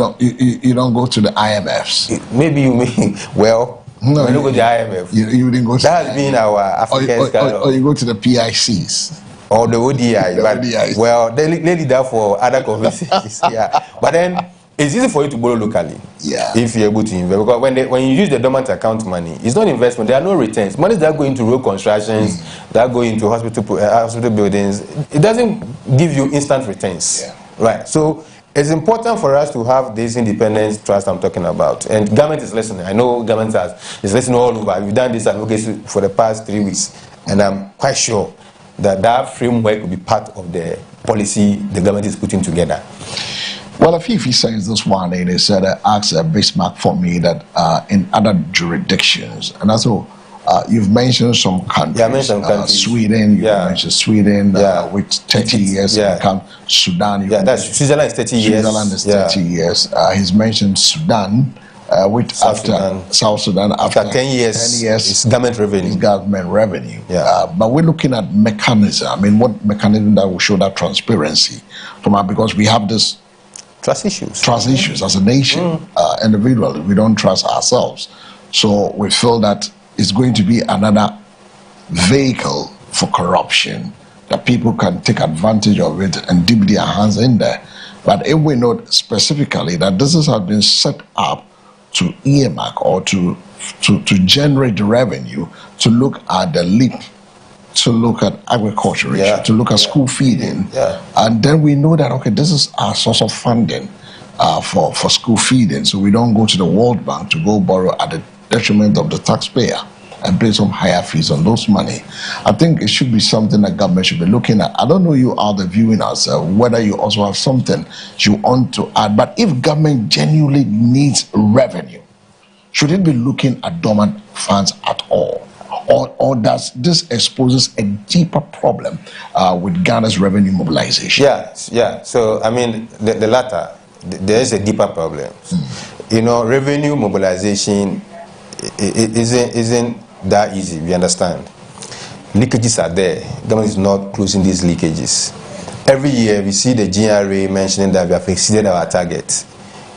don't go to the IMFs. Maybe you mean, well, no, you don't go to the IMF. You didn't go to that has been our African or you go to the PICs. Or the ODI. Well, they leave that for other conversations. Yeah. But then it's easy for you to borrow locally. Yeah. If you're able to invest, because when you use the dormant account money, it's not investment. There are no returns. Money that go into road constructions, that go into hospital buildings. It doesn't give you instant returns. Yeah. Right. So it's important for us to have this independent trust I'm talking about. And government is listening. I know government is listening all over. We've done this advocacy for the past 3 weeks. And I'm quite sure that framework will be part of the policy the government is putting together. Well, if he says this one, and he said, asks Bismarck for me that in other jurisdictions, and also you've mentioned some countries. Yeah, I mentioned countries. Sweden, you mentioned Sweden, with 30 years, Sudan. That's Switzerland is 30 years. Switzerland is 30 years. He's mentioned Sudan, which South Sudan after 10 years, it's government revenue. It's government revenue. Yeah. But we're looking at mechanism. I mean, what mechanism that will show that transparency from because we have this trust issues as a nation, individually. We don't trust ourselves. So we feel that it's going to be another vehicle for corruption, that people can take advantage of it and dip their hands in there. But if we know specifically that this has been set up to earmark or to generate the revenue, to look at the LEAP, to look at agriculture, to look at school feeding, and then we know that, okay, this is our source of funding for school feeding, so we don't go to the World Bank to go borrow at the detriment of the taxpayer and pay some higher fees on those money. I think it should be something that government should be looking at. I don't know you out there viewing us, whether you also have something you want to add, but if government genuinely needs revenue, should it be looking at dormant funds at all? Or does this exposes a deeper problem with Ghana's revenue mobilization? Yeah. So, I mean, the latter, there is a deeper problem. You know, revenue mobilization isn't that easy, we understand. Leakages are there. Government is not closing these leakages. Every year, we see the GRA mentioning that we have exceeded our target.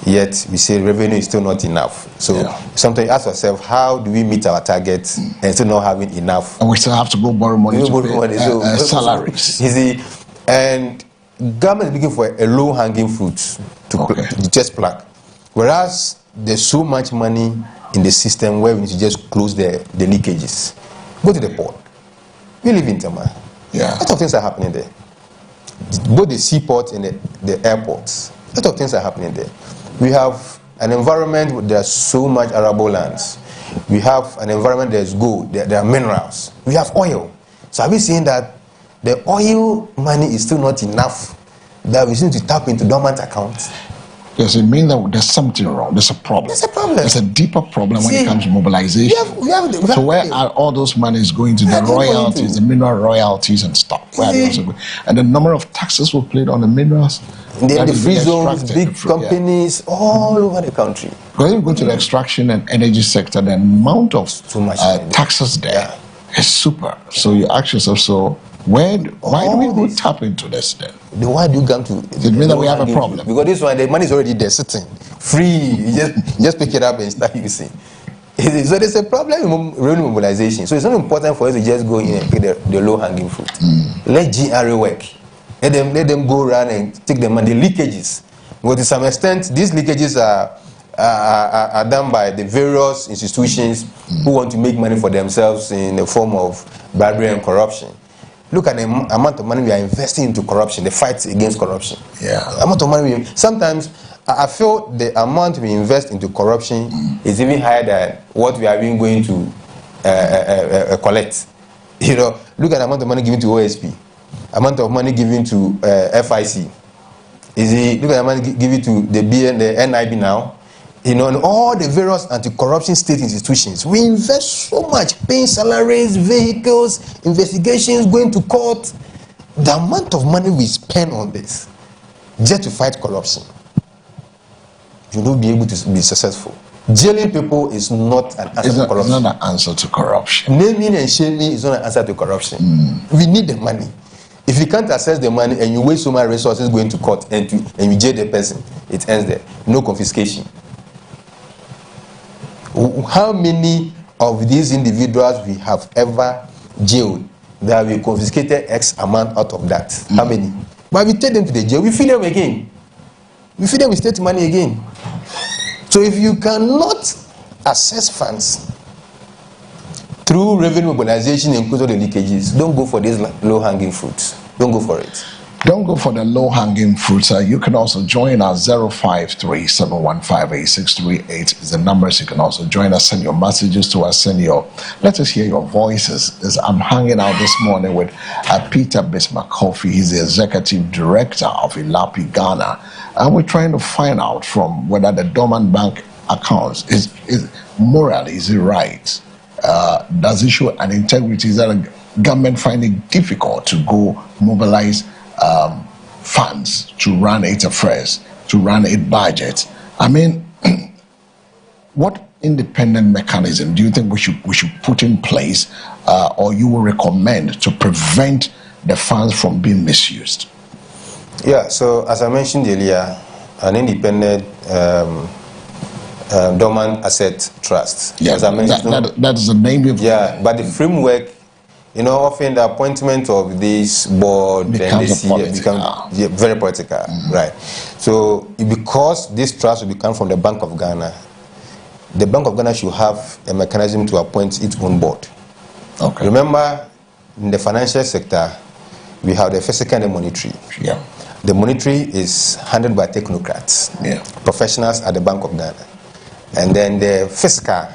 Yet we say revenue is still not enough. So sometimes ask yourself, how do we meet our targets and still not having enough? And we still have to go borrow money to pay salaries. You see, and government is looking for a low-hanging fruit to just pluck. Whereas there's so much money in the system where we need to just close the leakages. Go to the port. We live in Tema. A lot of things are happening there. Both the seaport and the airports. A lot of things are happening there. We have an environment where there's so much arable lands. We have an environment there's gold, there are minerals. We have oil. So are we saying that the oil money is still not enough, that we need to tap into dormant accounts? Yes, it means that there's something wrong. There's a problem. There's a problem. There's a deeper problem when it comes to mobilization. So where are all those monies going to? The royalties, the mineral royalties and stuff. And the number of taxes were paid on the minerals. The free zones, big companies all over the country. When you go to the extraction and energy sector, the amount of taxes there is super. So you ask yourself, so why do we go tap into this then? Why do you come to? It means that we have a problem. Because this one, the money is already there, sitting free. You just pick it up and start using. So there's a problem in revenue mobilization. So it's not important for us to just go in and pick the low-hanging fruit. Let GRA work. Let them go around and take the money. The leakages, because to some extent, these leakages are done by the various institutions who want to make money for themselves in the form of bribery and corruption. Look at the amount of money we are investing into corruption, the fight against corruption. The amount of money sometimes I feel the amount we invest into corruption is even higher than what we are even going to collect. You know, look at the amount of money given to OSP, amount of money given to FIC. Look at the money given to the NIB now. You know, and all the various anti-corruption state institutions. We invest so much, paying salaries, vehicles, investigations, going to court. The amount of money we spend on this just to fight corruption, you will not be able to be successful. Jailing people is not an answer to corruption. It's not an answer to corruption. Naming and shaming is not an answer to corruption. We need the money. If you can't access the money and you waste so much resources going to court and you jail the person, it ends there. No confiscation. How many of these individuals we have ever jailed that we confiscated X amount out of that? How many? But we take them to the jail, we feed them again. We feed them with state money again. So if you cannot access funds through revenue mobilization and close the leakages, don't go for these low-hanging fruits. Don't go for it. Don't go for the low-hanging fruits. You can also join us. 053-715-8638 is the numbers. You can also join us. Send your messages to us. Let us hear your voices. As I'm hanging out this morning with Peter Bismarck-Coffey. He's the executive director of ILAPI Ghana, and we're trying to find out from whether the dormant bank accounts is morally is it right? Does it show an integrity? Is that a government finding it difficult to go mobilize funds to run its affairs, to run its budget? I mean, what independent mechanism do you think we should put in place, or you will recommend to prevent the funds from being misused? Yeah. So as I mentioned earlier, an independent dormant asset trust. Yeah, as I mentioned, that's the name of but the framework. Often the appointment of this board becomes very political, right? So because this trust will become from the Bank of Ghana, the Bank of Ghana should have a mechanism to appoint its own board. Okay. Remember, in the financial sector, we have the fiscal and the monetary. Yeah. The monetary is handled by technocrats, professionals at the Bank of Ghana, and then the fiscal,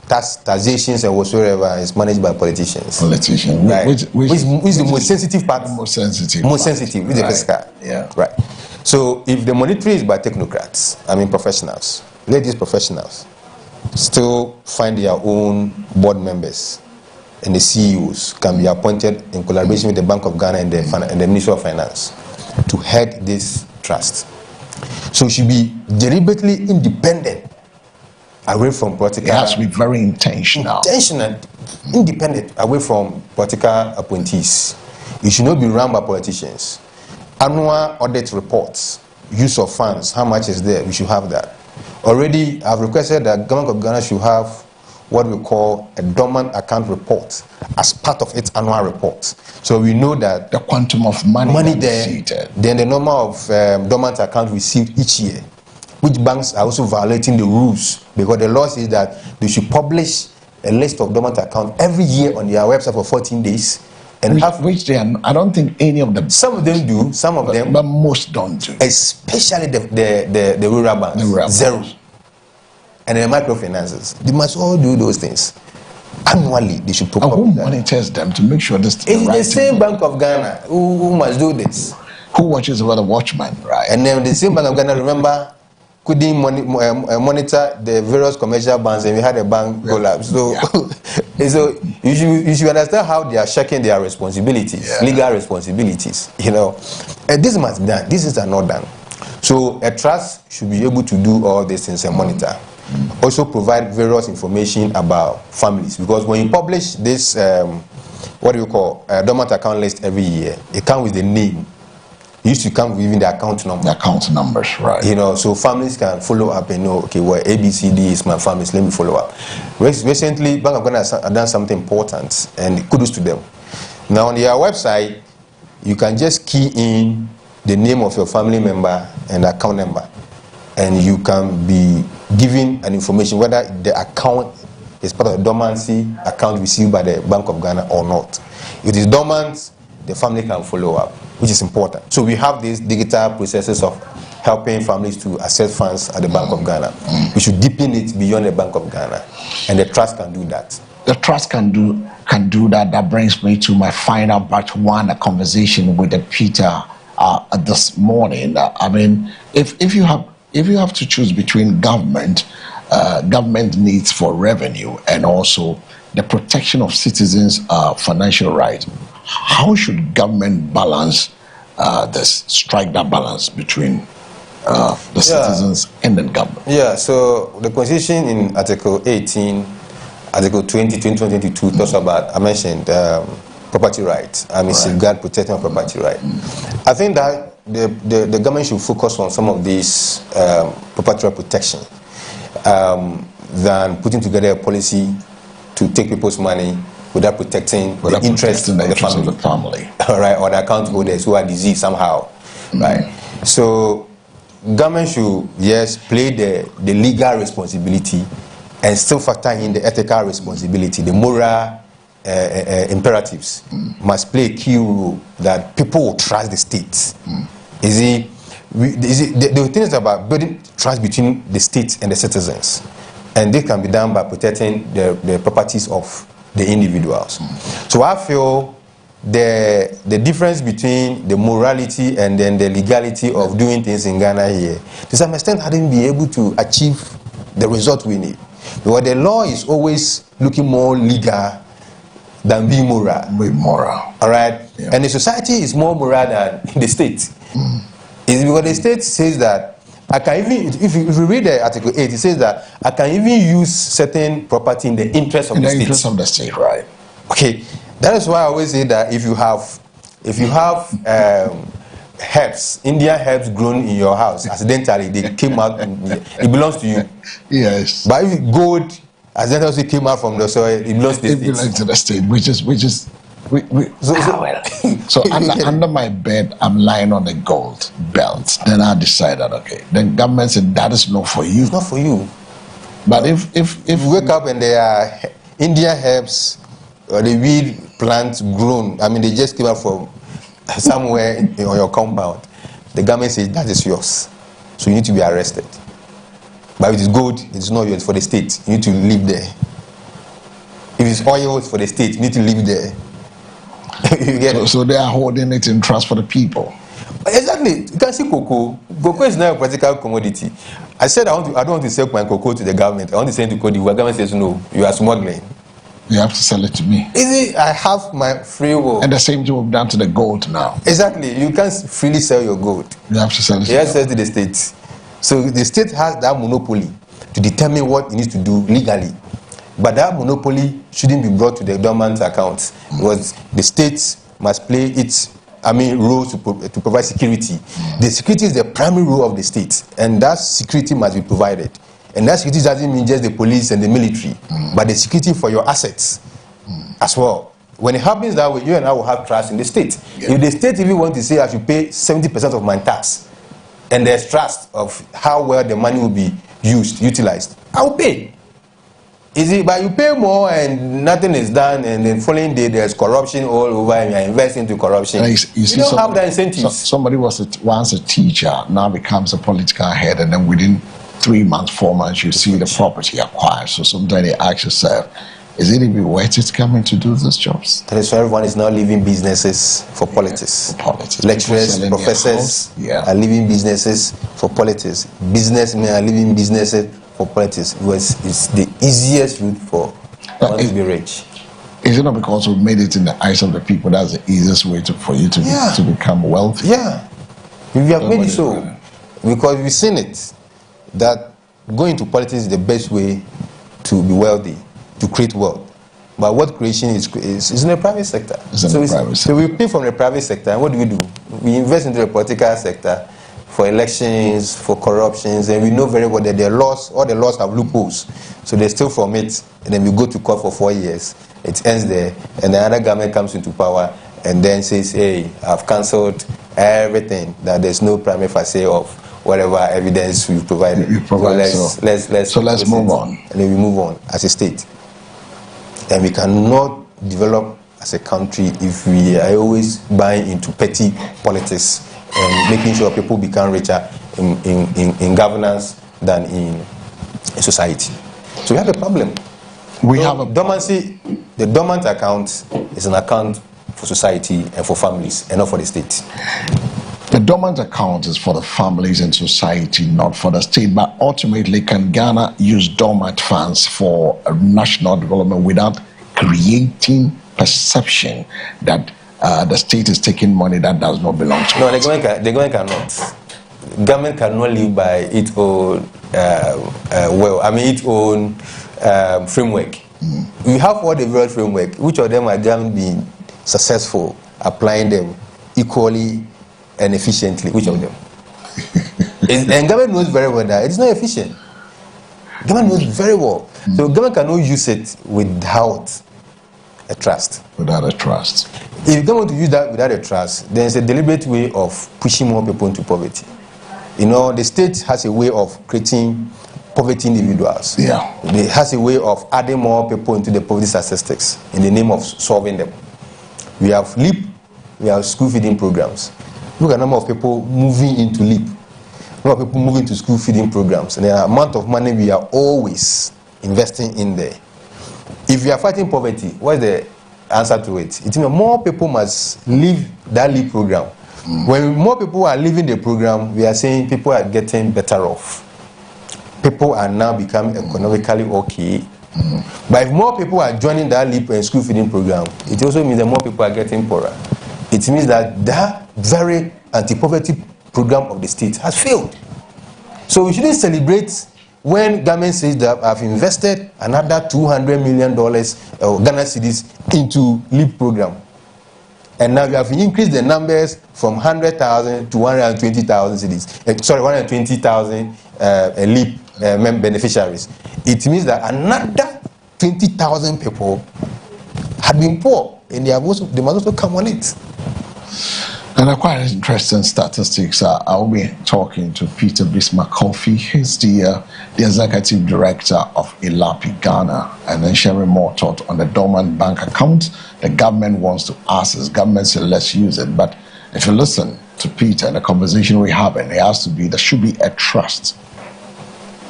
taxations and whatsoever is managed by politicians. Right. Which is the most sensitive part? Most sensitive with the fiscal. Yeah. Right. So if the monetary is by technocrats, professionals, let these professionals still find their own board members, and the CEOs can be appointed in collaboration with the Bank of Ghana and the Ministry of Finance to head this trust. So it should be deliberately independent, away from political. It has to be very intentional, independent, away from political appointees. It should not be run by politicians. Annual audit reports, use of funds, how much is there? We should have that. Already, I've requested that Government of Ghana should have what we call a dormant account report as part of its annual report. So we know that the quantum of money there, then the number of dormant accounts received each year. Which banks are also violating the rules, because the law says that they should publish a list of dormant accounts every year on their website for 14 days. And which they are, I don't think any of them. Some of them do, but most don't do. Especially the rural banks, zero. And the microfinances, they must all do those things. Annually, they should propose. Who monitors them to make sure this? It's the same Bank of Ghana who must do this. Who watches over the watchman, right? And then the same Bank of Ghana, remember, couldn't monitor the various commercial banks, and we had a bank collapse. So, so you should understand how they are checking their responsibilities, legal responsibilities. And this must be done. This is not done. So a trust should be able to do all these things and monitor. Also provide various information about families, because when you publish this, dormant account list every year, it comes with the name. It used to come with even the account number. The account numbers, right. So families can follow up and know, okay, well, ABCD is my family, so let me follow up. Recently, Bank of Ghana has done something important, and kudos to them. Now, on their website, you can just key in the name of your family member and the account number, and you can be given an information whether the account is part of the dormancy account received by the Bank of Ghana or not. If it is dormant, the family can follow up, which is important. So we have these digital processes of helping families to access funds at the Bank of Ghana. We should deepen it beyond the Bank of Ghana, and the trust can do that. The trust can do that. That brings me to my final part one, a conversation with Peter this morning. If you have to choose between government needs for revenue and also the protection of citizens' financial rights, how should government balance strike that balance between the citizens and the government? So the Constitution in Article 18, Article 20, 2022 talks about, I mentioned, property rights. Safeguard protection of property rights. I think that the government should focus on some of these property right protection than putting together a policy to take people's money without protecting the interest of the family. All right, or the account holders who are diseased somehow. Right. So government should, yes, play the legal responsibility and still factor in the ethical responsibility, the moral imperatives must play a key role that people will trust the state. The thing is about building trust between the state and the citizens, and this can be done by protecting the properties of the individuals. So I feel the difference between the morality and then the legality of doing things in Ghana here, to some extent, I didn't be able to achieve the result we need. Because the law is always looking more legal than being moral. All right? Yeah. And the society is more moral than the state. It's because the state says that I can even, if you read the Article 8, it says that I can even use certain property in the interest of the state. In the interest of the state, right. Okay. That is why I always say that if you have herbs, Indian herbs grown in your house, accidentally they came out, it belongs to you. Yes. But if gold accidentally came out from the soil, it belongs to the state. It belongs to the state, which is so under my bed, I'm lying on a gold belt. Then I decided, okay. Then government said that is not for you. It's not for you. But if you wake up and there are Indian herbs or the weed plants grown, I mean they just came out from somewhere on your compound, the government says that is yours. So you need to be arrested. But if it's gold, it's not yours, for the state. You need to live there. If it's oil, it's for the state. You need to live there. You get it? So they are holding it in trust for the people. Exactly. You can see cocoa. Cocoa is not a practical commodity. I said I don't want to sell my cocoa to the government. I want to send it to Cote d'Ivoire. The government says no, you are smuggling. You have to sell it to me. I have my free will. And the same thing will be done to the gold now. Exactly. You can't freely sell your gold. You have to sell it. You have to sell it to the state. So the state has that monopoly to determine what it needs to do legally. But that monopoly shouldn't be brought to the dormant account, because the state must play its role to provide security. The security is the primary role of the state, and that security must be provided. And that security doesn't mean just the police and the military, but the security for your assets as well. When it happens that way, you and I will have trust in the state. Yeah. If the state even want to say I should pay 70% of my tax, and there's trust of how well the money will be utilized, I will pay. But you pay more and nothing is done, and then following day there's corruption all over, and you're investing into corruption. You don't have that incentive. Somebody was once a teacher, now becomes a political head, and then within 3 months, 4 months, you see the property acquired. So sometimes you ask yourself, is it even worth it coming to do these jobs? That is why everyone is now leaving businesses for politics. Yeah, for politics. Lecturers, professors are leaving businesses for politics. Businessmen are leaving businesses for politics. It's the easiest route for one to be rich. Is it not because we've made it in the eyes of the people that's the easiest way for you to become wealthy? Yeah. We have made it so. Because we've seen it, that going to politics is the best way to be wealthy, to create wealth. But what creation is in the private sector. So we pay from the private sector, and what do? We invest into the political sector for elections, for corruptions, and we know very well that all the laws have loopholes. So they steal from it, and then we go to court for 4 years. It ends there, and the other government comes into power and then says, hey, I've cancelled everything, that there's no prima facie of whatever evidence we provided. So let's move on. And then we move on as a state. And we cannot develop as a country if we are always buying into petty politics and making sure people become richer in governance than in society. So we have a problem. Dormancy, the dormant account is an account for society and for families, and not for the state. The dormant account is for the families and society, not for the state. But ultimately, can Ghana use dormant funds for national development without creating perception that the state is taking money that does not belong to it? No, the government cannot. Government cannot live by its own its own framework. We have all the various framework. Which of them haven't been successful applying them equally and efficiently? Which of them? And government knows very well that it's not efficient. Government knows very well. So government cannot use it without a trust. Without a trust. If you don't want to use that without a trust, then it's a deliberate way of pushing more people into poverty. You know, the state has a way of creating poverty individuals. Yeah. It has a way of adding more people into the poverty statistics in the name of solving them. We have LEAP, we have school feeding programs. Look at the number of people moving into LEAP. A lot of people moving to school feeding programs. And the amount of money we are always investing in there. If we are fighting poverty, what's the answer to it? It means more people must leave that LEAP program. When more people are leaving the program, we are saying people are getting better off. People are now becoming economically okay. But if more people are joining that LEAP and school feeding program, it also means that more people are getting poorer. It means that that very anti-poverty program of the state has failed. So we shouldn't celebrate when government says that I've invested another $200 million Ghana cedis into LEAP program. And now we have increased the numbers from 100,000 to 120,000 cedis. Sorry, 120,000 LEAP beneficiaries. It means that another 20,000 people had been poor, and they must also come on it. And quite interesting statistics. I'll be talking to Peter Bismarck-Kofi. He's the executive director of ELAPI Ghana, and then sharing more thought on the dormant bank account the government wants to access. Government said let's use it, but if you listen to Peter and the conversation we have, and there should be a trust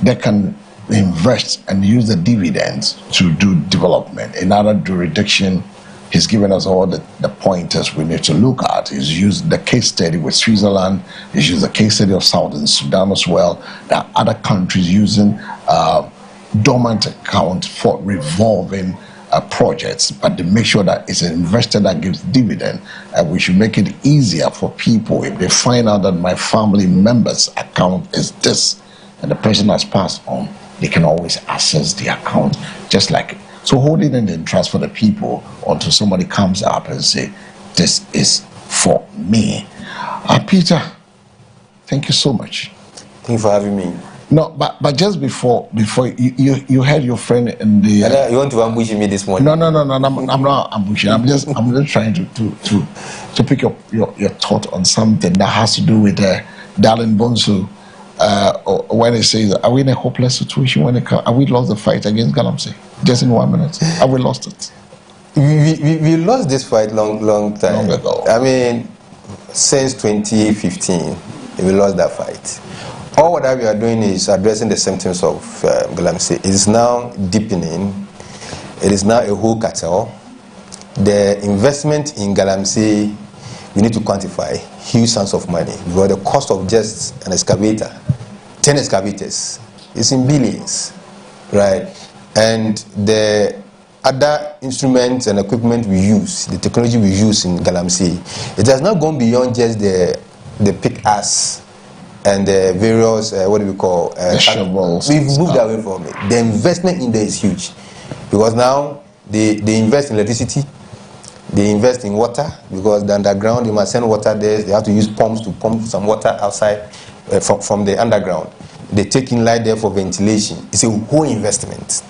that can invest and use the dividends to do development. In other jurisdiction, he's given us all the pointers we need to look at. He's used the case study with Switzerland. He's used the case study of Southern Sudan as well. There are other countries using dormant account for revolving projects, but to make sure that it's an investor that gives dividend. We should make it easier for people if they find out that my family member's account is this and the person has passed on, they can always access the account just like. So holding it in trust for the people until somebody comes up and say, this is for me. Peter, thank you so much. Thank you for having me. No, but just before you had your friend in the. You want to ambush me this morning? No. I'm not ambushing. I'm just trying to pick up your thought on something that has to do with Darlin Bonsu. When it says, are we in a hopeless situation when it comes? Are we lost the fight against Galamsey? Just in 1 minute, have we lost it? We lost this fight long time ago. I mean, since 2015, we lost that fight. All that we are doing is addressing the symptoms of Galamsey. It is now deepening. It is now a whole cartel. The investment in Galamsey, we need to quantify huge sums of money, because the cost of just an excavator, 10 excavators, is in billions, right? And the other instruments and equipment we use, the technology we use in Galamsey, it has not gone beyond just the pickaxe and the various, what do we call? Shovels. We've moved away from it. The investment in there is huge, because now they invest in electricity, they invest in water, because the underground, they must send water there. They have to use pumps to pump some water outside from the underground. They take in light there for ventilation. It's a whole investment.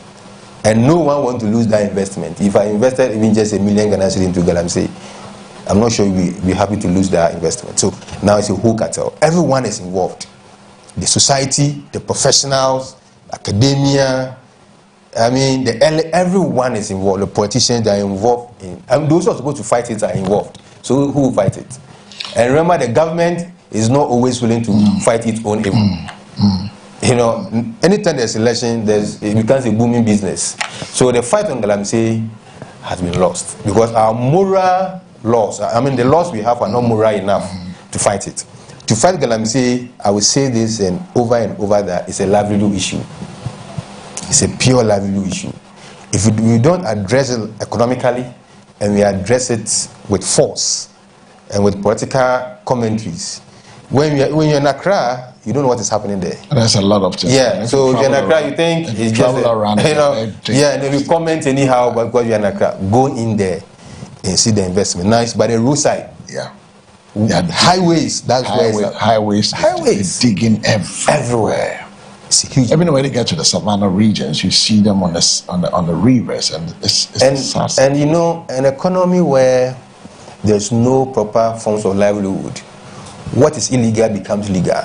And no one wants to lose that investment. If I invested even just $1 million Ghana cedis into Galamsey, I'm not sure we'll be happy to lose that investment. So now it's a whole cartel. Everyone is involved. The society, the professionals, academia, I mean, everyone is involved. The politicians that are involved in, and those who are supposed to fight it are involved. So who will fight it? And remember, the government is not always willing to fight its own evil. You know, anytime there's election, it becomes a booming business. So the fight on Galamsey has been lost, because our moral laws, I mean, the laws we have are not moral enough to fight it. To fight Galamsey, I will say this and over that, it's a livelihood issue. It's a pure livelihood issue. If we don't address it economically, and we address it with force and with political commentaries, when you're in Accra, you don't know what is happening there. There's a lot of things. Yeah, so if you're in Accra, you think it's just around, yeah, and then we comment anyhow because you're in Accra. Go in there and see the investment. Nice, by the roadside. Yeah. Highways. That's where highways. Digging everywhere. It's huge. Even when they get to the savannah regions, you see them on the rivers, and it's and you know, an economy where there's no proper forms of livelihood, what is illegal becomes legal.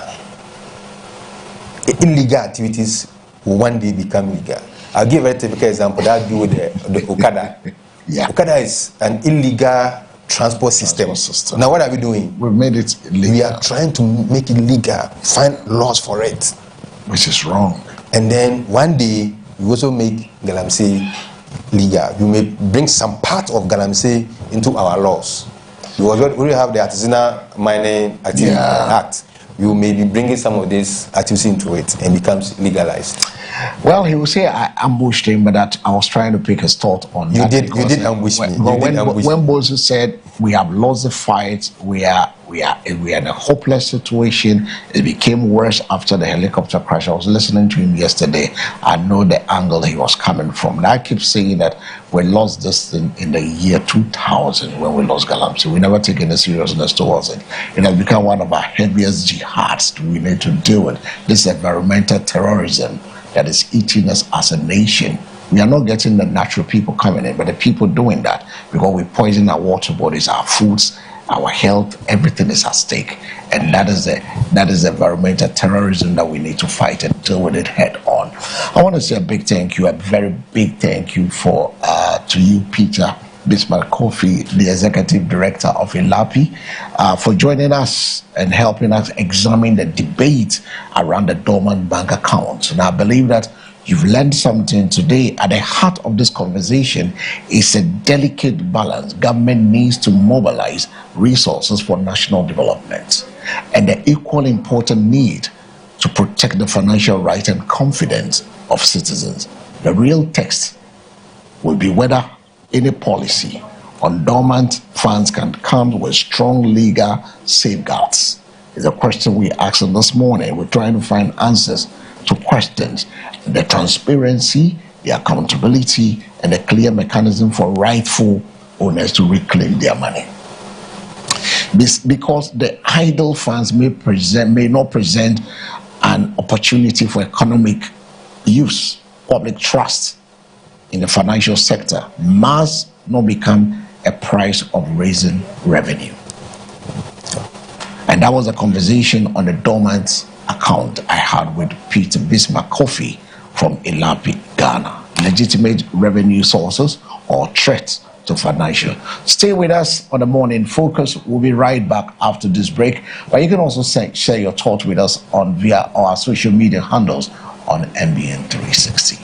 illegal activities will one day become legal. I'll give a typical example that do with the Okada. Yeah. Okada is an illegal transport system. Now what are we doing? We've made it legal. We are trying to make it legal, find laws for it. Which is wrong. And then one day we also make Galamsey legal. You may bring some part of Galamsey into our laws. Because we have the Artisanal Mining Activity Act. You may be bringing some of this activity into it and becomes legalized. Well, he will say I ambushed him, but that I was trying to pick his thought on you that. You did ambush me. But when Bozu said we have lost the fight, we are in a hopeless situation. It became worse after the helicopter crash. I was listening to him yesterday. I know the angle he was coming from. And I keep saying that we lost this thing in the year 2000 when we lost Galamsey. We never take any seriousness towards it. It has become one of our heaviest jihads we need to deal with. This environmental terrorism that is eating us as a nation. We are not getting the natural people coming in, but the people doing that because we poison our water bodies, our foods, our health, everything is at stake. And that is the environmental terrorism that we need to fight and deal with it head on. I want to say a big thank you, a very big thank you to you, Peter Bismarck-Kofi, the Executive Director of ILAPI, for joining us and helping us examine the debate around the dormant bank accounts. And I believe that you've learned something today. At the heart of this conversation is a delicate balance. Government needs to mobilize resources for national development and the equal important need to protect the financial rights and confidence of citizens. The real test will be whether any policy on dormant funds can come with strong legal safeguards. It's a question we asked this morning. We're trying to find answers to questions. The transparency, the accountability, and a clear mechanism for rightful owners to reclaim their money. Because the idle funds may not present an opportunity for economic use, public trust in the financial sector must not become a price of raising revenue. And that was a conversation on the dormant account I had with Peter Bismarck-Kofi from ILAPI, Ghana. Legitimate revenue sources or threats to financial. Stay with us on the Morning Focus. We'll be right back after this break. But you can also share your thoughts with us via our social media handles on MBN 360.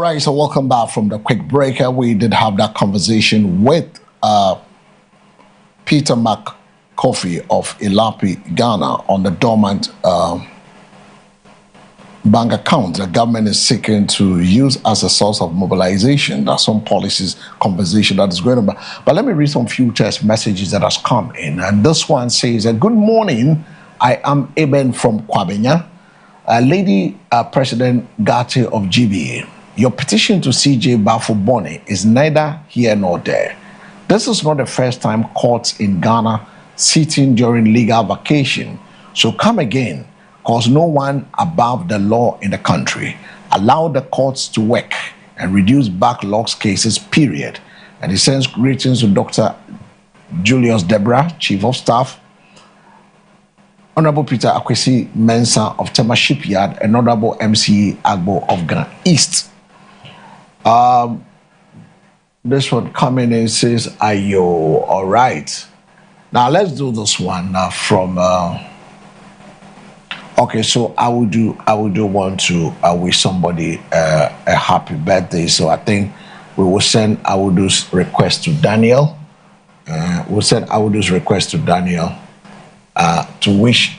right, so welcome back from the quick break. We did have that conversation with Peter McCoffey of Ilapi, Ghana, on the dormant bank account the government is seeking to use as a source of mobilization. There's some policies conversation that is going on. But let me read some few text messages that has come in. And this one says, good morning, I am Eben from Kwabenya. Lady President Gatti of GBA, your petition to CJ Bafo-Bonny is neither here nor there. This is not the first time courts in Ghana sitting during legal vacation. So come again, cause no one above the law in the country. Allow the courts to work and reduce backlogs cases, period. And he sends greetings to Dr. Julius Debra, Chief of Staff, Honorable Peter Akwesi Mensah of Tema Shipyard, and Honorable MCA Agbo of Ghana East. This one coming in says, Ayo, all right. Now let's do this one from... Okay, so I would do want to wish somebody a happy birthday. So I think we will send Awudu's request to Daniel. We'll send Awudu's request to Daniel to wish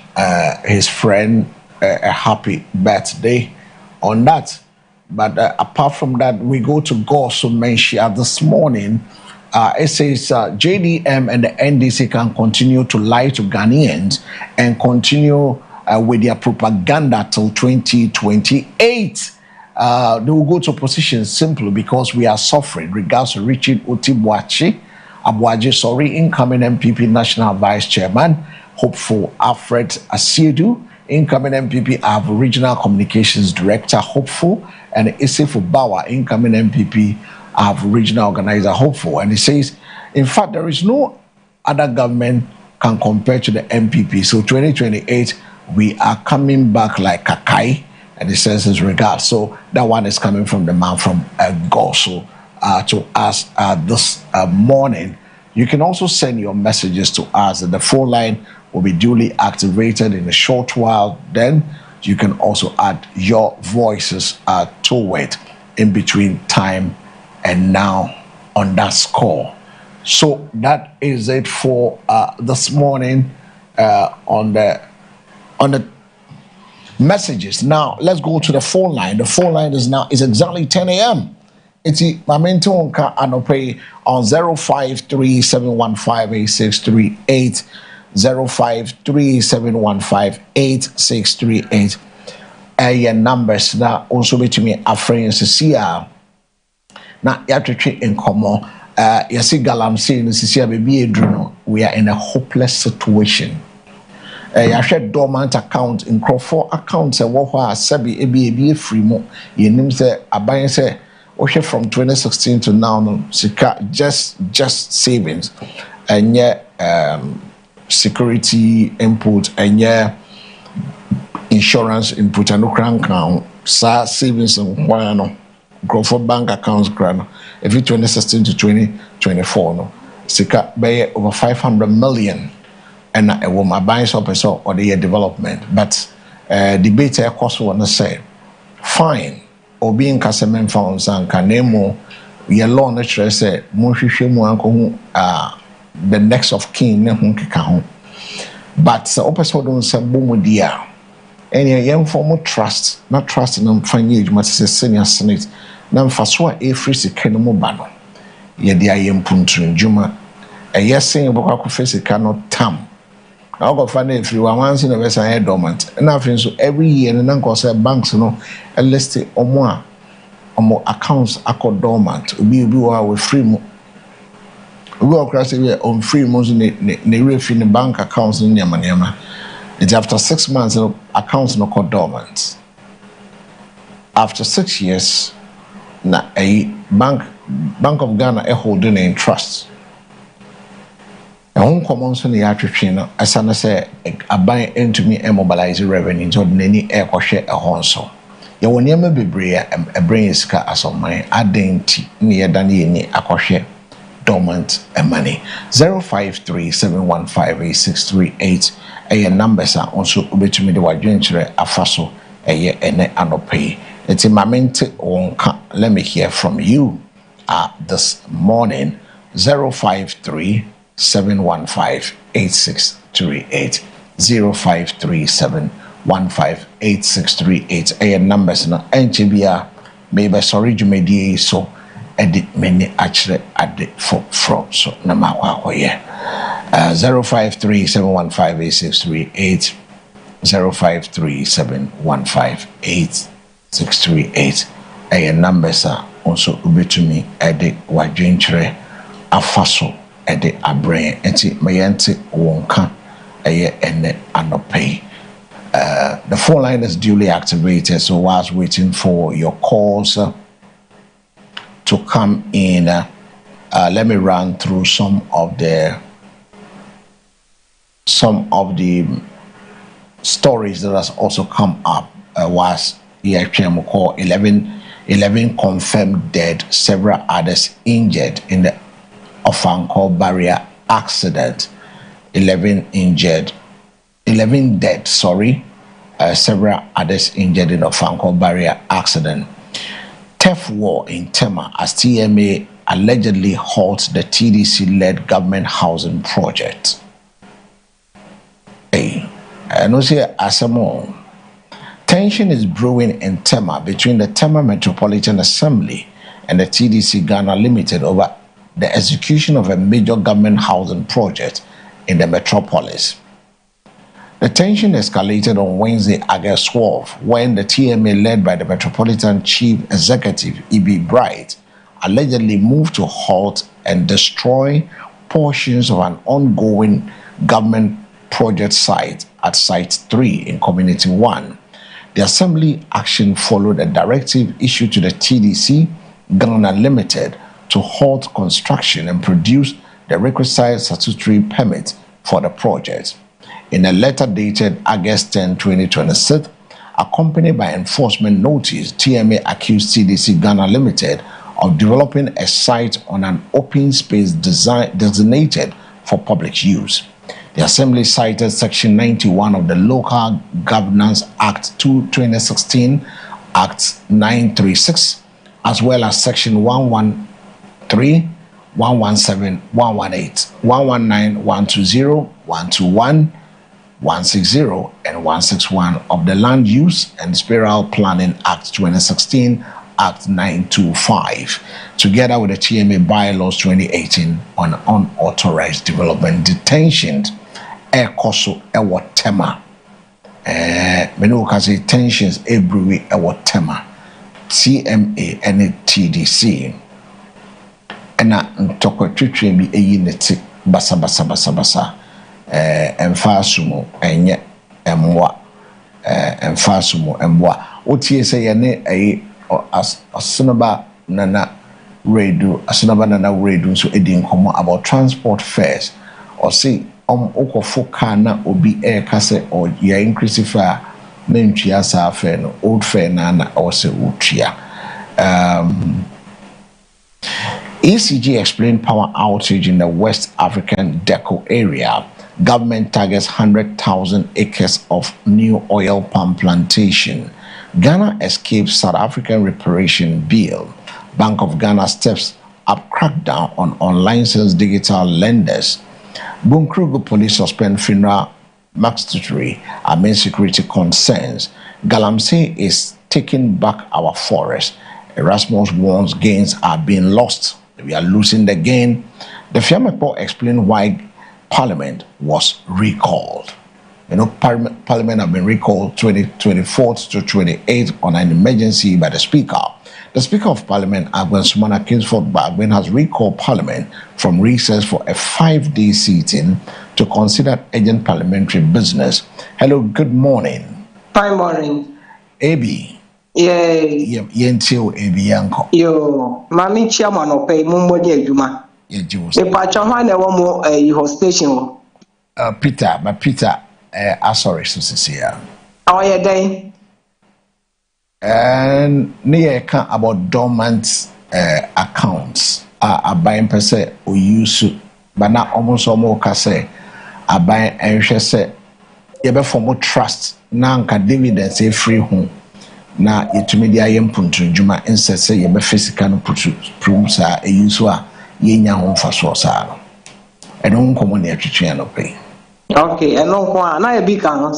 his friend a happy birthday on that. But apart from that, we go to Gosu Menshia this morning. It says JDM and the NDC can continue to lie to Ghanaians and continue with their propaganda till 2028. They will go to opposition simply because we are suffering. Regards to Richard Otibwachi, incoming MPP National Vice Chairman, hopeful Alfred Asiedu, incoming MPP, I have Regional Communications Director, hopeful, and Isifo Bawa, incoming MPP, I have Regional Organizer, hopeful. And he says, in fact, there is no other government can compare to the MPP. So 2028, we are coming back like Kakai, and he says his regards. So that one is coming from the man from Gosu to us this morning. You can also send your messages to us. The phone line will be duly activated in a short while. Then you can also add your voices to it in between time and now on that score. So that is it for this morning on the messages. Now let's go to the phone line. The phone line is exactly 10 a.m. It's Mamento Anope on 053-715-8638, 053-715-8638. Your numbers now also be to me a friend Cecilia. Now you have to treat in common. You see Galamsey Cecilia baby Adriano. We are in a hopeless situation. You share dormant account in Crawford accounts and what Sabi a free mo. You name say Abayan say from 2016 to now no just savings and yet security input and yet insurance input and no crown savings and one Crawford bank accounts grant every 2016 to 2024 no sika bay over 500 million. And a woman buying up so or the development. But debate a cost one say fine or being Casamen found and Canemo ye law natural say Mushimu the next of king but the opposite don't say boom dear. Any young form of trust, not trust in them fine age, but say senior senate. Nam Faswa a free second bano. Ye dear yam puntun Juma a yes saying about face cannot tam. I'll go find if you are once in a vessel dormant. And nothing so every year and uncle said banks no a list or more accounts are called dormant. We with free mo. We go across on free months in the bank accounts in Yamanyama. It's after 6 months accounts no called dormant. After 6 years, na a Bank of Ghana a holding in trust. And common son the attrition as I say a buy into me and mobilize revenue to any air share a honso. You will never be brea a brain scar as on my adding near Danny a share dormant and money 053-715-8638. A numbers are also over to me the wide venture a faso a year and a pay. It's Enti Mamente Wonka, let me hear from you this morning. 053-715-8638. 053-715-8638. Aye numbers no NCBA maybe sorry jumedi so edit many actually add for so na makwakwaye. 053-715-8638. 053-715-8638. Aye numbers are also ubetumi edit wadwentre afaso edit abrain enti mayente wonka aye ene anopay. The phone line is duly activated, so whilst waiting for your calls to come in, let me run through some of the stories that has also come up. Was EHM call 11 confirmed dead, several others injured in the Ofankor barrier accident. 11 dead, several others injured in the Ofankor barrier accident. Tough war in Tema as TMA allegedly halts the TDC-led government housing project. And also, Asamo, tension is brewing in Tema between the Tema Metropolitan Assembly and the TDC Ghana Limited over the execution of a major government housing project in the metropolis. The tension escalated on Wednesday, August 12, when the TMA, led by the Metropolitan Chief Executive E.B. Bright, allegedly moved to halt and destroy portions of an ongoing government project site at Site 3 in Community 1. The Assembly action followed a directive issued to the TDC Ghana Limited to halt construction and produce the requisite statutory permit for the project. In a letter dated August 10, 2026, accompanied by enforcement notice, TMA accused TDC Ghana Limited of developing a site on an open space designated for public use. The Assembly cited Section 91 of the Local Governance Act 2016, Act 936, as well as Section 113, 117, 118, 119, 120, 121, 160, and 161 of the Land Use and Spatial Planning Act 2016, Act 925, together with the TMA Bylaws 2018 on unauthorized development. Detention ekoso ewo Tema. Menu kasi tensions everywhere ewo Tema. CMA and TDC. Ena ntoko twitwe bi eyineti basa emfasumo enye emwa emfasumo emwa otie se ye ne asinaba nana radio so edi nkomo about transport fares or say okofo car na obi kase or ya increase fare mentria sa fare no old fare na or say utria. ECG explained power outage in the West African Deco area. Government targets 100,000 acres of new oil palm plantation. Ghana escapes South African reparation bill. Bank of Ghana steps up crackdown on unlicensed digital lenders. Bunkrugu police suspend funeral mastery amid security concerns. Galamsey is taking back our forest. Erasmus warns gains are being lost. We are losing the gain. The Fiamepo explained why Parliament was recalled. You know, Parliament have been recalled 24th to 28th on an emergency by the Speaker. The Speaker of Parliament, Agwen Sumana Kingsford Bagwen, has recalled Parliament from recess for a 5-day sitting to consider urgent parliamentary business. Hello, good morning. Fine morning. AB. Yentio AB Yanko. Yo, Mami Chairman of Pay Mumbodi Juma. The Pachahan your station. Peter, but Peter, sorry, Susia. How are you day? And near about dormant accounts are buying per se or use, but not almost say are buying and she said, you better for more trust, now can dividends a free home. na yɛtumi de ayɛ mpuntunjuma nsɛ sɛ yɛbɛfa sika no prum saa ɛyi nso a yɛnya ho mfasoɔ saa no ɛno nkɔmmɔ ne atwetwe no pɛ. Okay, ɛno nko a na yɛbi ka ho.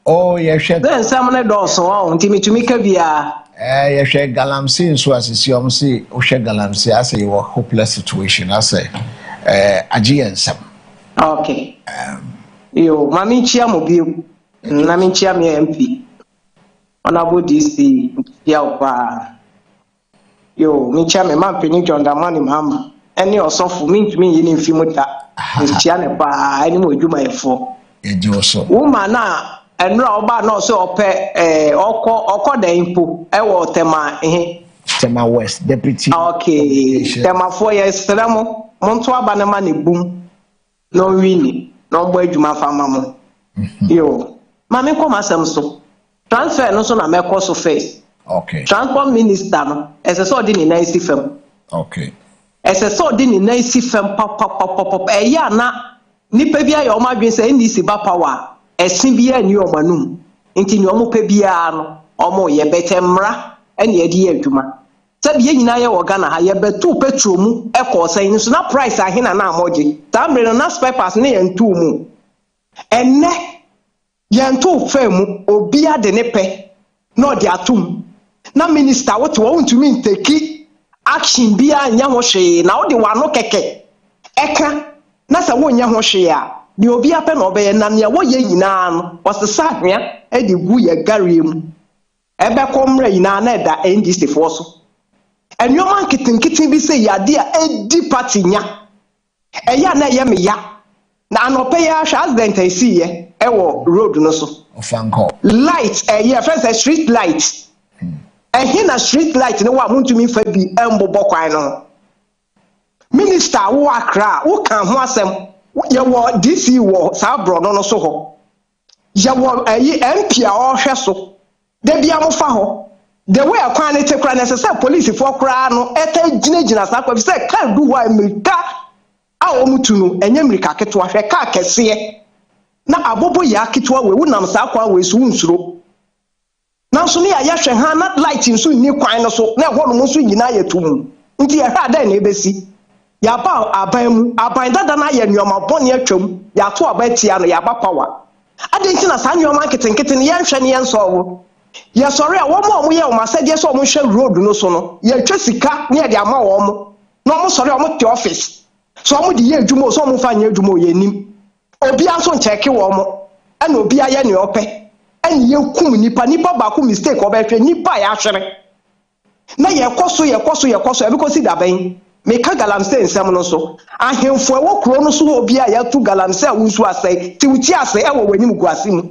Oh, yɛhwɛ sɛ nsɛm ne dɔɔso hɔ nti metumi ka biara. Yɛhwɛ galamsey nso asisi ɔm sɛ wohwɛ galamsey asɛ yɛwɔ hopeless situation asɛ agye yɛ nsɛm. Okay. Yo, mami nkyia mo bio. Na mi nkyia me MP. Honorable DC ya opa. Yo, mi nkyia me man Penny John Damani mama. Any osofo mi ntumi yi ni mfimu da. Nkyia ne pa ani mo adwuma yefo. Eji oso. Woman na enra oba na so opɛ ɔkɔ da impo ɛwɔ tema Tema West deputy. Okay, tema fo ye sremo monto aba na ma ne bum no wini no bo adwuma fama mo. Yo, mama ko masem so. Transfer no so na mekɔ so first. Okay. Transport minister no ɛsɛ sɛ ɔde ne nan si fam. Okay. Ɛsɛ sɛ ɔde ne nan si fam pop ɛyɛ na nipa bia yɛ ɔma dwen sɛ ndi si ba power ɛsin bia ni ɔmanum nti ni ɔmo pɛ bia no ɔmo yɛ bɛtɛ mmra ɛne yɛde yɛ adwuma sɛ bia nyina yɛ wɔ Ghana ha yɛ bɛtu petrol mu ɛkɔ sɛn so na price ahina na amɔgye tamre no na spare ne yɛn tu mu ɛnɛ yɛn tu fa mu obi ade ne pɛ na ɔde atum na minister wote wɔn ntumi nteki action bia nya ho hwee na ɔde wano kɛkɛ ɛka na sɛ wonyɛ ho hwee a ni obi apɛ na ɔbɛyɛ na nea wɔyɛ nyinaa no wɔsesa ahwea ɛde gu yɛ garie mu ɛbɛkɔ mmra nyinaa na ɛda NDC foɔ so ɛnneɛma nketenkete bi sɛ yade a ɛdi party nya ɛyɛ na ɛyɛ me ya na anɔpɛ yɛ ahwɛ accident ɛsi yɛ ɛwɔ road no so light ɛyɛ fɛn sɛ street light ɛhe na street light ne wɔ a montumi fa bi ɛmbobɔ kwan no minister wo Accra wo kan ho asɛm yɛwɔ DC wɔ saa brɔno no so hɔ yɛwɔ MP a ɔhwɛ so da bia mo fa hɔ the way akwan ne te kra necessary police for kra no ɛta gyinagyina saa kwa sɛ car du hɔ America a ɔmutu no ɛnyɛ America ketewa hwɛ car kɛseɛ na abobo yɛ aketewa we wonam saa kwa we so nsuro nanso ne yɛ hwɛ ha na light nso nni kwan no so na ɛhɔ no nso nyina yɛ tum nti yɛ hwɛ adan na ebesi yaba aban mu aban dada na yɛ nneɔma bɔne atwam yɛato abatia no yɛaba power adenti na saa nneɔma nketenkete ne yɛnhwɛ ne yɛnsɔwo yɛsɔre a wɔn a wɔyɛ wɔn asɛdeɛ sɛ wɔn hwɛ road no so no yɛtwa sika ne yɛde ama wɔn na wɔn sɔre a wɔn te office so wɔn de yɛ adwuma so wɔn fa nyɛ adwuma yɛ nim obi nso nkyɛke wɔn ɛna obi ayɛ ne ɔpɛ ɛna yɛkum nipa baako mistake ɔbɛhwɛ nipa a yɛahwere na yɛkɔ so ɛbi kɔ si dabɛn meka galamsey nsɛm no so ahemfo ɛwɔ kuro no so obi a yɛatu galamsey a wunsu asɛe ti wuti asɛe ɛwɔ w'anim guase mu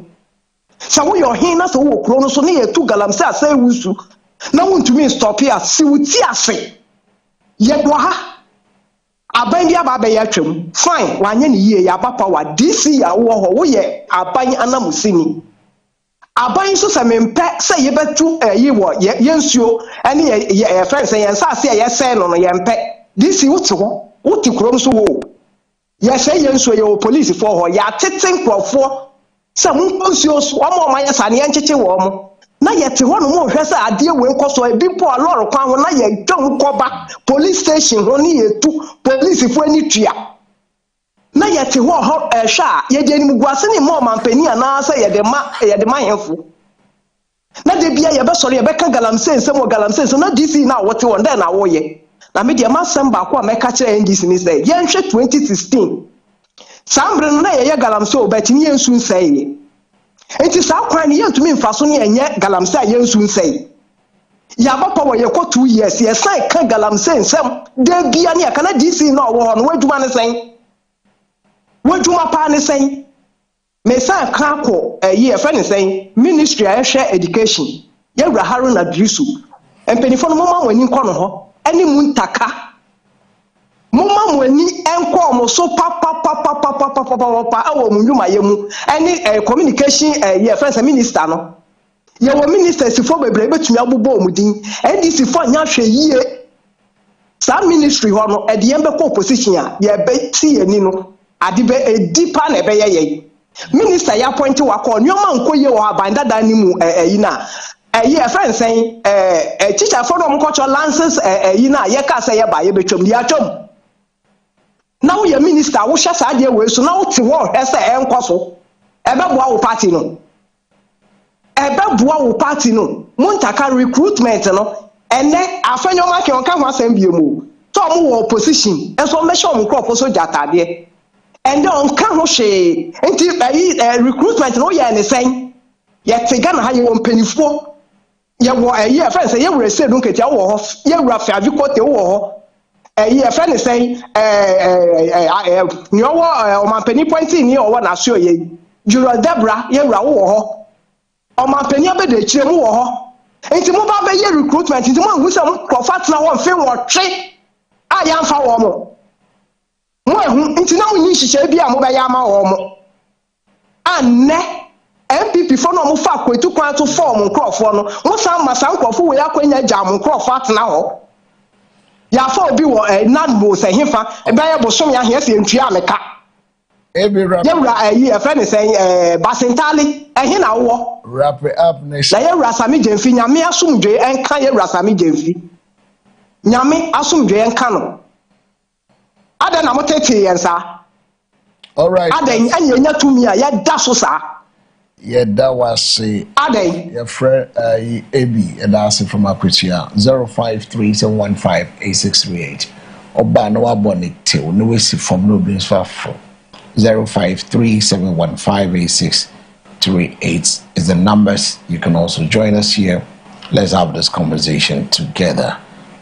sɛ woyɛ ɔhen na sɛ wowɔ kuro no so ne yɛtu galamsey asɛe wunsu na wontumi stɔpe a si wuti ase yɛdɔ ha aban bi aba abɛyɛ atwam fine wanyɛ ne yie yɛaba power DC a wowɔ hɔ woyɛ aban anamusini aban nso sɛ mempɛ sɛ yɛbɛtu ɛyi wɔ yɛnsuo ɛne yɛfrɛ sɛ yɛn saase a yɛsɛe no yɛmpɛ DC wote hɔ wote kurom so wo yɛsɛ yɛnsuo yɛwɔ polisifoɔ hɔ yɛatete nkurɔfoɔ sɛ monkɔ nsuo so ɔma yɛ sa ne yɛnkyekye wɔ mo na yɛte hɔ no mo hwɛ sɛ adeɛ wei nkɔ so ebi mpo a lɔre kwan ho na yɛdwa nkɔba police station ho ne yɛtu polisifoɔ ani tua na yɛte hɔ hwɛ a yɛde anim guase ne ma ɔmampani anaasɛ yɛde ma hemfo na de bia yɛbɛsɔre yɛbɛka galamsey nsɛm wɔ galamsey nsɛm na DC na wɔte wɔn dɛn na wɔyɛ na me deɛ masɛm baako a mɛka kyerɛ NDC ne sɛ yɛnhwɛ 2016 saa mbere no na yɛyɛ galamsey ɔbɛtini yɛnsu nsɛe enti saa kwan no yɛntumi mfa so ne yɛnyɛ galamsey a yɛnsu nsɛe yɛaba pa wɔ yɛkɔ 2 years yɛsan ka galamsey nsɛm da bia ne yɛka na DC na ɔwɔ hɔ no wadwuma ne sɛn wadwuma paa ne sɛn mesan ka kɔ ɛfɛ ne sɛn ministry a ɛhwɛ education yɛwura Haruna Drisu mpanimfoɔ no moma wɔn ani nkɔ no hɔ ɛne mu ntaka moma wɔn ani nkɔ wɔn so pa ɛwɔ mu nnwuma yɛ mu ɛne communication yɛfɛ sɛ minister no yɛwɔ ministers foɔ bebree betumi abobɔ wɔn din NDC foɔ nya hwɛ yie saa ministry hɔ no ɛde yɛn bɛkɔ opposition a yɛbɛti yɛn ni no ade bɛ edipa na ɛbɛyɛ yɛn minister ya appoint wakɔ nneɛma nkɔ yie wɔ aban dada ne mu ɛyi na a friend saying, a teacher for them culture lances, you know, Yaka say by Betrum, the atom. Now your minister, who shall say, so now to war, as I am Cosso, a babu party no. A babu party no, Montaka recruitment, no, and then I find your market on canvas and be move. Tom opposition, and so measure on crop also jata there. And then can't she until recruitment, no, yeah, and the same. Yet, again, how you want penny for. Yeah, what a year friend say, you will say, don't get your off. You rough, have you got the war? A year friend is saying, you are my penny pointing here, or one I show you. You are Deborah, you are war. Or my penny up the chim war. It's a mobile year recruitment, it's one who some profits now on film or trick. I am for more. Well, it's now we need to be a mobile yama or more. And ne. MPP for no mufa kwetu kwan to form nkrofo no wo san masa nkrofo we akwanya jam nkrofo atena ho ya fa obi wo nadbo se hefa e ba ye bosom ya he se ntua meka yewura ayi e fa ne sen basentali ehe na wo wrap up nation na yewura sami jemfi nyame asomdwe enka yewura sami jemfi nyame asomdwe enka no ada na motete yensa all right ada anya tumi a ya da so sa. Yeah, that was your friend AB, and that's from Akritia 0537158638. Oba no abone till no we see from no beans for 0537158638 is the numbers. You can also join us here. Let's have this conversation together.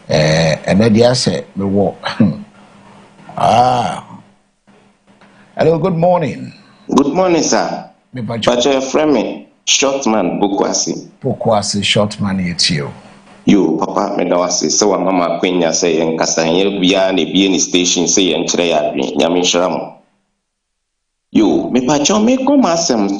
And then I said, we walk. Hello, good morning. Good morning, sir. But your friend, Shortman Bukwasi. Bukwasi, Shortman, it's you. You, Papa, Medawasi, so I'm Mama Quenya saying, Castaniel beyond the BN station saying, Treya, Yamishram. You, me pacho me come asem,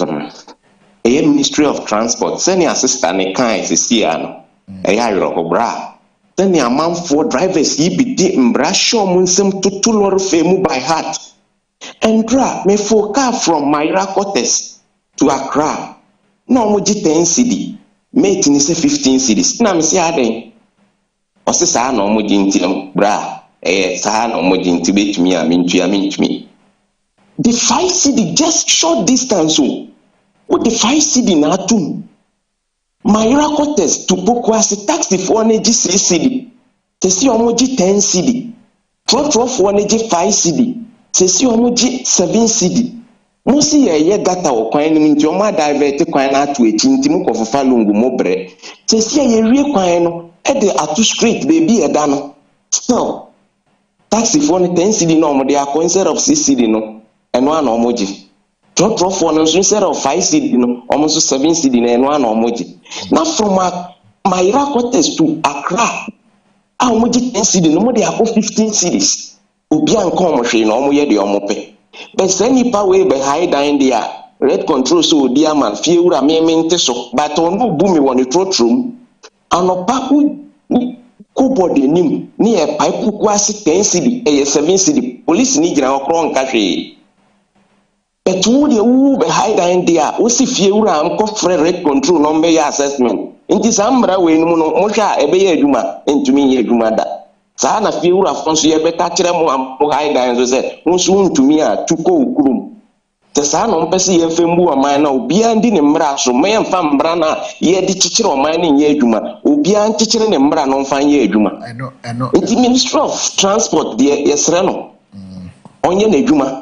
a Ministry of Transport, senior assistant, a kind is Siano, a Yaro bra. Then your mom for drivers, ye be deep in brasho munsem to Tulor Femu by heart. And dra me for car from Myra Cortes. To Accra, no more 10 cedi, mate in 15 cedis. Now, Miss Yarden, or says I no more bra, Sahan or more to me, I mean to me. The 5 cedi just short distance, so what the 5 cedi na to Myra Cortes to book was a taxi for an AG 6 cedi, to see omoji 10 cedi, for an AG 5 cedi, to see omoji 7 cedi. Musi ye gata o kwan nim nti o ma divert kwan na atu echi nti mu kofofa lungu mobre tesi ye wie kwan no e de atu street baby e da no so taxi for 10 cedi no mo de akọ instead of 6 cedi no eno ana omoji drop for no instead of 5 cedi no almost 7 cedi na eno ana omoji na from Myra Cortes to Accra a omoji 10 cedi no mo de akọ 15 cedis obi an ko mo hwe no mo ye de omope. But any power behind down there, red control so dear man, few remain so, but on no boomy one the throat room, and no papu cupboard nim near pipe quasi 10 cedi, a 7 cedi, police need our crown country. But who the woo behind down there, who see few ram cofre red control number assessment. In this umbra way, no mocha, a bay juma, and to me, a jumada. Sana few of us here better tremo and high dines said, Unsoon to me to go groom. The son on Pessy and Fembu a miner, beyond in Mbra, so may and fam brana, ye the teacher of mining Yejuma, or beyond teacher in Mbra non fine Yejuma. I know. It's the Ministry of Transport, dear, yes, Reno. On Yenejuma.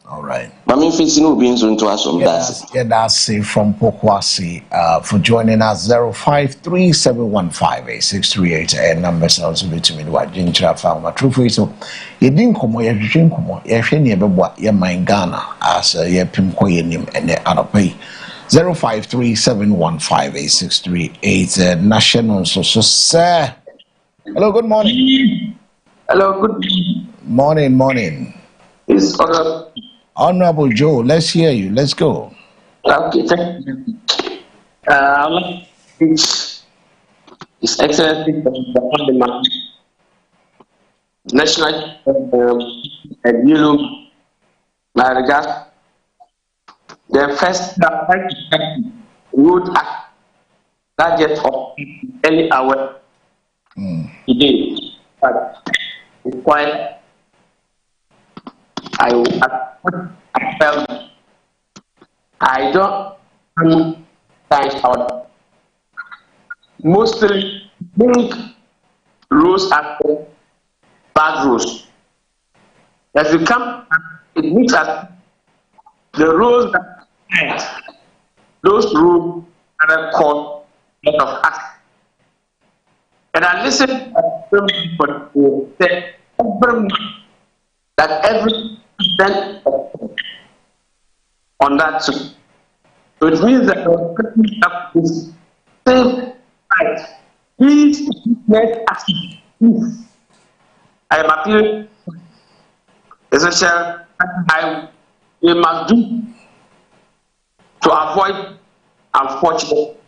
All right. Mammy facing no beans into us on that. Yeah, that's from Pokwasi for joining us 0537158638 and numbers also between what Ginger found my true face. So you didn't come or you drink more, you never what your mind Ghana as your Pimco name and the other pay 0537158638 national so sir. Hello, good morning. Hello, good morning. It's Honorable Joe, let's hear you. Let's go. Okay, thank you. His Excellency the National the first road act that get up early hour today. But it's quite, I felt I don't thank out. Mostly pink rose after bad rose. As you come, it means that the rose that those rose are called a lot of acid. And I listen to people who say every event on that. So it means that you're picking up this same right. Please let acid. Please. I am appealing. Essential, we must do to avoid unfortunate.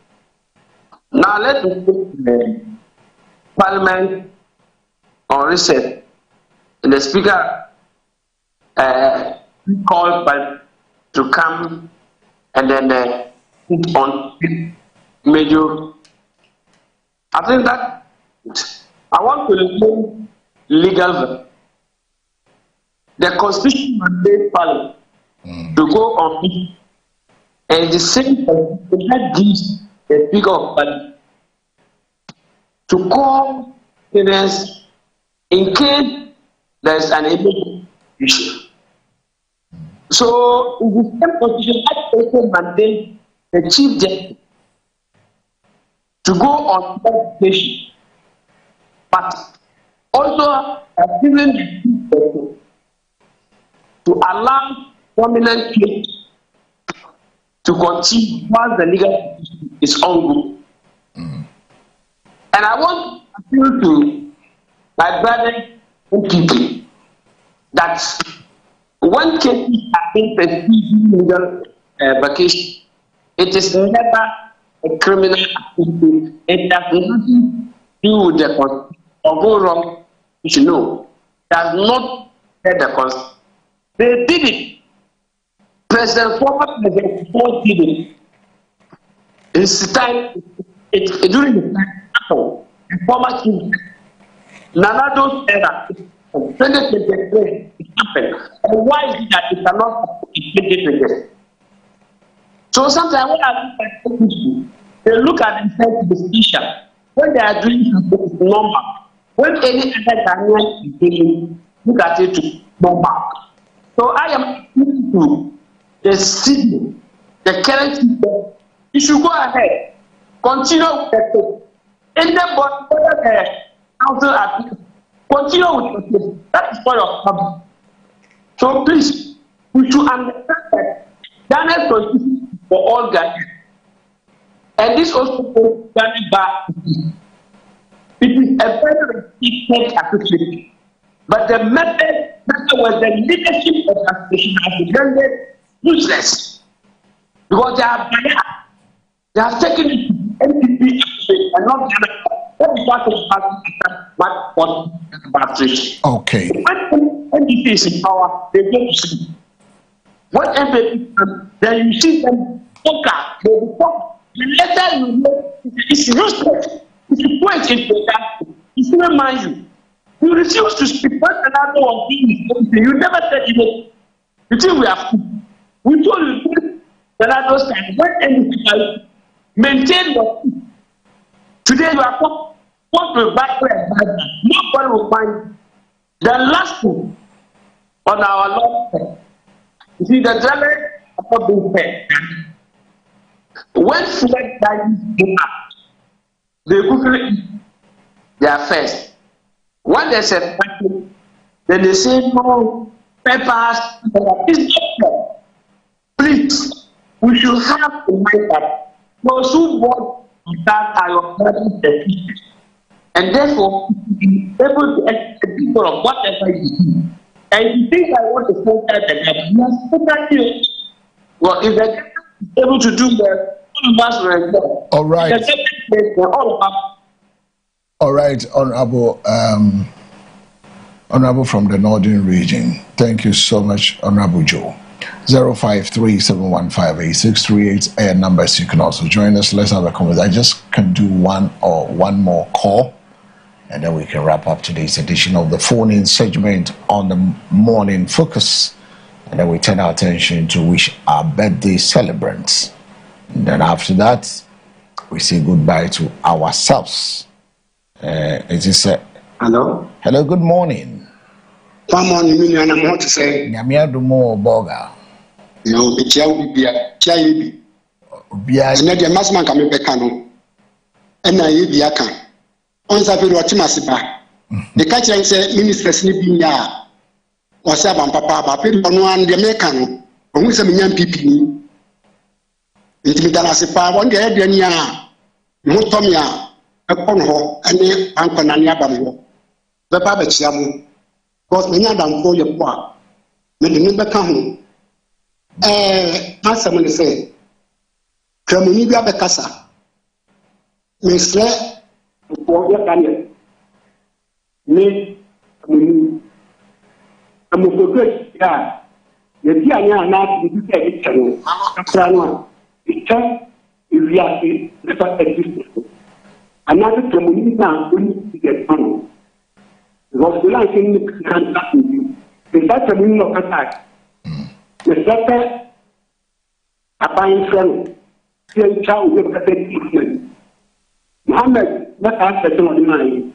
Now let me take the Parliament on recess. The Speaker called to come and then put on major. I think that I want to remain legal. The Constitution mandates Parliament to go on it, and the same Constitution that gives the Speaker of Parliament to call parents in case there is an emergency issue. So, in the same Constitution that also mandates the Chief Justice to go on investigation, but also given the Chief Justice to allow prominent cases to continue while the legal system is ongoing. And I want to appeal to my brothers and people that when cases are being pursued in legal vacation, it is never a criminal activity. It has nothing to do with the Constitution or go wrong. You should know. It does not hurt the Constitution. They did it. Former President Ford did it. It's time, during the time, the former Chief Nanado's era, 2023, it happened. And why is it that it cannot happen in 2023? So sometimes when I look at people, they look at themselves to be special. When they are doing something, it's normal. When any other Ghanaian is doing, look at it to normal. So I am appealing to the city, the current system. You should go ahead, continue with the anybody, the council at continue with the that is part of public. So please, we should understand that Ghana's constitution is for all Ghanaians, and this also goes Ghana back. It is a very restricted association. But the method was the leadership of the association has rendered useless. Because they have taken it to NPP and not Ghana. That is part of the administration. Okay. When NPP is in power, they go to sleep. When NPP, then you see them they will talk. The letter you know is useless. If you point into that, it's not mind you. You refuse to speak. When another one thing, you never said it. You think we have to. We told you that those times when anything maintain your peace. Today you are put to back where nobody will find. The last thing on our Lord, you see the driver are not being fair. When flood dies came out, they quickly eat their first. When there's a party, then they say, no, peppers, it's not fair. Please, we should have in mind that those who want that are your brothers and sisters. And therefore, be able to expect people of whatever you do. And you think I want to sponsor the government, you are sponsoring you. Well, if the government is able to do that, all of us will enjoy. All right. All of us. All right, Honorable from the Northern Region. Thank you so much, Honorable Joe. 0537158638 and numbers. You can also join us. Let's have a conversation. I just can do one more call, and then we can wrap up today's edition of the phone-in segment on the Morning Focus. And then we turn our attention to wish our birthday celebrants. And then after that, we say goodbye to ourselves. It is hello. Hello, good morning. Good morning, and I'm to say. Nyamia Dumo Boga. No, it's Yabi. Bia. And the Masman come back. And I eat the account. On Saturday, what Masipa. The catcher said, Ministers Nipping Ya. Or Saban Papa, but people on the American. Or with some young people. Intimidala Sipa, one day, Denia. Motomia. Upon her, and then Uncle Nania Bambo. The Babette Yamu. Because many of them for your poor. When the member come, as someone say, Kramunibia Becassa, Miss Le, for your Daniel. Me, I'm a good, yeah. The Diana not to be a channel. It's just if we are never existed. Another Kramunibia will get on. Because we are saying the contact with you. The second meaning of attack. The second, a buying friend, still child with a treatment. Mohammed, that answer to the mind.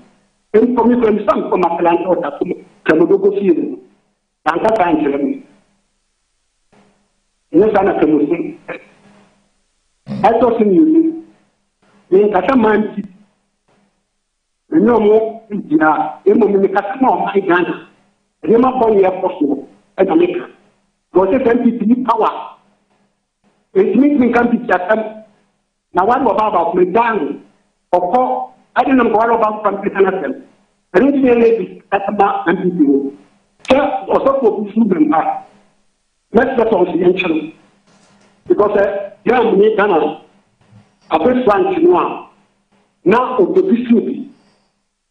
And for me, from some from a plant or Kamugo field, and that answer me. No son of Kamusi. I thought you in Kataman. No more, yeah, a moment, the customer of my Ghana. Remember, we are possible as America. Because if MPP power, it means we can't be Japan. Now, what about me down or I don't know what about from Christian. I don't really Katama MPP. Just also for this movement. Let's get on the ancient. Because, yeah, me Ghana, a first one, now, of the business.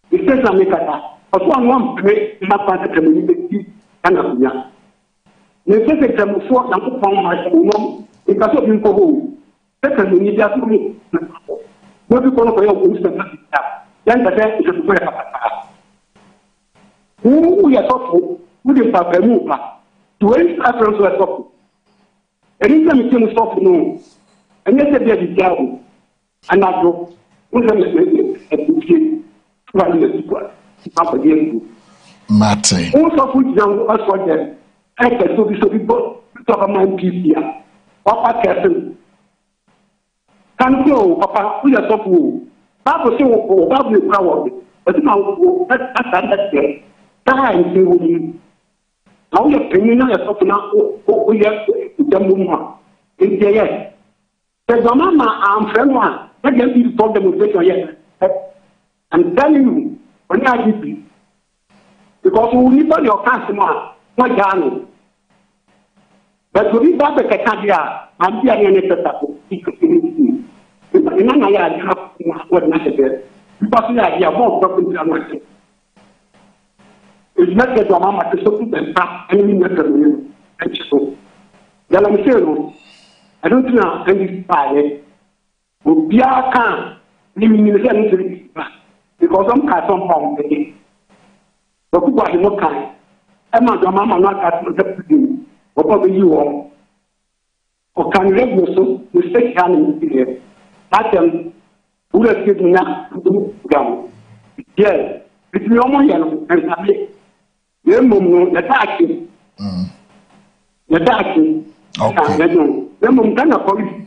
The states are making that. But one play in my part of the community and of Yan. The second time before I put on my own, because of you go home. Second, you need to me. What you call for your own stuff. Then the death is a prayer. Who we are talking, who did Papa move to any reference to a topic. And in some things, stop no. And yes, there is down. And I go, who's a Martin. Also, put down us for them. I can so be both talk about PCA. Papa Castle. Can go, Papa, we are so full. Papa, so probably power. But now, that's it. Time to you. Now, you're bringing us up now. We have the Mumma. In the yes. The Mama, I'm friend one. I can't be for demonstration yet. I'm telling you, when I give you, because we need your customer, not Ghana. But we need that Cacadia, and we are in a have what necessary. Because we are more broken to our it's not that your mamma to support and pass any method. And so, I don't know any spy. We are calm, living in the century. Because I'm cut on pound again. But who are you kind? I'm not your mamma, not at the beginning. What are you all? Or can you let me so? We stay handling here. Ask them who has given that to go. Yes, it's no more yellow and I the taxi. The taxi. Okay. The mum can police.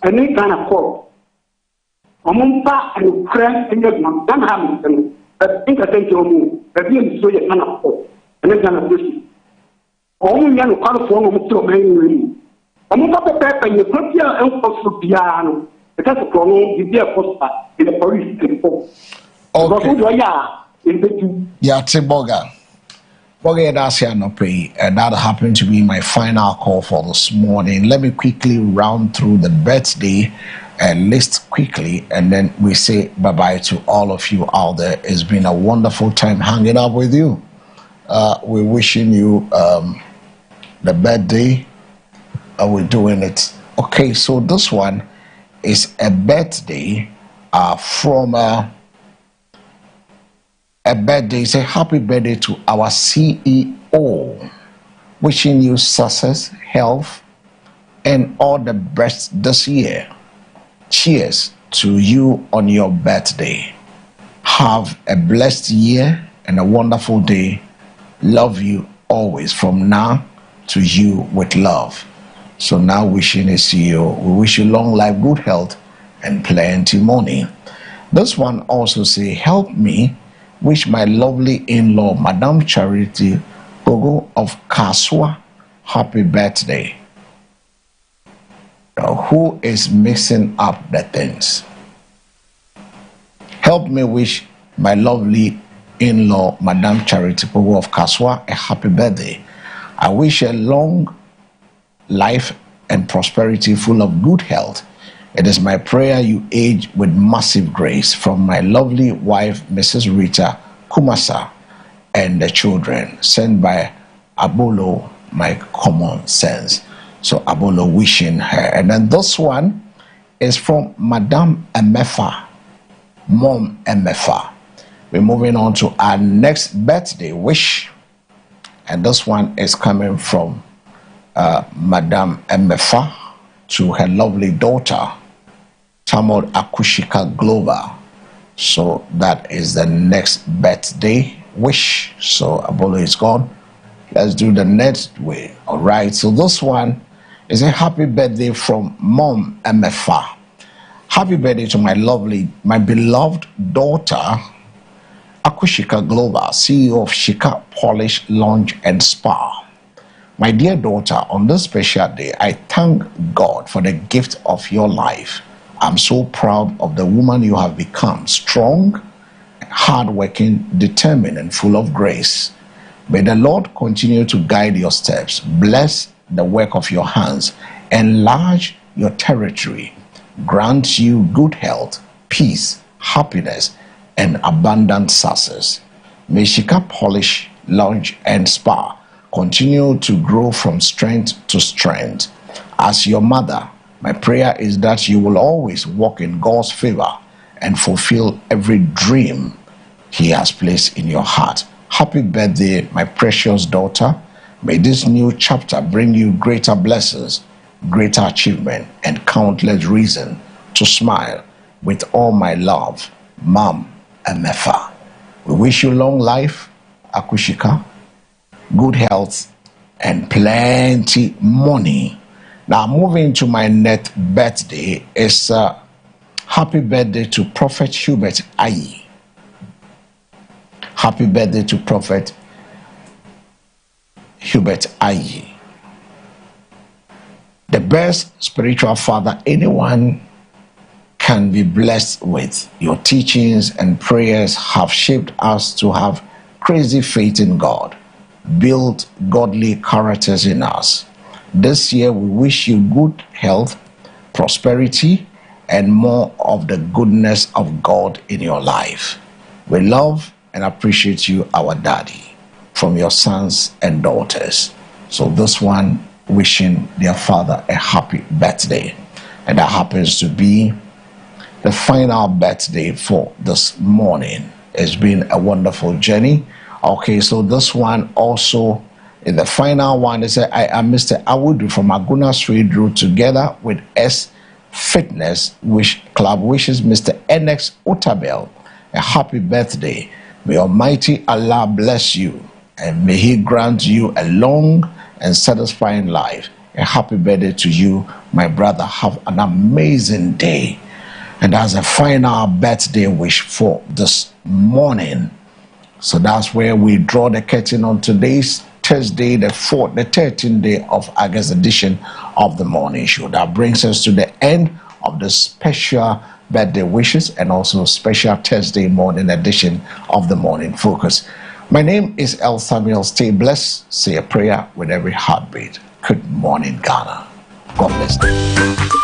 And they can afford. Amumpa and crash in your mom, don't have them. But think I think your move, but being so you can afford. And then can appreciate. Only young call for them to main. Amumpa pepper and you put your uncle piano. Because the problem is there in the police report. Okay. Yeah, Tiboga. And that happened to be my final call for this morning. Let me quickly round through the birthday list quickly, and then we say bye-bye to all of you out there. It's been a wonderful time hanging out with you. We're wishing you the birthday are we doing it? Okay, so this one is a birthday from a birthday. Say happy birthday to our CEO. Wishing you success, health, and all the best this year. Cheers to you on your birthday. Have a blessed year and a wonderful day. Love you always from now to you with love. So now wishing a CEO, we wish you long life, good health, and plenty money. This one also say, help me wish my lovely in-law, Madam Charity Gogo of Kaswa, happy birthday. Now, who is mixing up the things? Help me wish my lovely in-law, Madam Charity Gogo of Kaswa, a happy birthday. I wish a long life and prosperity full of good health. It is my prayer you age with massive grace. From my lovely wife, Mrs. Rita Kumasa, and the children, sent by Abolo, my common sense. So Abolo wishing her. And then this one is from Madame Emefa, Mom Emefa. We're moving on to our next birthday wish. And this one is coming from Madame Emefa to her lovely daughter, Tamod Akushika Glover. So that is the next birthday wish. So Abolo is gone. Let's do the next way. All right. So this one is a happy birthday from Mom Emefa. Happy birthday to my beloved daughter, Akushika Glover, CEO of Shika Polish Lounge and Spa. My dear daughter, on this special day, I thank God for the gift of your life. I'm so proud of the woman you have become, strong, hardworking, determined, and full of grace. May the Lord continue to guide your steps, bless the work of your hands, enlarge your territory, grant you good health, peace, happiness, and abundant success. May Shika Polish Lounge and Spa continue to grow from strength to strength. As your mother, my prayer is that you will always walk in God's favor and fulfill every dream He has placed in your heart. Happy birthday, my precious daughter. May this new chapter bring you greater blessings, greater achievement, and countless reasons to smile. With all my love, Mom Emefa. We wish you long life, Akushika, good health, and plenty money. Now, moving to my next birthday is happy birthday to Prophet Hubert Ayi. Happy birthday to Prophet Hubert Ayi. The best spiritual father anyone can be blessed with. Your teachings and prayers have shaped us to have crazy faith in God, build godly characters in us. This year, we wish you good health, prosperity, and more of the goodness of God in your life. We love and appreciate you, our daddy, from your sons and daughters. So this one wishing their father a happy birthday. And that happens to be the final birthday for this morning. It's been a wonderful journey. Okay, so this one also, the final one is I am Mr. Awudu from Aguna Street Road, together with S Fitness Club wishes Mr. NX Otabel a happy birthday. May Almighty Allah bless you and may He grant you a long and satisfying life. A happy birthday to you, my brother. Have an amazing day. And as a final birthday wish for this morning. So that's where we draw the curtain on today's Thursday, the 13th day of August edition of the morning show. That brings us to the end of the special birthday wishes and also special Thursday morning edition of the Morning Focus. My name is El Samuel. Stay blessed. Say a prayer with every heartbeat. Good morning, Ghana. God bless you.